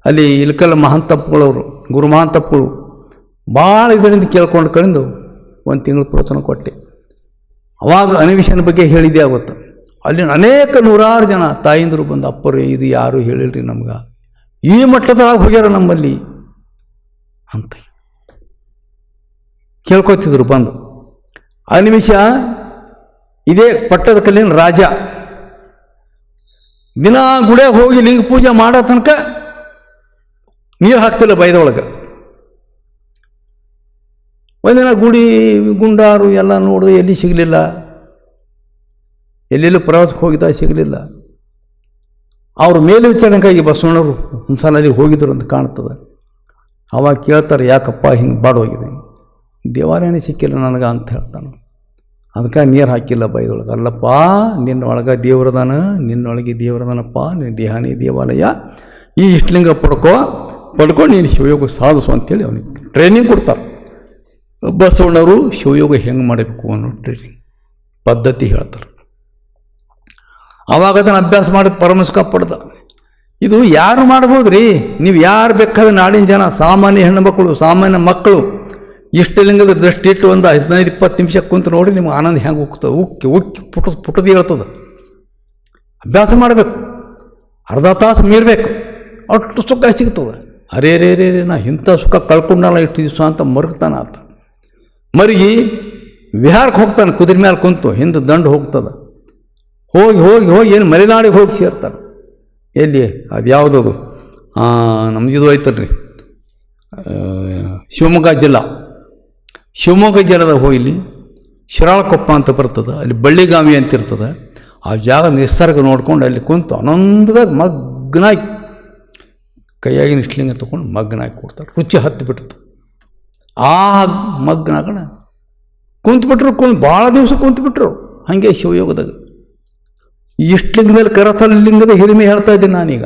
ಅಲ್ಲಿ ಇಲ್ಕಲ್ ಮಹಾಂತಪ್ಪಗಳವರು, ಗುರು ಮಹಾಂತಪ್ಪಗಳು ಭಾಳ ಇದರಿಂದ ಕೇಳ್ಕೊಂಡು ಕಳೆದು ಒಂದು ತಿಂಗಳ ಪ್ರವಚನ ಕೊಟ್ಟೆ. ಅವಾಗ ಅನಿಮಿಷನ ಬಗ್ಗೆ ಹೇಳಿದ್ದೆ ಆಗುತ್ತೆ. ಅಲ್ಲಿ ಅನೇಕ ನೂರಾರು ಜನ ತಾಯಿಂದರು ಬಂದು, ಅಪ್ಪರು ಇದು ಯಾರು ಹೇಳಿಲ್ರಿ ನಮ್ಗೆ, ಈ ಮಟ್ಟದೊಳಗೆ ಹೋಗ್ಯಾರ ನಮ್ಮಲ್ಲಿ ಅಂತ ಕೇಳ್ಕೊತಿದ್ರು ಬಂದು. ಅನಿಮಿಷ ಇದೇ ಪಟ್ಟದ ಕಲ್ಲಿನ ರಾಜ. ದಿನ ಗುಡಿಯಾಗ ಹೋಗಿ ಲಿಂಗ ಪೂಜೆ ಮಾಡೋ ತನಕ ನೀರು ಹಾಕ್ತಿಲ್ಲ ಬೈದೊಳಗೆ. ಒಂದಿನ ಗುಡಿ ಗುಂಡಾರು ಎಲ್ಲ ನೋಡಿದ್ರೆ ಎಲ್ಲಿ ಸಿಗಲಿಲ್ಲ, ಎಲ್ಲೆಲ್ಲೂ ಪ್ರವಾಸಕ್ಕೆ ಹೋಗಿದ್ದ ಸಿಗಲಿಲ್ಲ. ಅವರು ಮೇಲೆ ವಿಚಾರಣೆಗಾಗಿ ಬಸವಣ್ಣವರು ಒಂದು ಸಲ ಅಲ್ಲಿ ಹೋಗಿದ್ರು ಅಂತ ಕಾಣ್ತದೆ. ಅವಾಗ ಕೇಳ್ತಾರೆ, ಯಾಕಪ್ಪ ಹಿಂಗೆ ಬಾಡೋಗಿದೆ, ದೇವಾಲಯನೇ ಸಿಕ್ಕಿಲ್ಲ ನನಗೆ ಅಂತ ಹೇಳ್ತಾನೆ. ಅದಕ್ಕೆ ನೀರು ಹಾಕಿಲ್ಲ ಬೈದೊಳಗೆ. ಅಲ್ಲಪ್ಪ, ನಿನ್ನೊಳಗೆ ದೇವ್ರದಾನ, ನಿನ್ನೊಳಗೆ ದೇವ್ರದಾನಪ್ಪ, ನಿನ್ನ ದೇಹನೇ ದೇವಾಲಯ, ಈ ಇಷ್ಟಲಿಂಗ ಪಡ್ಕೊಂಡು ನೀನು ಶಿವಯೋಗ ಸಾಧಿಸು ಅಂತೇಳಿ ಅವನಿಗೆ ಟ್ರೈನಿಂಗ್ ಕೊಡ್ತಾರೆ. ಬಸವಣ್ಣವರು ಶಿವಯೋಗ ಹೆಂಗೆ ಮಾಡಬೇಕು ಅನ್ನೋ ಟ್ರೈನಿಂಗ್ ಪದ್ಧತಿ ಹೇಳ್ತಾರೆ. ಆವಾಗ ಅದನ್ನು ಅಭ್ಯಾಸ ಮಾಡಿ ಪರಮಸುಖ ಪಡ್ದ. ಇದು ಯಾರು ಮಾಡ್ಬೋದು ರೀ? ನೀವು ಯಾರು ಬೇಕಾದ್ರೆ ನಾಡಿನ ಜನ, ಸಾಮಾನ್ಯ ಹೆಣ್ಣು ಮಕ್ಕಳು, ಸಾಮಾನ್ಯ ಮಕ್ಕಳು ಇಷ್ಟಲಿಂಗದ ದೃಷ್ಟಿ ಇಟ್ಟು ಒಂದು 15-20 ನಿಮಿಷ ಕುಂತು ನೋಡಿ, ನಿಮ್ಗೆ ಆನಂದ ಹೆಂಗೆ ಹೋಗ್ತದೆ, ಉಕ್ಕಿ ಉಕ್ಕಿ ಪುಟದಿ ಹೇಳ್ತದೆ. ಅಭ್ಯಾಸ ಮಾಡಬೇಕು, ಅರ್ಧ ತಾಸು ಮೀರಬೇಕು, ಅಷ್ಟು ಸುಖ ಸಿಗ್ತದೆ. ಅರೇ ರೇ ರೇ ರೇ ನಾ ಇಂಥ ಸುಖ ಕಳ್ಕೊಂಡಲ್ಲ ಇಷ್ಟು ದಿವಸ ಅಂತ ಮರುಗ್ತಾನೆ ಆತ. ಮರುಗಿ ವಿಹಾರಕ್ಕೆ ಹೋಗ್ತಾನೆ, ಕುದುರೆ ಮೇಲೆ ಕುಂತು, ಹಿಂದೆ ದಂಡು ಹೋಗ್ತದೆ. ಹೋಗಿ ಹೋಗಿ ಹೋಗಿ ಏನು ಮಲೆನಾಡಿಗೆ ಹೋಗಿ ಸೇರ್ತಾರೆ. ಎಲ್ಲಿ ಅದು ಯಾವುದದು ನಮ್ದು ಇದು ಐತಲ್ರಿ, ಶಿವಮೊಗ್ಗ ಜಿಲ್ಲೆದಾಗ ಹೋಗಿ ಶಿರಾಳಕೊಪ್ಪ ಅಂತ ಬರ್ತದೆ, ಅಲ್ಲಿ ಬಳ್ಳಿಗಾಮಿ ಅಂತ ಇರ್ತದೆ. ಆ ಜಾಗ ನಿಸರ್ಗ ನೋಡ್ಕೊಂಡು ಅಲ್ಲಿ ಕುಂತು ಆನಂದದಾಗ ಮಗ್ನಾಗಿ ಕೈಯಾಗಿನ ಇಷ್ಟಲಿಂಗ ತೊಗೊಂಡು ಮಗ್ನಾಗಿ ಕೊಡ್ತಾರೆ. ರುಚಿ ಹತ್ತು ಬಿಡ್ತು. ಆ ಮಗ್ನಾಗಣ ಕುಂತ್ಬಿಟ್ರು, ಭಾಳ ದಿವಸ ಕುಂತ್ಬಿಟ್ರು. ಹಾಗೆ ಶಿವಯೋಗದಾಗ ಇಷ್ಟಲಿಂಗ ಮೇಲೆ ಕರಸ್ಥಲ ಲಿಂಗದ ಹಿರಿಮೆ ಹೇಳ್ತಾ ಇದ್ದೀನಿ ನಾನೀಗ.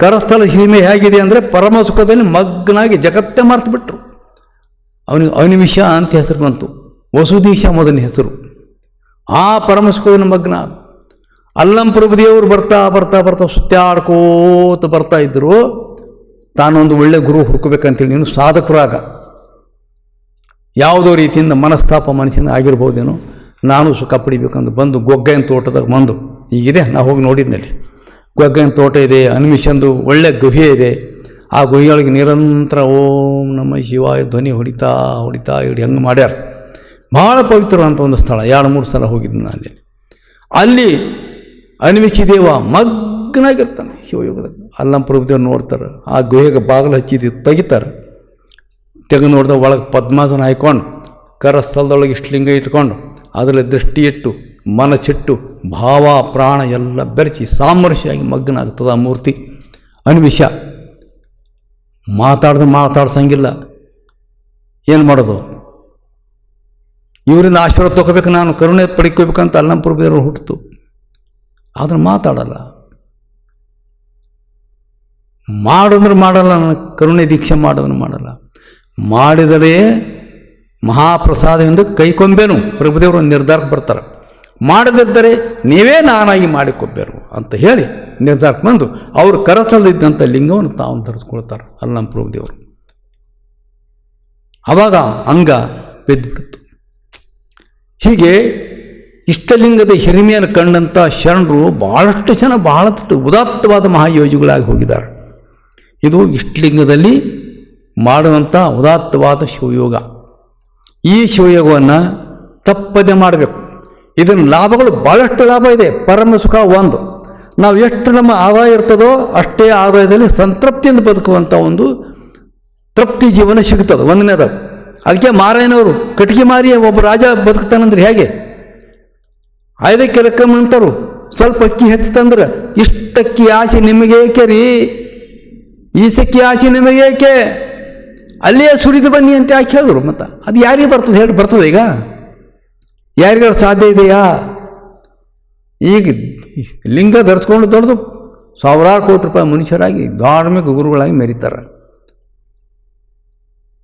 ಕರಸ್ಥಲ ಹಿರಿಮೆ ಹೇಗಿದೆ ಅಂದರೆ ಪರಮ ಸುಖದಲ್ಲಿ ಮಗ್ನಾಗಿ ಜಗತ್ತೇ ಮರೆತುಬಿಟ್ರು. ಅವನಿಗೆ ಅನಿಮಿಷ ಅಂತ ಹೆಸರು ಬಂತು, ವಸುದೀಶ ಮೊದಲನೇ ಹೆಸರು. ಆ ಪರಮ ಸುಖದಲ್ಲಿ ಮಗ್ನ. ಅಲ್ಲಂಪ್ರಭುದೇವರು ಬರ್ತಾ ಬರ್ತಾ ಬರ್ತಾ ಸುತ್ತಾಡ್ಕೋತ ಬರ್ತಾ ಇದ್ದರು. ತಾನೊಂದು ಒಳ್ಳೆ ಗುರು ಹುಡ್ಕೋಬೇಕಂತೇಳಿ ನೀನು ಸಾಧಕರಾಗ ಯಾವುದೋ ರೀತಿಯಿಂದ ಮನಸ್ತಾಪ ಮನಸ್ಸಿನ ಆಗಿರ್ಬೋದೇನೋ, ನಾನು ಸುಖ ಪಡಿಬೇಕಂದು ಬಂದು ಗೊಗ್ಗೈನ ತೋಟದಾಗ ಬಂದು, ಈಗಿದೆ ನಾವು ಹೋಗಿ ನೋಡಿದ್ನಲ್ಲಿ, ಗೊಗ್ಗೈನ ತೋಟ ಇದೆ, ಅನಿಮಿಷಂದು ಒಳ್ಳೆ ಗುಹೆ ಇದೆ. ಆ ಗುಹೆಯೊಳಗೆ ನಿರಂತರ ಓಂ ನಮ ಶಿವಾಯ ಧ್ವನಿ ಹೊಡಿತಾ ಹೊಡಿತಾ ಇಡಿ ಹಂಗೆ ಮಾಡ್ಯಾರ. ಭಾಳ ಪವಿತ್ರವಂಥ ಒಂದು ಸ್ಥಳ. 2-3 ಸಲ ಹೋಗಿದ್ದು ನಾನು ಅಲ್ಲಿ. ಅನಿಮಿಷಿ ದೇವ ಮಗ್ನಾಗಿರ್ತಾನೆ ಶಿವಯೋಗದಾಗ. ಅಲ್ಲಂಪ್ರಭುದೇವ್ರು ನೋಡ್ತಾರೆ, ಆ ಗುಹೆಗೆ ಬಾಗಿಲು ಹಚ್ಚಿದ್ದು ತೆಗಿತಾರೆ. ತೆಗೆದು ನೋಡಿದಾಗ ಒಳಗೆ ಪದ್ಮಾಸನ ಹಾಯ್ಕೊಂಡು ಕರಸ್ಥಲದೊಳಗೆ ಇಷ್ಟಲಿಂಗ ಇಟ್ಕೊಂಡು ಅದರಲ್ಲಿ ದೃಷ್ಟಿ ಇಟ್ಟು ಮನಸ್ಸಿಟ್ಟು ಭಾವ ಪ್ರಾಣ ಎಲ್ಲ ಬೆರೆಸಿ ಸಾಮರಸ್ಯಾಗಿ ಮಗ್ನಾಗ್ತದೆ ಆ ಮೂರ್ತಿ. ಅನಿಮಿಷ ಮಾತಾಡ್ಸಂಗಿಲ್ಲ. ಏನು ಮಾಡೋದು? ಇವರಿಂದ ಆಶೀರ್ವಾದ ತೊಗೋಬೇಕು, ನಾನು ಕರುಣೆ ಪಡ್ಕೋಬೇಕಂತ ಅಲ್ಲಂಪ್ರಭುದೇವರು ಹುಟ್ಟಿತು. ಆದ್ರೆ ಮಾತಾಡಲ್ಲ. ಮಾಡೋದ್ರೆ ಮಾಡಲ್ಲ, ನನಗೆ ಕರುಣೆ ದೀಕ್ಷೆ ಮಾಡೋದನ್ನು ಮಾಡಲ್ಲ. ಮಾಡಿದರೆ ಮಹಾಪ್ರಸಾದ ಎಂದು ಕೈಕೊಂಬೇನು ಪ್ರಭುದೇವರು ಒಂದು ನಿರ್ಧಾರಕ್ಕೆ ಬರ್ತಾರೆ. ಮಾಡದಿದ್ದರೆ ನೀವೇ ನಾನಾಗಿ ಮಾಡಿಕೊಬ್ಬೇರು ಅಂತ ಹೇಳಿ ನಿರ್ಧಾರಕ್ಕೆ ಬಂದು ಅವರು ಕರಸಲಿದ್ದಂಥ ಲಿಂಗವನ್ನು ತಾವು ಧರಿಸ್ಕೊಳ್ತಾರೆ ಅಲ್ಲಂಪ್ರಭುದೇವರು. ಆವಾಗ ಅಂಗ ಬಿದ್ದುಬಿಡ್ತು. ಹೀಗೆ ಇಷ್ಟಲಿಂಗದ ಹಿರಿಮೆಯನ್ನು ಕಂಡಂಥ ಶರಣರು ಭಾಳಷ್ಟು ಜನ ಬಹಳಷ್ಟು ಉದಾತ್ತವಾದ ಮಹಾಯೋಗಿಗಳಾಗಿ ಹೋಗಿದ್ದಾರೆ. ಇದು ಇಷ್ಟಲಿಂಗದಲ್ಲಿ ಮಾಡುವಂಥ ಉದಾತ್ತವಾದ ಶಿವಯೋಗ. ಈ ಶಿವಯೋಗವನ್ನು ತಪ್ಪದೆ ಮಾಡಬೇಕು. ಇದರ ಲಾಭಗಳು ಭಾಳಷ್ಟು ಲಾಭ ಇದೆ. ಪರಮ ಸುಖ ಒಂದು, ನಾವು ಎಷ್ಟು ನಮ್ಮ ಆದಾಯ ಇರ್ತದೋ ಅಷ್ಟೇ ಆದಾಯದಲ್ಲಿ ಸಂತೃಪ್ತಿಯಿಂದ ಬದುಕುವಂಥ ಒಂದು ತೃಪ್ತಿ ಜೀವನ ಸಿಗ್ತದೆ. ಒಂದನೇದು ಅದಕ್ಕೆ ಮಾರಾಯನವರು ಕಟ್ಟಿಗೆ ಮಾರಿ ಒಬ್ಬ ರಾಜ ಬದುಕ್ತಾನಂದ್ರೆ ಹೇಗೆ? ಐದಕ್ಕೆ ರೊಕ್ಕ ಅಂತಾರು, ಸ್ವಲ್ಪ ಅಕ್ಕಿ ಹೆಚ್ಚುತ್ತಂದ್ರೆ ಇಷ್ಟಕ್ಕಿ ಆಸೆ ನಿಮಗೇಕೆ ರೀ, ಈಸಕ್ಕಿ ಆಸೆ ನಿಮಗೇಕೆ, ಅಲ್ಲೇ ಸುರಿದು ಬನ್ನಿ ಅಂತ ಯಾಕೆ ಹೇಳಿದ್ರು? ಮತ್ತು ಅದು ಯಾರಿಗೆ ಬರ್ತದೆ ಹೇಳಿ? ಬರ್ತದೆ ಈಗ? ಯಾರಿಗಾರು ಸಾಧ್ಯ ಇದೆಯಾ? ಈಗ ಲಿಂಗ ಧರಿಸ್ಕೊಂಡು ದೊಡ್ಡದು ಸಾವಿರಾರು ಕೋಟಿ ರೂಪಾಯಿ ಮನುಷ್ಯರಾಗಿ ಧಾರ್ಮಿಕ ಗುರುಗಳಾಗಿ ಮೆರೀತಾರೆ.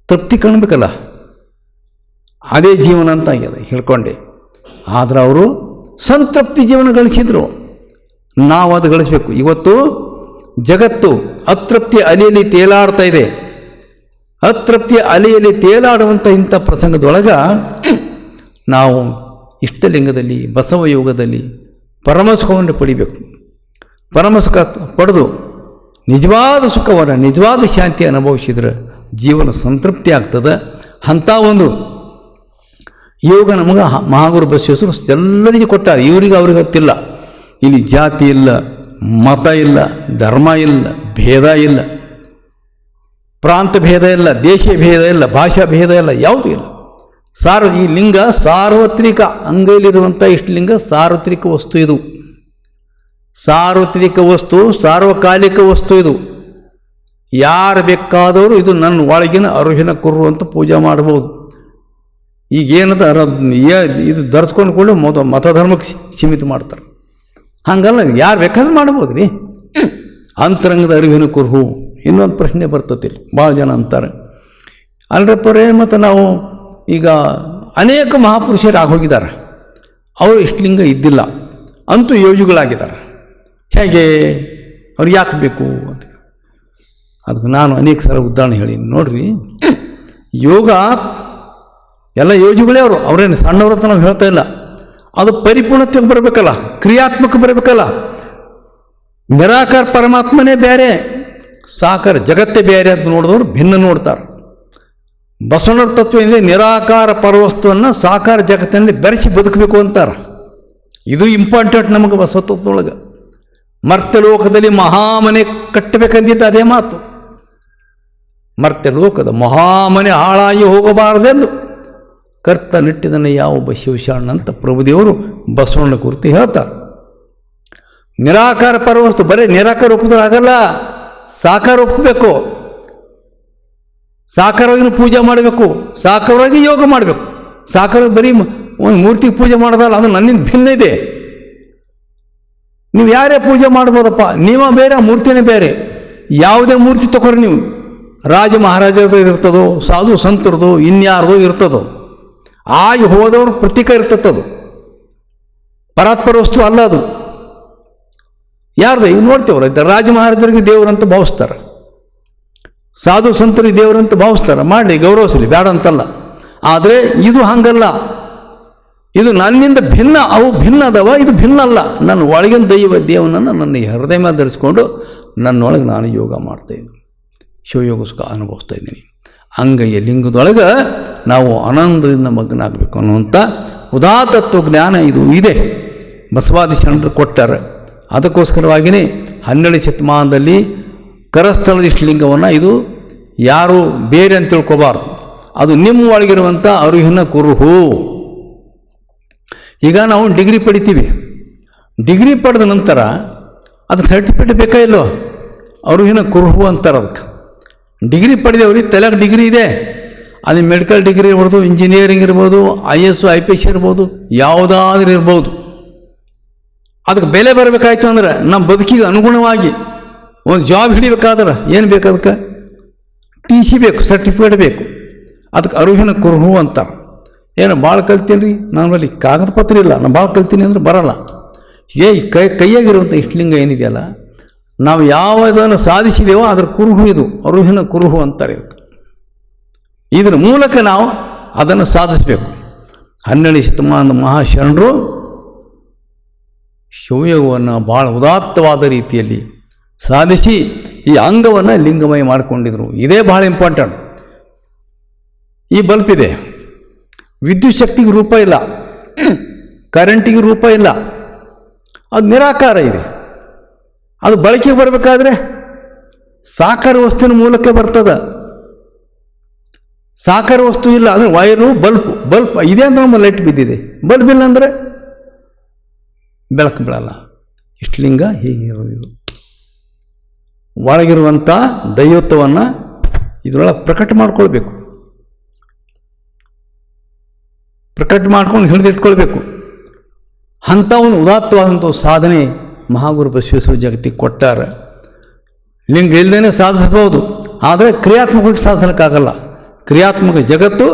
ತೃಪ್ತಿ ಕಾಣಬೇಕಲ್ಲ, ಅದೇ ಜೀವನ ಅಂತ ಆಗ್ಯದ ಹೇಳ್ಕೊಂಡೆ. ಆದರೆ ಅವರು ಸಂತೃಪ್ತಿ ಜೀವನ ಗಳಿಸಿದ್ರು. ನಾವು ಅದು ಗಳಿಸ್ಬೇಕು. ಇವತ್ತು ಜಗತ್ತು ಅತೃಪ್ತಿಯ ಅಲೆಯಲ್ಲಿ ತೇಲಾಡ್ತಾ ಇದೆ. ಅತೃಪ್ತಿಯ ಅಲೆಯಲ್ಲಿ ತೇಲಾಡುವಂಥ ಇಂಥ ಪ್ರಸಂಗದೊಳಗೆ ನಾವು ಇಷ್ಟಲಿಂಗದಲ್ಲಿ ಬಸವಯೋಗದಲ್ಲಿ ಪರಮಸುಖವನ್ನು ಪಡಿಬೇಕು. ಪರಮಸುಖ ಪಡೆದು ನಿಜವಾದ ಸುಖವನ್ನು ನಿಜವಾದ ಶಾಂತಿ ಅನುಭವಿಸಿದ್ರೆ ಜೀವನ ಸಂತೃಪ್ತಿ ಆಗ್ತದೆ. ಅಂಥ ಒಂದು ಯೋಗ ನಮಗೆ ಮಹಾಗುರು ಬಸವೇಶ್ವರರು ಎಲ್ಲರಿಗೆ ಕೊಟ್ಟಾರೆ. ಇವರಿಗೆ ಅವ್ರಿಗೆ ಗೊತ್ತಿಲ್ಲ. ಇಲ್ಲಿ ಜಾತಿ ಇಲ್ಲ, ಮತ ಇಲ್ಲ, ಧರ್ಮ ಇಲ್ಲ, ಭೇದ ಇಲ್ಲ, ಪ್ರಾಂತ ಭೇದ ಇಲ್ಲ, ದೇಶ ಭೇದ ಇಲ್ಲ, ಭಾಷಾ ಭೇದ ಇಲ್ಲ, ಯಾವುದೂ ಇಲ್ಲ. ಈ ಲಿಂಗ ಸಾರ್ವತ್ರಿಕ, ಅಂಗೈಲಿರುವಂಥ ಇಷ್ಟು ಲಿಂಗ ಸಾರ್ವತ್ರಿಕ ವಸ್ತು. ಇದು ಸಾರ್ವತ್ರಿಕ ವಸ್ತು, ಸಾರ್ವಕಾಲಿಕ ವಸ್ತು. ಇದು ಯಾರು ಬೇಕಾದವರು ಇದು ನನ್ನ ಒಳಗಿನ ಅರುಹಿನ ಕುರು ಅಂತ ಪೂಜೆ ಮಾಡ್ಬೋದು. ಈಗೇನದ ಇದು ಧರಿಸ್ಕೊಂಡು ಕೂಡ ಮತಧರ್ಮಕ್ಕೆ ಸೀಮಿತ ಮಾಡ್ತಾರೆ. ಹಂಗಲ್ಲ, ಯಾರು ಬೇಕಾದ್ರೂ ಮಾಡ್ಬೋದು ರೀ. ಅಂತರಂಗದ ಅರಿವಿನ ಕುರುಹು. ಇನ್ನೊಂದು ಪ್ರಶ್ನೆ ಬರ್ತತಿ, ಭಾಳ ಜನ ಅಂತಾರೆ, ಅಲ್ರಪ್ಪರೇ ಮತ್ತು ನಾವು ಈಗ ಅನೇಕ ಮಹಾಪುರುಷರು ಆಗೋಗಿದ್ದಾರೆ, ಅವರು ಇಷ್ಟಲಿಂಗ ಇದ್ದಿಲ್ಲ ಅಂತೂ ಯೋಗಿಗಳಾಗಿದ್ದಾರೆ. ಹೇಗೆ ಅವ್ರಿಗೆ ಯಾಕೆ ಬೇಕು ಅಂತ. ಅದಕ್ಕೆ ನಾನು ಅನೇಕ ಸಲ ಉದಾಹರಣೆ ಹೇಳೀನಿ. ನೋಡ್ರಿ, ಯೋಗ ಎಲ್ಲ ಯೋಜಿಗಳೇ ಅವರೇನು ಸಣ್ಣವ್ರ ಅಂತ ನಾವು ಹೇಳ್ತಾ ಇಲ್ಲ. ಅದು ಪರಿಪೂರ್ಣತೆಗೆ ಬರಬೇಕಲ್ಲ, ಕ್ರಿಯಾತ್ಮಕ ಬರಬೇಕಲ್ಲ. ನಿರಾಕಾರ ಪರಮಾತ್ಮನೇ ಬೇರೆ, ಸಾಕಾರ ಜಗತ್ತೇ ಬೇರೆ ಅಂತ ನೋಡಿದವರು ಭಿನ್ನ ನೋಡ್ತಾರೆ. ಬಸವಣ್ಣರ ತತ್ವ ಏನಿದೆ, ನಿರಾಕಾರ ಪರವಸ್ತುವನ್ನು ಸಾಕಾರ ಜಗತ್ತಿನಲ್ಲಿ ಬೆರೆಸಿ ಬದುಕಬೇಕು ಅಂತಾರೆ. ಇದು ಇಂಪಾರ್ಟೆಂಟ್ ನಮಗೆ ಬಸವತತ್ವದೊಳಗೆ. ಮರ್ತ್ಯ ಲೋಕದಲ್ಲಿ ಮಹಾಮನೆ ಕಟ್ಟಬೇಕಂದಿದ್ದ ಅದೇ ಮಾತು. ಮರ್ತ್ಯ ಲೋಕದ ಮಹಾಮನೆ ಹಾಳಾಗಿ ಹೋಗಬಾರದೆಂದು ಕರ್ತ ನಿಟ್ಟಿದನ ಯಾವೊಬ್ಬ ಶಿವಶರಣ ಅಂತ ಪ್ರಭುದೇವರು ಬಸವಣ್ಣ ಕುರಿತು ಹೇಳ್ತಾರೆ. ನಿರಾಕಾರ ಪರವಸ್ತು ಬರೀ ನಿರಾಕಾರ ಒಪ್ಪೋದಾಗಲ್ಲ, ಸಾಕಾರ ಒಪ್ಪಬೇಕು. ಸಾಕಾರವಾಗಿ ಪೂಜೆ ಮಾಡಬೇಕು, ಸಾಕಾರವಾಗಿ ಯೋಗ ಮಾಡಬೇಕು. ಸಾಕಾರ ಬರೀ ಒಂದು ಮೂರ್ತಿಗೆ ಪೂಜೆ ಮಾಡೋದಲ್ಲ, ಅದು ನನ್ನಿಂದ ಭಿನ್ನ ಇದೆ. ನೀವು ಯಾರೇ ಪೂಜೆ ಮಾಡ್ಬೋದಪ್ಪ, ನೀವ ಬೇರೆ, ಮೂರ್ತಿನೇ ಬೇರೆ. ಯಾವುದೇ ಮೂರ್ತಿ ತಗೊಳ್ರಿ ನೀವು, ರಾಜ ಮಹಾರಾಜರದು ಇರ್ತದೋ, ಸಾಧು ಸಂತರದು, ಇನ್ಯಾರ್ದೋ ಇರ್ತದೋ, ಆಗಿ ಹೋದವ್ರ ಪ್ರತೀಕ ಇರ್ತದದು, ಪರಾತ್ಪರ ವಸ್ತು ಅಲ್ಲ ಅದು. ಯಾರ್ದು ಈಗ ನೋಡ್ತೇವಲ್ಲ, ರಾಜ ಮಹಾರಾಜರಿಗೆ ದೇವರಂತ ಭಾವಿಸ್ತಾರೆ, ಸಾಧು ಸಂತರಿಗೆ ದೇವರಂತ ಭಾವಿಸ್ತಾರೆ. ಮಾಡಲಿ, ಗೌರವಿಸಲಿ, ಬೇಡ ಅಂತಲ್ಲ. ಆದರೆ ಇದು ಹಂಗಲ್ಲ. ಇದು ನನ್ನಿಂದ ಭಿನ್ನ, ಅವು ಭಿನ್ನ ಅದಾವ, ಇದು ಭಿನ್ನ ಅಲ್ಲ. ನನ್ನ ಒಳಗಿನ ದೇವನನ್ನು ನನ್ನ ಹೃದಯ ಮೇಲೆ ಧರಿಸ್ಕೊಂಡು ನನ್ನೊಳಗೆ ನಾನು ಯೋಗ ಮಾಡ್ತಾಯಿದ್ದೀನಿ, ಶಿವಯೋಗ ಸುಖ ಅನುಭವಿಸ್ತಾ ಇದ್ದೀನಿ. ಅಂಗೈಯ ಲಿಂಗದೊಳಗೆ ನಾವು ಆನಂದದಿಂದ ಮಗ್ನ ಆಗಬೇಕು ಅನ್ನುವಂಥ ಉದಾತ್ತತ್ವ ಜ್ಞಾನ ಇದು ಇದೆ, ಬಸವಾದಿ ಶರಣರು ಕೊಟ್ಟಾರೆ. ಅದಕ್ಕೋಸ್ಕರವಾಗಿಯೇ 12ನೇ ಶತಮಾನದಲ್ಲಿ ಕರಸ್ಥಳದ ಇಷ್ಟಲಿಂಗವನ್ನು ಇದು ಯಾರು ಬೇರೆ ಅಂತ ತಿಳ್ಕೊಬಾರ್ದು, ಅದು ನಿಮ್ಮ ಒಳಗಿರುವಂಥ ಅರಿವಿನ ಕುರುಹು. ಈಗ ನಾವು ಡಿಗ್ರಿ ಪಡಿತೀವಿ, ಡಿಗ್ರಿ ಪಡೆದ ನಂತರ ಅದಕ್ಕೆ ಸರ್ಟಿಫಿಕೇಟ್ ಬೇಕಾ ಇಲ್ಲೋ, ಅರಿವಿನ ಕುರುಹು ಅಂತಾರೆ ಅದಕ್ಕೆ. ಡಿಗ್ರಿ ಪಡೆದವ್ರಿಗೆ ತಲೆಗೆ ಡಿಗ್ರಿ ಇದೆ, ಅದು ಮೆಡಿಕಲ್ ಡಿಗ್ರಿ ಇರ್ಬೋದು, ಇಂಜಿನಿಯರಿಂಗ್ ಇರ್ಬೋದು, IAS IPS ಇರ್ಬೋದು, ಯಾವುದಾದ್ರೂ ಇರ್ಬೋದು. ಅದಕ್ಕೆ ಬೆಲೆ ಬರಬೇಕಾಯ್ತು ಅಂದ್ರೆ ನಮ್ಮ ಬದುಕಿಗೆ ಅನುಗುಣವಾಗಿ ಒಂದು ಜಾಬ್ ಹಿಡಿಬೇಕಾದ್ರೆ ಏನು ಬೇಕು, ಅದಕ್ಕೆ TC ಬೇಕು, ಸರ್ಟಿಫಿಕೇಟ್ ಬೇಕು. ಅದಕ್ಕೆ ಅರಿವಿನ ಕುರುಹು ಅಂತಾರೆ. ಏನು ಭಾಳ ಕಲ್ತೀನಿ ರೀ, ನಮ್ಮಲ್ಲಿ ಕಾಗದ ಪತ್ರ ಇಲ್ಲ, ನಾನು ಭಾಳ ಕಲ್ತೀನಿ ಅಂದ್ರೆ ಬರಲ್ಲ. ಕೈಯಾಗಿರುವಂಥ ಇಷ್ಟಲಿಂಗ ಏನಿದೆಯಲ್ಲ, ನಾವು ಯಾವುದನ್ನು ಸಾಧಿಸಿದೆವೋ ಅದರ ಕುರುಹು ಇದು, ಅರಿವಿನ ಕುರುಹು ಅಂತಾರೆ. ಇದರ ಮೂಲಕ ನಾವು ಅದನ್ನು ಸಾಧಿಸಬೇಕು. 12ನೇ ಶತಮಾನದ ಮಹಾಶರಣರು ಶಿವಯೋಗವನ್ನು ಭಾಳ ಉದಾತ್ತವಾದ ರೀತಿಯಲ್ಲಿ ಸಾಧಿಸಿ ಈ ಅಂಗವನ್ನು ಲಿಂಗಮಯ ಮಾಡಿಕೊಂಡಿದ್ರು. ಇದೇ ಭಾಳ ಇಂಪಾರ್ಟೆಂಟ್. ಈ ಬಲ್ಪ್ ಇದೆ, ವಿದ್ಯುತ್ ಶಕ್ತಿಗೆ ರೂಪ ಇಲ್ಲ, ಕರೆಂಟಿಗೆ ರೂಪ ಇಲ್ಲ, ಅದು ನಿರಾಕಾರ ಇದೆ. ಅದು ಬಳಕೆಗೆ ಬರಬೇಕಾದ್ರೆ ಸಾಕಾರ ವಸ್ತುವಿನ ಮೂಲಕ ಬರ್ತದೆ. ಸಾಕಾರ ವಸ್ತು ಇಲ್ಲ ಅಂದರೆ ವೈರು, ಬಲ್ಪ್ ಇದೆ ಅಂದ್ರೆ ನಮ್ಮ ಲೈಟ್ ಬಿದ್ದಿದೆ, ಬಲ್ಬ್ ಇಲ್ಲ ಅಂದರೆ ಬೆಳಕು ಬೀಳಲ್ಲ. ಇಷ್ಟಲಿಂಗ ಹೀಗಿರೋದು. ಇದು ಒಳಗಿರುವಂಥ ದೈವತ್ವವನ್ನು ಇದರೊಳಗೆ ಪ್ರಕಟ ಮಾಡ್ಕೊಳ್ಬೇಕು, ಪ್ರಕಟ ಮಾಡ್ಕೊಂಡು ಹಿಡಿದಿಟ್ಕೊಳ್ಬೇಕು. ಅಂಥ ಒಂದು ಉದಾತ್ತವಾದಂಥ ಸಾಧನೆ ಮಹಾಗುರು ಬಸವೇಶ್ವರ ಜಗತ್ತಿಗೆ ಕೊಟ್ಟಾರೆ. ಲಿಂಗ ಇಲ್ಲದೇ ಸಾಧಿಸಬಹುದು, ಆದರೆ ಕ್ರಿಯಾತ್ಮಕವಾಗಿ ಸಾಧಿಸಲಿಕ್ಕಾಗಲ್ಲ. ಕ್ರಿಯಾತ್ಮಕ ಜಗತ್ತು,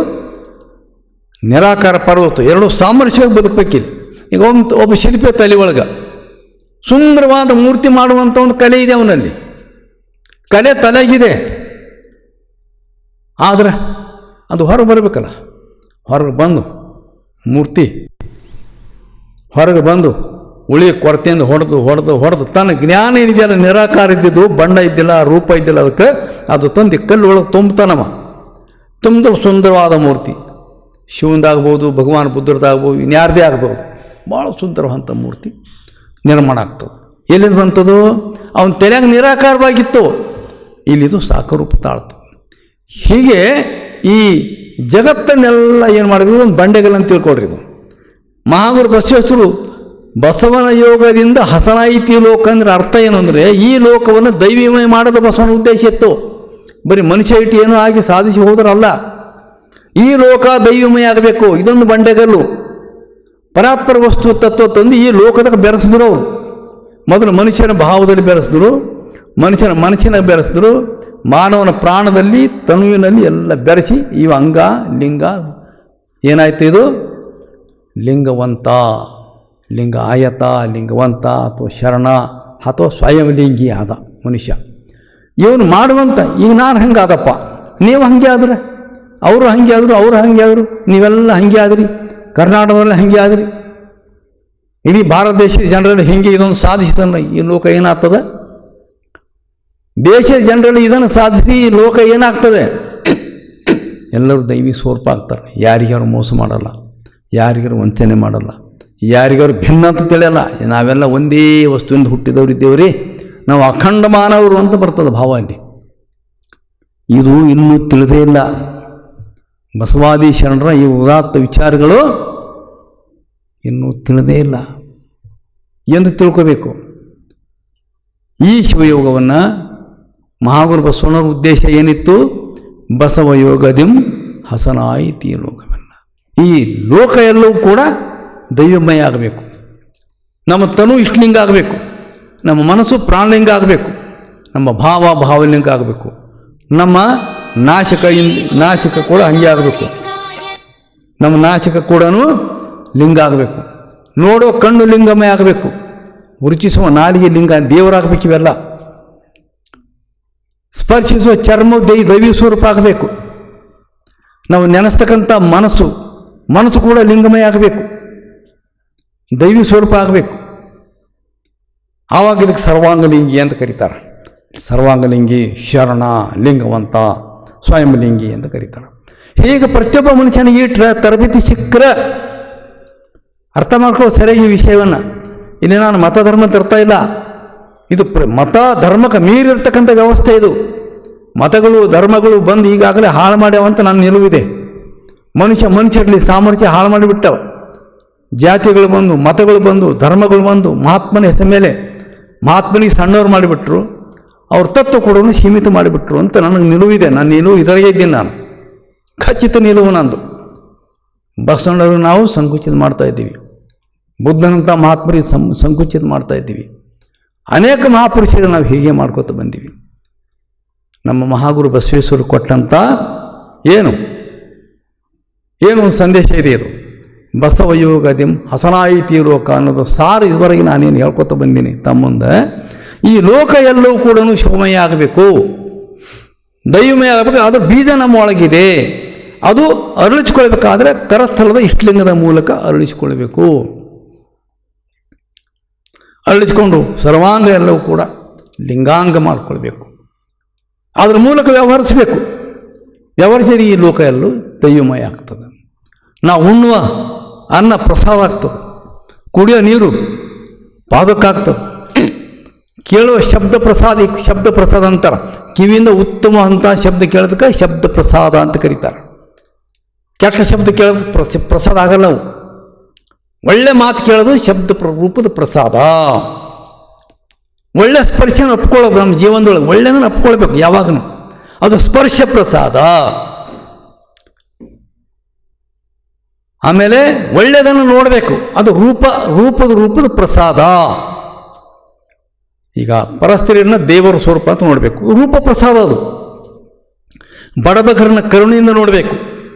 ನಿರಾಕಾರ ಪರ್ವತ ಎರಡೂ ಸಾಮರಸ್ಯವಾಗಿ ಬದುಕಬೇಕಿದೆ. ಈಗ ಒಬ್ಬ ಶಿಲ್ಪಿ ತಲೆ ಒಳಗೆ ಸುಂದರವಾದ ಮೂರ್ತಿ ಮಾಡುವಂಥ ಒಂದು ಕಲೆ ಇದೆ, ಅವನಲ್ಲಿ ಕಲೆ ತಲೆಗಿದೆ. ಆದರೆ ಅದು ಹೊರಗೆ ಬರಬೇಕಲ್ಲ, ಹೊರಗೆ ಬಂದು ಮೂರ್ತಿ ಹೊರಗೆ ಬಂದು ಉಳಿ ಕೊರತೆಯಿಂದ ಹೊಡೆದು ತನ್ನ ಜ್ಞಾನ ಏನಿದೆಯಲ್ಲ, ನಿರಾಕಾರ ಇದ್ದಿದ್ದು, ಬಣ್ಣ ಇದ್ದಿಲ್ಲ, ರೂಪ ಇದ್ದಿಲ್ಲ, ಅದಕ್ಕೆ ಅದು ತಂದು ಕಲ್ಲು ಒಳಗೆ ತುಂಬ್ತಾನವ. ತುಂಬ ಸುಂದರವಾದ ಮೂರ್ತಿ, ಶಿವಂದಾಗ್ಬೋದು, ಭಗವಾನ್ ಬುದ್ಧರದಾಗ್ಬೋದು, ಇನ್ಯಾರದೇ ಆಗ್ಬೋದು, ಭಾಳ ಸುಂದರವಂಥ ಮೂರ್ತಿ ನಿರ್ಮಾಣ ಆಗ್ತದೆ. ಎಲ್ಲಿಂದ ಬಂತದು? ಅವನ ತಲೆಯಾಗ ನಿರಾಕಾರವಾಗಿತ್ತು, ಇಲ್ಲಿದು ಸಾಕರೂಪ ತಾಳ್ತು. ಹೀಗೆ ಈ ಜಗತ್ತನ್ನೆಲ್ಲ ಏನು ಮಾಡಬೇಕು, ಒಂದು ಬಂಡೆಗಲ್ ಅಂತ ತಿಳ್ಕೊಳ್ರಿ. ಇದು ಮಹಾಗುರು ಬಸವೇಶ್ವರರು ಬಸವನ ಯೋಗದಿಂದ ಹಸನಾಯಿತಿ ಲೋಕ ಅಂದರೆ ಅರ್ಥ ಏನು ಅಂದರೆ, ಈ ಲೋಕವನ್ನು ದೈವಿಮಯ ಮಾಡೋದು ಬಸವನ ಉದ್ದೇಶ ಇತ್ತು. ಬರೀ ಮನುಷ್ಯ ಇಟ್ಟು ಏನೋ ಆಗಿ ಸಾಧಿಸಿ ಹೋದ್ರಲ್ಲ, ಈ ಲೋಕ ದೈವಿಮಯ ಆಗಬೇಕು. ಇದೊಂದು ಬಂಡೆಗಲ್ಲು. ಪರಾತ್ಪರ ವಸ್ತು ತತ್ವ ತಂದು ಈ ಲೋಕದಾಗ ಬೆರೆಸಿದ್ರು. ಅವರು ಮೊದಲು ಮನುಷ್ಯನ ಭಾವದಲ್ಲಿ ಬೆರೆಸಿದ್ರು, ಮನುಷ್ಯನ ಮನಸ್ಸಿನ ಬೆರೆಸಿದ್ರು, ಮಾನವನ ಪ್ರಾಣದಲ್ಲಿ, ತನುವಿನಲ್ಲಿ ಎಲ್ಲ ಬೆರೆಸಿ ಇವ ಅಂಗ ಲಿಂಗ ಏನಾಯ್ತು, ಇದು ಲಿಂಗವಂತ, ಲಿಂಗ ಆಯತ, ಲಿಂಗವಂತ ಅಥವಾ ಶರಣ ಅಥವಾ ಸ್ವಯಂಲಿಂಗಿ ಆದ ಮನುಷ್ಯ. ಇವನು ಮಾಡುವಂಥ ಈಗ ನಾನು ಹಂಗೆ ಆದಪ್ಪ, ನೀವು ಹಾಗೆ ಆದ್ರೆ, ಅವರು ಹಾಗೆ ಆದರು, ಅವರು ಹಾಗೆ ಆದರು, ನೀವೆಲ್ಲ ಹಾಗೆ ಆದ್ರಿ, ಕರ್ನಾಟಕದಲ್ಲಿ ಹಾಗೆ ಆದ್ರಿ, ಇಡೀ ಭಾರತ ದೇಶದ ಜನರಲ್ಲಿ ಹಿಂಗೆ ಇದೊಂದು ಸಾಧಿಸಿದಲ್ಲ, ಈ ಲೋಕ ಏನಾಗ್ತದೆ? ದೇಶದ ಜನರಲ್ಲಿ ಇದನ್ನು ಸಾಧಿಸಿ ಈ ಲೋಕ ಏನಾಗ್ತದೆ? ಎಲ್ಲರೂ ದೈವಿ ಸ್ವರೂಪ ಆಗ್ತಾರೆ. ಯಾರಿಗಾರು ಮೋಸ ಮಾಡಲ್ಲ, ಯಾರಿಗಾರು ವಂಚನೆ ಮಾಡಲ್ಲ, ಯಾರಿಗಾರು ಭಿನ್ನ ಅಂತ ತಿಳಿಯಲ್ಲ. ನಾವೆಲ್ಲ ಒಂದೇ ವಸ್ತುವಿಂದ ಹುಟ್ಟಿದವರು ಇದ್ದೇವ್ರಿ, ನಾವು ಅಖಂಡ ಮಾನವರು ಅಂತ ಬರ್ತದೆ ಭಾವ ಅಲ್ಲಿ. ಇದು ಇನ್ನೂ ತಿಳಿದೇ ಇಲ್ಲ. ಬಸವಾದಿ ಶರಣರ ಈ ಉದಾತ್ತ ವಿಚಾರಗಳು ಇನ್ನೂ ತಿಳಿದೇ ಇಲ್ಲ ಎಂದು ತಿಳ್ಕೋಬೇಕು. ಈ ಶಿವಯೋಗವನ್ನು ಮಹಾಗುರು ಬಸವಣ್ಣವ್ರ ಉದ್ದೇಶ ಏನಿತ್ತು? ಬಸವಯೋಗದಿಂ ಹಸನಾಯಿತಿ ಲೋಕವಲ್ಲ. ಈ ಲೋಕ ಎಲ್ಲವೂ ಕೂಡ ದೈವಮಯ ಆಗಬೇಕು. ನಮ್ಮ ತನು ಇಷ್ಟಲಿಂಗ ಆಗಬೇಕು, ನಮ್ಮ ಮನಸ್ಸು ಪ್ರಾಣಲಿಂಗ ಆಗಬೇಕು, ನಮ್ಮ ಭಾವ ಭಾವಲಿಂಗ ಆಗಬೇಕು, ನಮ್ಮ ನಾಶಕ ಕೂಡ ಹಂಗೆ ಆಗಬೇಕು, ನಮ್ಮ ನಾಶಕ ಕೂಡ ಲಿಂಗ ಆಗಬೇಕು, ನೋಡೋ ಕಣ್ಣು ಲಿಂಗಮಯ ಆಗಬೇಕು, ರುಚಿಸುವ ನಾಲಿಗೆ ಲಿಂಗ ದೇವರಾಗಬೇಕು. ಇವೆಲ್ಲ ಸ್ಪರ್ಶಿಸುವ ಚರ್ಮ ದೈವಿ ಸ್ವರೂಪ ಆಗಬೇಕು. ನಾವು ನೆನೆಸ್ತಕ್ಕಂಥ ಮನಸ್ಸು ಕೂಡ ಲಿಂಗಮಯ ಆಗಬೇಕು, ದೈವಿ ಸ್ವರೂಪ ಆಗಬೇಕು. ಆವಾಗ ಇದಕ್ಕೆ ಸರ್ವಾಂಗಲಿಂಗಿ ಅಂತ ಕರೀತಾರೆ. ಸರ್ವಾಂಗಲಿಂಗಿ, ಶರಣ, ಲಿಂಗವಂತ, ಸ್ವಯಂಲಿಂಗಿ ಅಂತ ಕರೀತಾರೆ. ಹೀಗೆ ಪ್ರತಿಯೊಬ್ಬ ಮನುಷ್ಯನಿಗೆ ತರಬೇತಿ ಸಿಕ್ಕರೆ ಅರ್ಥ ಮಾಡ್ಕೋ ಸರಿಯಾಗಿ ಈ ವಿಷಯವನ್ನು. ಇಲ್ಲಿ ನಾನು ಮತ ಧರ್ಮ ತರ್ತಾ ಇಲ್ಲ, ಇದು ಮತ ಧರ್ಮಕ್ಕೆ ಮೀರಿರ್ತಕ್ಕಂಥ ವ್ಯವಸ್ಥೆ. ಇದು ಮತಗಳು ಧರ್ಮಗಳು ಬಂದು ಈಗಾಗಲೇ ಹಾಳು ಮಾಡ್ಯಾವಂತ ನನ್ನ ನಿಲುವಿದೆ. ಮನುಷ್ಯರಲ್ಲಿ ಸಾಮರ್ಥ್ಯ ಹಾಳು ಮಾಡಿಬಿಟ್ಟವ. ಜಾತಿಗಳು ಬಂದು, ಮತಗಳು ಬಂದು, ಧರ್ಮಗಳು ಬಂದು, ಮಹಾತ್ಮನ ಹೆಸರ ಮೇಲೆ ಮಹಾತ್ಮನಿಗೆ ಸಣ್ಣವ್ರು ಮಾಡಿಬಿಟ್ರು, ಅವ್ರ ತತ್ವ ಕೂಡ ಸೀಮಿತ ಮಾಡಿಬಿಟ್ರು ಅಂತ ನನಗೆ ನಿಲುವಿದೆ. ನನ್ನ ನಿಲುವು ಇದರಾಗೆ ಇದ್ದೀನಿ, ನಾನು ಖಚಿತ ನಿಲುವು ನಂದು. ಬಸವಣ್ಣವರು ನಾವು ಸಂಕುಚಿತ ಮಾಡ್ತಾ ಇದ್ದೀವಿ, ಬುದ್ಧನಂಥ ಮಹಾತ್ಮರಿಗೆ ಸಂಕುಚಿತ ಮಾಡ್ತಾ ಇದ್ದೀವಿ. ಅನೇಕ ಮಹಾಪುರುಷರು ನಾವು ಹೀಗೆ ಮಾಡ್ಕೋತ ಬಂದೀವಿ. ನಮ್ಮ ಮಹಾಗುರು ಬಸವೇಶ್ವರು ಕೊಟ್ಟಂಥ ಏನು ಒಂದು ಸಂದೇಶ ಇದೆ. ಇದು ಬಸವಯೋಗದಿಂ ಹಸನಾಯಿತಿ ಲೋಕ ಅನ್ನೋದು ಸಾರು ಇದುವರೆಗೆ ನಾನೇನು ಹೇಳ್ಕೊತ ಬಂದೀನಿ ತಮ್ಮ ಮುಂದೆ. ಈ ಲೋಕ ಎಲ್ಲವೂ ಕೂಡ ಶಿವಮಯ ಆಗಬೇಕು, ದೈವಮಯ ಆಗಬೇಕು. ಅದು ಬೀಜ ನಮ್ಮ ಒಳಗಿದೆ. ಅದು ಅರಳಿಸಿಕೊಳ್ಬೇಕಾದ್ರೆ ಕರಸ್ಥಳದ ಇಷ್ಟಲಿಂಗದ ಮೂಲಕ ಅರಳಿಸಿಕೊಳ್ಬೇಕು. ಅರಳಿಸಿಕೊಂಡು ಸರ್ವಾಂಗ ಎಲ್ಲವೂ ಕೂಡ ಲಿಂಗಾಂಗ ಮಾಡಿಕೊಳ್ಬೇಕು. ಅದರ ಮೂಲಕ ವ್ಯವಹರಿಸಬೇಕು. ವ್ಯವಹರಿಸಿದ್ರೆ ಈ ಲೋಕ ಎಲ್ಲೂ ದೈವಮಯ ಆಗ್ತದೆ. ನಾವು ಉಣ್ಣುವ ಅನ್ನ ಪ್ರಸಾದ ಆಗ್ತದೆ, ಕುಡಿಯೋ ನೀರು ಪಾದಕ್ಕಾಗ್ತದೆ, ಕೇಳುವ ಶಬ್ದ ಪ್ರಸಾದ ಅಂತಾರೆ. ಕಿವಿಯಿಂದ ಉತ್ತಮ ಅಂತ ಶಬ್ದ ಕೇಳೋದಕ್ಕೆ ಶಬ್ದ ಪ್ರಸಾದ ಅಂತ ಕರೀತಾರೆ. ಕೆಟ್ಟ ಶಬ್ದ ಕೇಳೋದು ಪ್ರಸಾದ ಆಗಲ್ಲ. ಅವು ಒಳ್ಳೆ ಮಾತು ಕೇಳೋದು ಶಬ್ದ ರೂಪದ ಪ್ರಸಾದ. ಒಳ್ಳೆ ಸ್ಪರ್ಶನ ಒಪ್ಕೊಳ್ಳೋದು ನಮ್ಮ ಜೀವನದೊಳಗೆ ಒಳ್ಳೆದನ್ನು ಒಪ್ಕೊಳ್ಬೇಕು ಯಾವಾಗಲೂ. ಅದು ಸ್ಪರ್ಶ ಪ್ರಸಾದ. ಆಮೇಲೆ ಒಳ್ಳೆಯದನ್ನು ನೋಡಬೇಕು, ಅದು ರೂಪದ ಪ್ರಸಾದ. ಈಗ ಪರಸ್ತ್ರೀಯರನ್ನ ದೇವರ ಸ್ವರೂಪ ಅಂತ ನೋಡಬೇಕು, ರೂಪ ಪ್ರಸಾದ ಅದು. ಬಡಬಗರನ್ನ ಕರುಣೆಯಿಂದ ನೋಡಬೇಕು,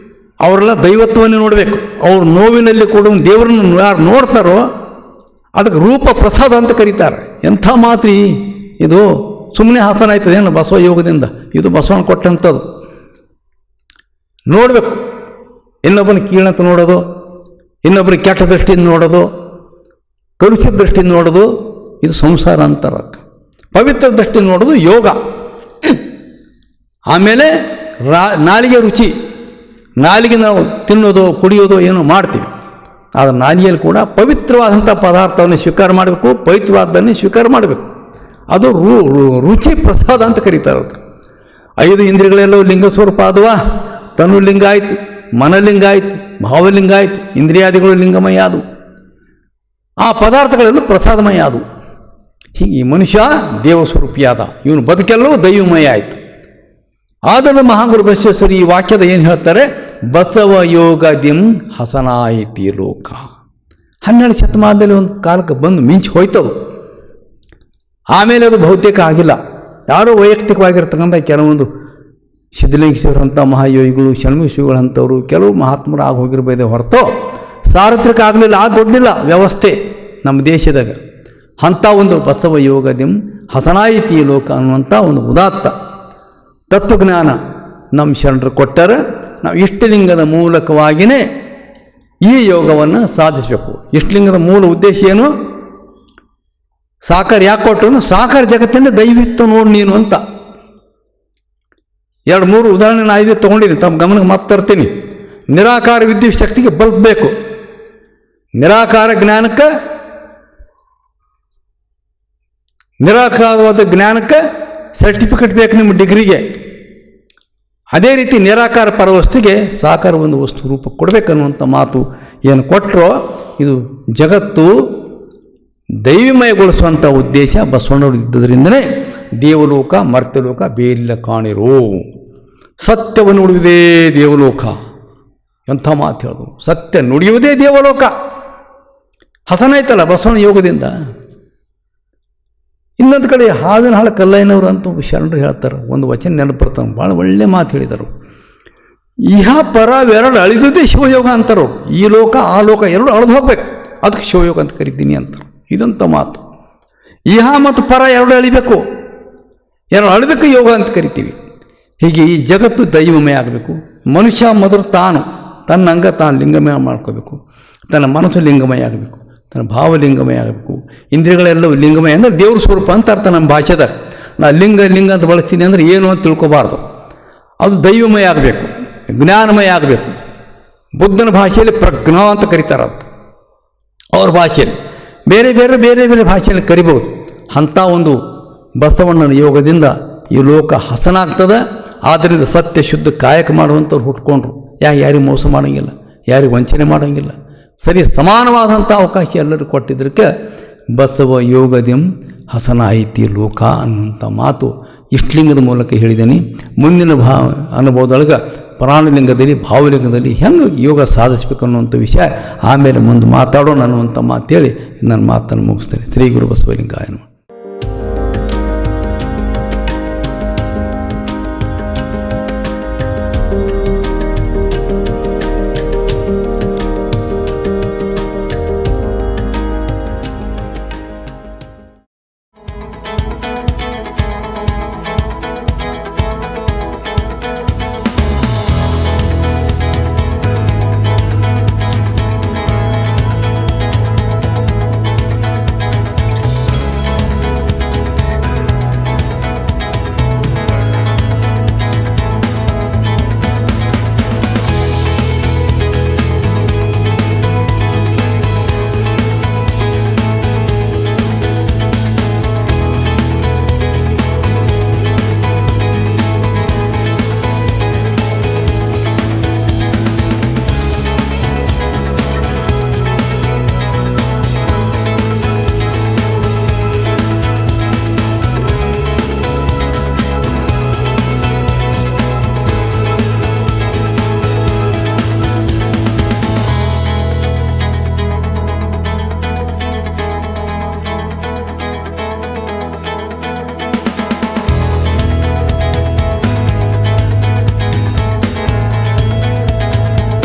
ಅವರೆಲ್ಲ ದೈವತ್ವವನ್ನು ನೋಡಬೇಕು. ಅವ್ರ ನೋವಿನಲ್ಲಿ ಕೂಡ ದೇವರನ್ನು ಯಾರು ನೋಡ್ತಾರೋ ಅದಕ್ಕೆ ರೂಪ ಪ್ರಸಾದ ಅಂತ ಕರೀತಾರೆ. ಎಂಥ ಮಾತ್ರಿ ಇದು! ಸುಮ್ಮನೆ ಹಾಸನ ಆಯ್ತದೆ ಏನು ಬಸವ ಯೋಗದಿಂದ? ಇದು ಬಸವಣ್ಣ ಕೊಟ್ಟಂಥದ್ದು. ನೋಡಬೇಕು, ಇನ್ನೊಬ್ಬನ ಕೀಳಂತ ನೋಡೋದು, ಇನ್ನೊಬ್ಬರಿಗೆ ಕೆಟ್ಟ ದೃಷ್ಟಿಯಿಂದ ನೋಡೋದು, ಕಲುಷಿತ ದೃಷ್ಟಿಯಿಂದ ನೋಡೋದು, ಇದು ಸಂಸಾರ ಅಂತಾರ. ಪವಿತ್ರ ದೃಷ್ಟಿಯಿಂದ ನೋಡೋದು ಯೋಗ. ಆಮೇಲೆ ನಾಲಿಗೆ ರುಚಿ, ನಾಲಿಗೆ ನಾವು ತಿನ್ನೋದು ಕುಡಿಯೋದು ಏನೋ ಮಾಡ್ತೀವಿ, ಆದರೆ ನಾಲಿಗೆಯಲ್ಲಿ ಕೂಡ ಪವಿತ್ರವಾದಂಥ ಪದಾರ್ಥವನ್ನು ಸ್ವೀಕಾರ ಮಾಡಬೇಕು, ಪವಿತ್ರವಾದನ್ನೇ ಸ್ವೀಕಾರ ಮಾಡಬೇಕು. ಅದು ರುಚಿ ಪ್ರಸಾದ ಅಂತ ಕರೀತಾರೆ. 5 ಇಂದ್ರಿಯಗಳೆಲ್ಲವೂ ಲಿಂಗ ಸ್ವರೂಪ ಆದವಾ? ತನು ಲಿಂಗ ಆಯಿತು, ಮನಲಿಂಗ ಆಯಿತು, ಭಾವಲಿಂಗ ಆಯಿತು, ಇಂದ್ರಿಯಾದಿಗಳು ಲಿಂಗಮಯ ಆದವು, ಆ ಪದಾರ್ಥಗಳೆಲ್ಲ ಪ್ರಸಾದಮಯ ಆದವು. ಹೀಗೆ ಈ ಮನುಷ್ಯ ದೇವಸ್ವರೂಪಿಯಾದ, ಇವನು ಬದುಕೆಲ್ಲವೂ ದೈವಮಯ ಆಯಿತು. ಆದರೆ ಮಹಾಗುರು ಬಸವೇಶ್ವರ ಈ ವಾಕ್ಯದ ಏನು ಹೇಳ್ತಾರೆ? ಬಸವ ಯೋಗದಿಂ ಹಸನಾಯಿತಿ ಲೋಕ. 12 ಶತಮಾನದಲ್ಲಿ ಒಂದು ಕಾಲಕ್ಕೆ ಬಂದು ಮಿಂಚು ಹೋಯ್ತದು. ಆಮೇಲೆ ಅದು ಬಹುತೇಕ ಆಗಿಲ್ಲ. ಯಾರೋ ವೈಯಕ್ತಿಕವಾಗಿರ್ತಕ್ಕಂಥ ಕೆಲವೊಂದು ಸಿದ್ಧಲಿಂಗೇಶ್ವರಂಥ ಮಹಾಯೋಗಿಗಳು, ಷಣ್ಮುಖಿಗಳಂಥವ್ರು, ಕೆಲವು ಮಹಾತ್ಮರು ಆಗಿ ಹೋಗಿರ್ಬೋದೇ ಹೊರತು ಸಾರ್ವತ್ರಿಕ ಆಗಲಿಲ್ಲ, ದೊಡ್ಡಲಿಲ್ಲ ವ್ಯವಸ್ಥೆ ನಮ್ಮ ದೇಶದಾಗ. ಅಂಥ ಒಂದು ಬಸವ ಯೋಗದಿಂ ಹಸನಾಯಿತಿ ಲೋಕ ಅನ್ನುವಂಥ ಒಂದು ಉದಾತ್ತ ತತ್ವಜ್ಞಾನ ನಮ್ಮ ಶರಣರು ಕೊಟ್ಟರೆ ನಾವು ಇಷ್ಟಲಿಂಗದ ಮೂಲಕವಾಗಿಯೇ ಈ ಯೋಗವನ್ನು ಸಾಧಿಸಬೇಕು. ಇಷ್ಟಲಿಂಗದ ಮೂಲ ಉದ್ದೇಶ ಏನು? ಸಾಕಾರ ಯಾಕೆ ಕೊಟ್ಟರು? ಸಾಕಾರ ಜಗತ್ತಿನ ದೈವಿತ್ತು ನೋಡಿ ನೀನು ಅಂತ 2-3 ಉದಾಹರಣೆ ನಾನು ಇದೆ ತೊಗೊಂಡಿದ್ದೀನಿ, ತಮ್ಮ ಗಮನಕ್ಕೆ ಮತ್ತೆ ತರ್ತೀನಿ. ನಿರಾಕಾರ ವಿದ್ಯುತ್ ಶಕ್ತಿಗೆ ಬಲ್ಬ್ ಬೇಕು, ನಿರಾಕಾರ ಜ್ಞಾನಕ್ಕೆ ನಿರಾಕಾರವಾದ ಜ್ಞಾನಕ್ಕೆ ಸರ್ಟಿಫಿಕೇಟ್ ಬೇಕು ನಿಮ್ಮ ಡಿಗ್ರಿಗೆ. ಅದೇ ರೀತಿ ನಿರಾಕಾರ ಪರವಸ್ತುಗೆ ಸಾಕಾರ ಒಂದು ವಸ್ತು ರೂಪ ಕೊಡಬೇಕನ್ನುವಂಥ ಮಾತು ಏನು ಕೊಟ್ಟರೋ ಇದು ಜಗತ್ತು ದೈವಮಯಗೊಳಿಸುವಂಥ ಉದ್ದೇಶ ಬಸವಣ್ಣವರು ಇದ್ದದರಿಂದಲೇ ದೇವಲೋಕ ಮರ್ತ್ಯಲೋಕ ಬೇರಿಲ್ಲ ಕಾಣಿರೋ, ಸತ್ಯವನ್ನು ನುಡಿಯುವುದೇ ದೇವಲೋಕ. ಎಂಥ ಮಾತು ಹೇಳೋದು, ಸತ್ಯ ನುಡಿಯುವುದೇ ದೇವಲೋಕ. ಹಸನಾಯ್ತಲ್ಲ ಬಸವಣ್ಣ ಯೋಗದಿಂದ. ಇನ್ನೊಂದು ಕಡೆ ಹಾವಿನ ಹಾಳು ಕಲ್ಲಯ್ಯನವರು ಅಂತ ಶರಣರು ಹೇಳ್ತಾರೆ, ಒಂದು ವಚನ ನೆನಪು ಬರ್ತಾನೆ, ಭಾಳ ಒಳ್ಳೆ ಮಾತು ಹೇಳಿದರು. ಇಹ ಪರ ಎರಡು ಅಳಿದುದೇ ಶಿವಯೋಗ ಅಂತಾರೋ. ಈ ಲೋಕ ಆ ಲೋಕ ಎರಡು ಅಳಿದು ಹೋಗ್ಬೇಕು, ಅದಕ್ಕೆ ಶಿವಯೋಗ ಅಂತ ಕರಿತೀನಿ ಅಂತಾರೆ. ಇದಂಥ ಮಾತು. ಇಹ ಮತ್ತು ಪರ ಎರಡು ಅಳಿಬೇಕು, ಎರಡು ಅಳಿದಕ್ಕೆ ಯೋಗ ಅಂತ ಕರಿತೀವಿ. ಹೀಗೆ ಈ ಜಗತ್ತು ದೈವಮಯ ಆಗಬೇಕು. ಮನುಷ್ಯ ಮೊದಲು ತನ್ನ ಅಂಗ ತಾನು ಲಿಂಗಮಯ ಮಾಡ್ಕೋಬೇಕು, ತನ್ನ ಮನಸ್ಸು ಲಿಂಗಮಯ ಆಗಬೇಕು, ತನ್ನ ಭಾವ ಲಿಂಗಮಯ ಆಗಬೇಕು, ಇಂದ್ರಿಯಗಳೆಲ್ಲವೂ ಲಿಂಗಮಯ ಅಂದರೆ ದೇವ್ರ ಸ್ವರೂಪ ಅಂತ ಅರ್ಥ. ನಮ್ಮ ಭಾಷೆದಾಗ ನಾ ಲಿಂಗ ಅಂತ ಬಳಸ್ತೀನಿ ಅಂದರೆ ಏನು ಅಂತ ತಿಳ್ಕೊಬಾರ್ದು. ಅದು ದೈವಮಯ ಆಗಬೇಕು, ಜ್ಞಾನಮಯ ಆಗಬೇಕು. ಬುದ್ಧನ ಭಾಷೆಯಲ್ಲಿ ಪ್ರಜ್ಞಾ ಅಂತ ಕರೀತಾರೆ, ಅದು ಅವ್ರ ಭಾಷೆಯಲ್ಲಿ. ಬೇರೆ ಬೇರೆ ಬೇರೆ ಬೇರೆ ಭಾಷೆಯಲ್ಲಿ ಕರಿಬೋದು. ಅಂಥ ಒಂದು ಬಸವಣ್ಣನ ಯೋಗದಿಂದ ಈ ಲೋಕ ಹಸನಾಗ್ತದೆ. ಆದ್ದರಿಂದ ಸತ್ಯ ಶುದ್ಧ ಕಾಯಕ ಮಾಡುವಂಥವ್ರು ಹುಟ್ಕೊಂಡ್ರು. ಯಾರಿಗೆ ಮೋಸ ಮಾಡೋಂಗಿಲ್ಲ, ಯಾರಿಗೆ ವಂಚನೆ ಮಾಡೋಂಗಿಲ್ಲ, ಸರಿ ಸಮಾನವಾದಂಥ ಅವಕಾಶ ಎಲ್ಲರಿಗೂ ಕೊಟ್ಟಿದ್ದಕ್ಕೆ ಬಸವ ಯೋಗದಿಂ ಹಸನಾಯಿತಿ ಲೋಕ ಅನ್ನುವಂಥ ಮಾತು ಇಷ್ಟಲಿಂಗದ ಮೂಲಕ ಹೇಳಿದ್ದೀನಿ. ಮುಂದಿನ ಅನುಭವದೊಳಗೆ ಪ್ರಾಣಲಿಂಗದಲ್ಲಿ ಭಾವಲಿಂಗದಲ್ಲಿ ಹೆಂಗೆ ಯೋಗ ಸಾಧಿಸಬೇಕು ಅನ್ನುವಂಥ ವಿಷಯ ಆಮೇಲೆ ಮುಂದೆ ಮಾತಾಡೋಣ ಅನ್ನುವಂಥ ಮಾತೇಳಿ ನನ್ನ ಮಾತನ್ನು ಮುಗಿಸ್ತೇನೆ. ಶ್ರೀ ಗುರು ಬಸವಲಿಂಗಾಯ ನಮಃ.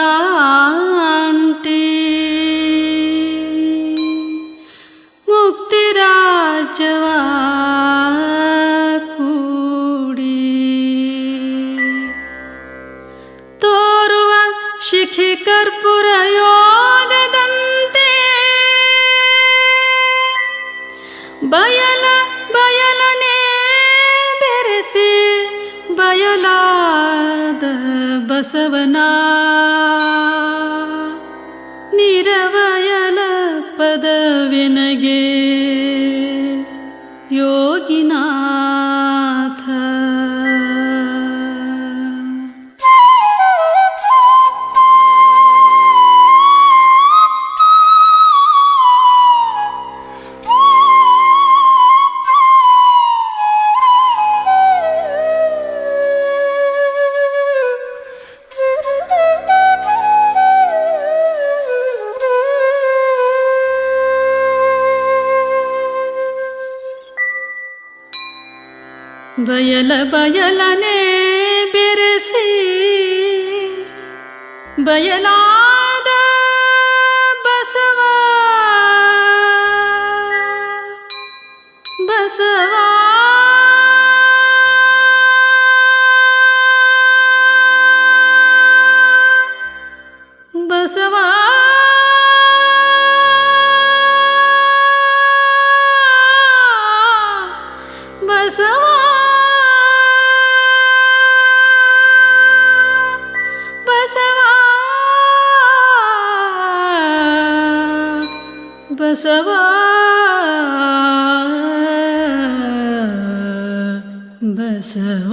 ಬೆಟ್ಟವದಾಂಟಿ ಮುಕ್ತಿರಾಜವ ಕೂಡಿ ತೋರುವ ಶಿಖಿ ಕರ್ಪೂರ ಯೋಗದಂತೆ ಬಯಲನೆ ಬೆರೆಸಿ ಬಯಲಾದ ಬಸವನ ನಿರವಯಲ ಪದವಿನಗೆ ಬಯಲ ಬಯಲನೆ ಬೆರೆಸಿ ಬಯಲಾದ ಬಸವ ಬಸವ ಬಸವ ಬಸವ ಬಸವ ಬಸವ ಬಸವ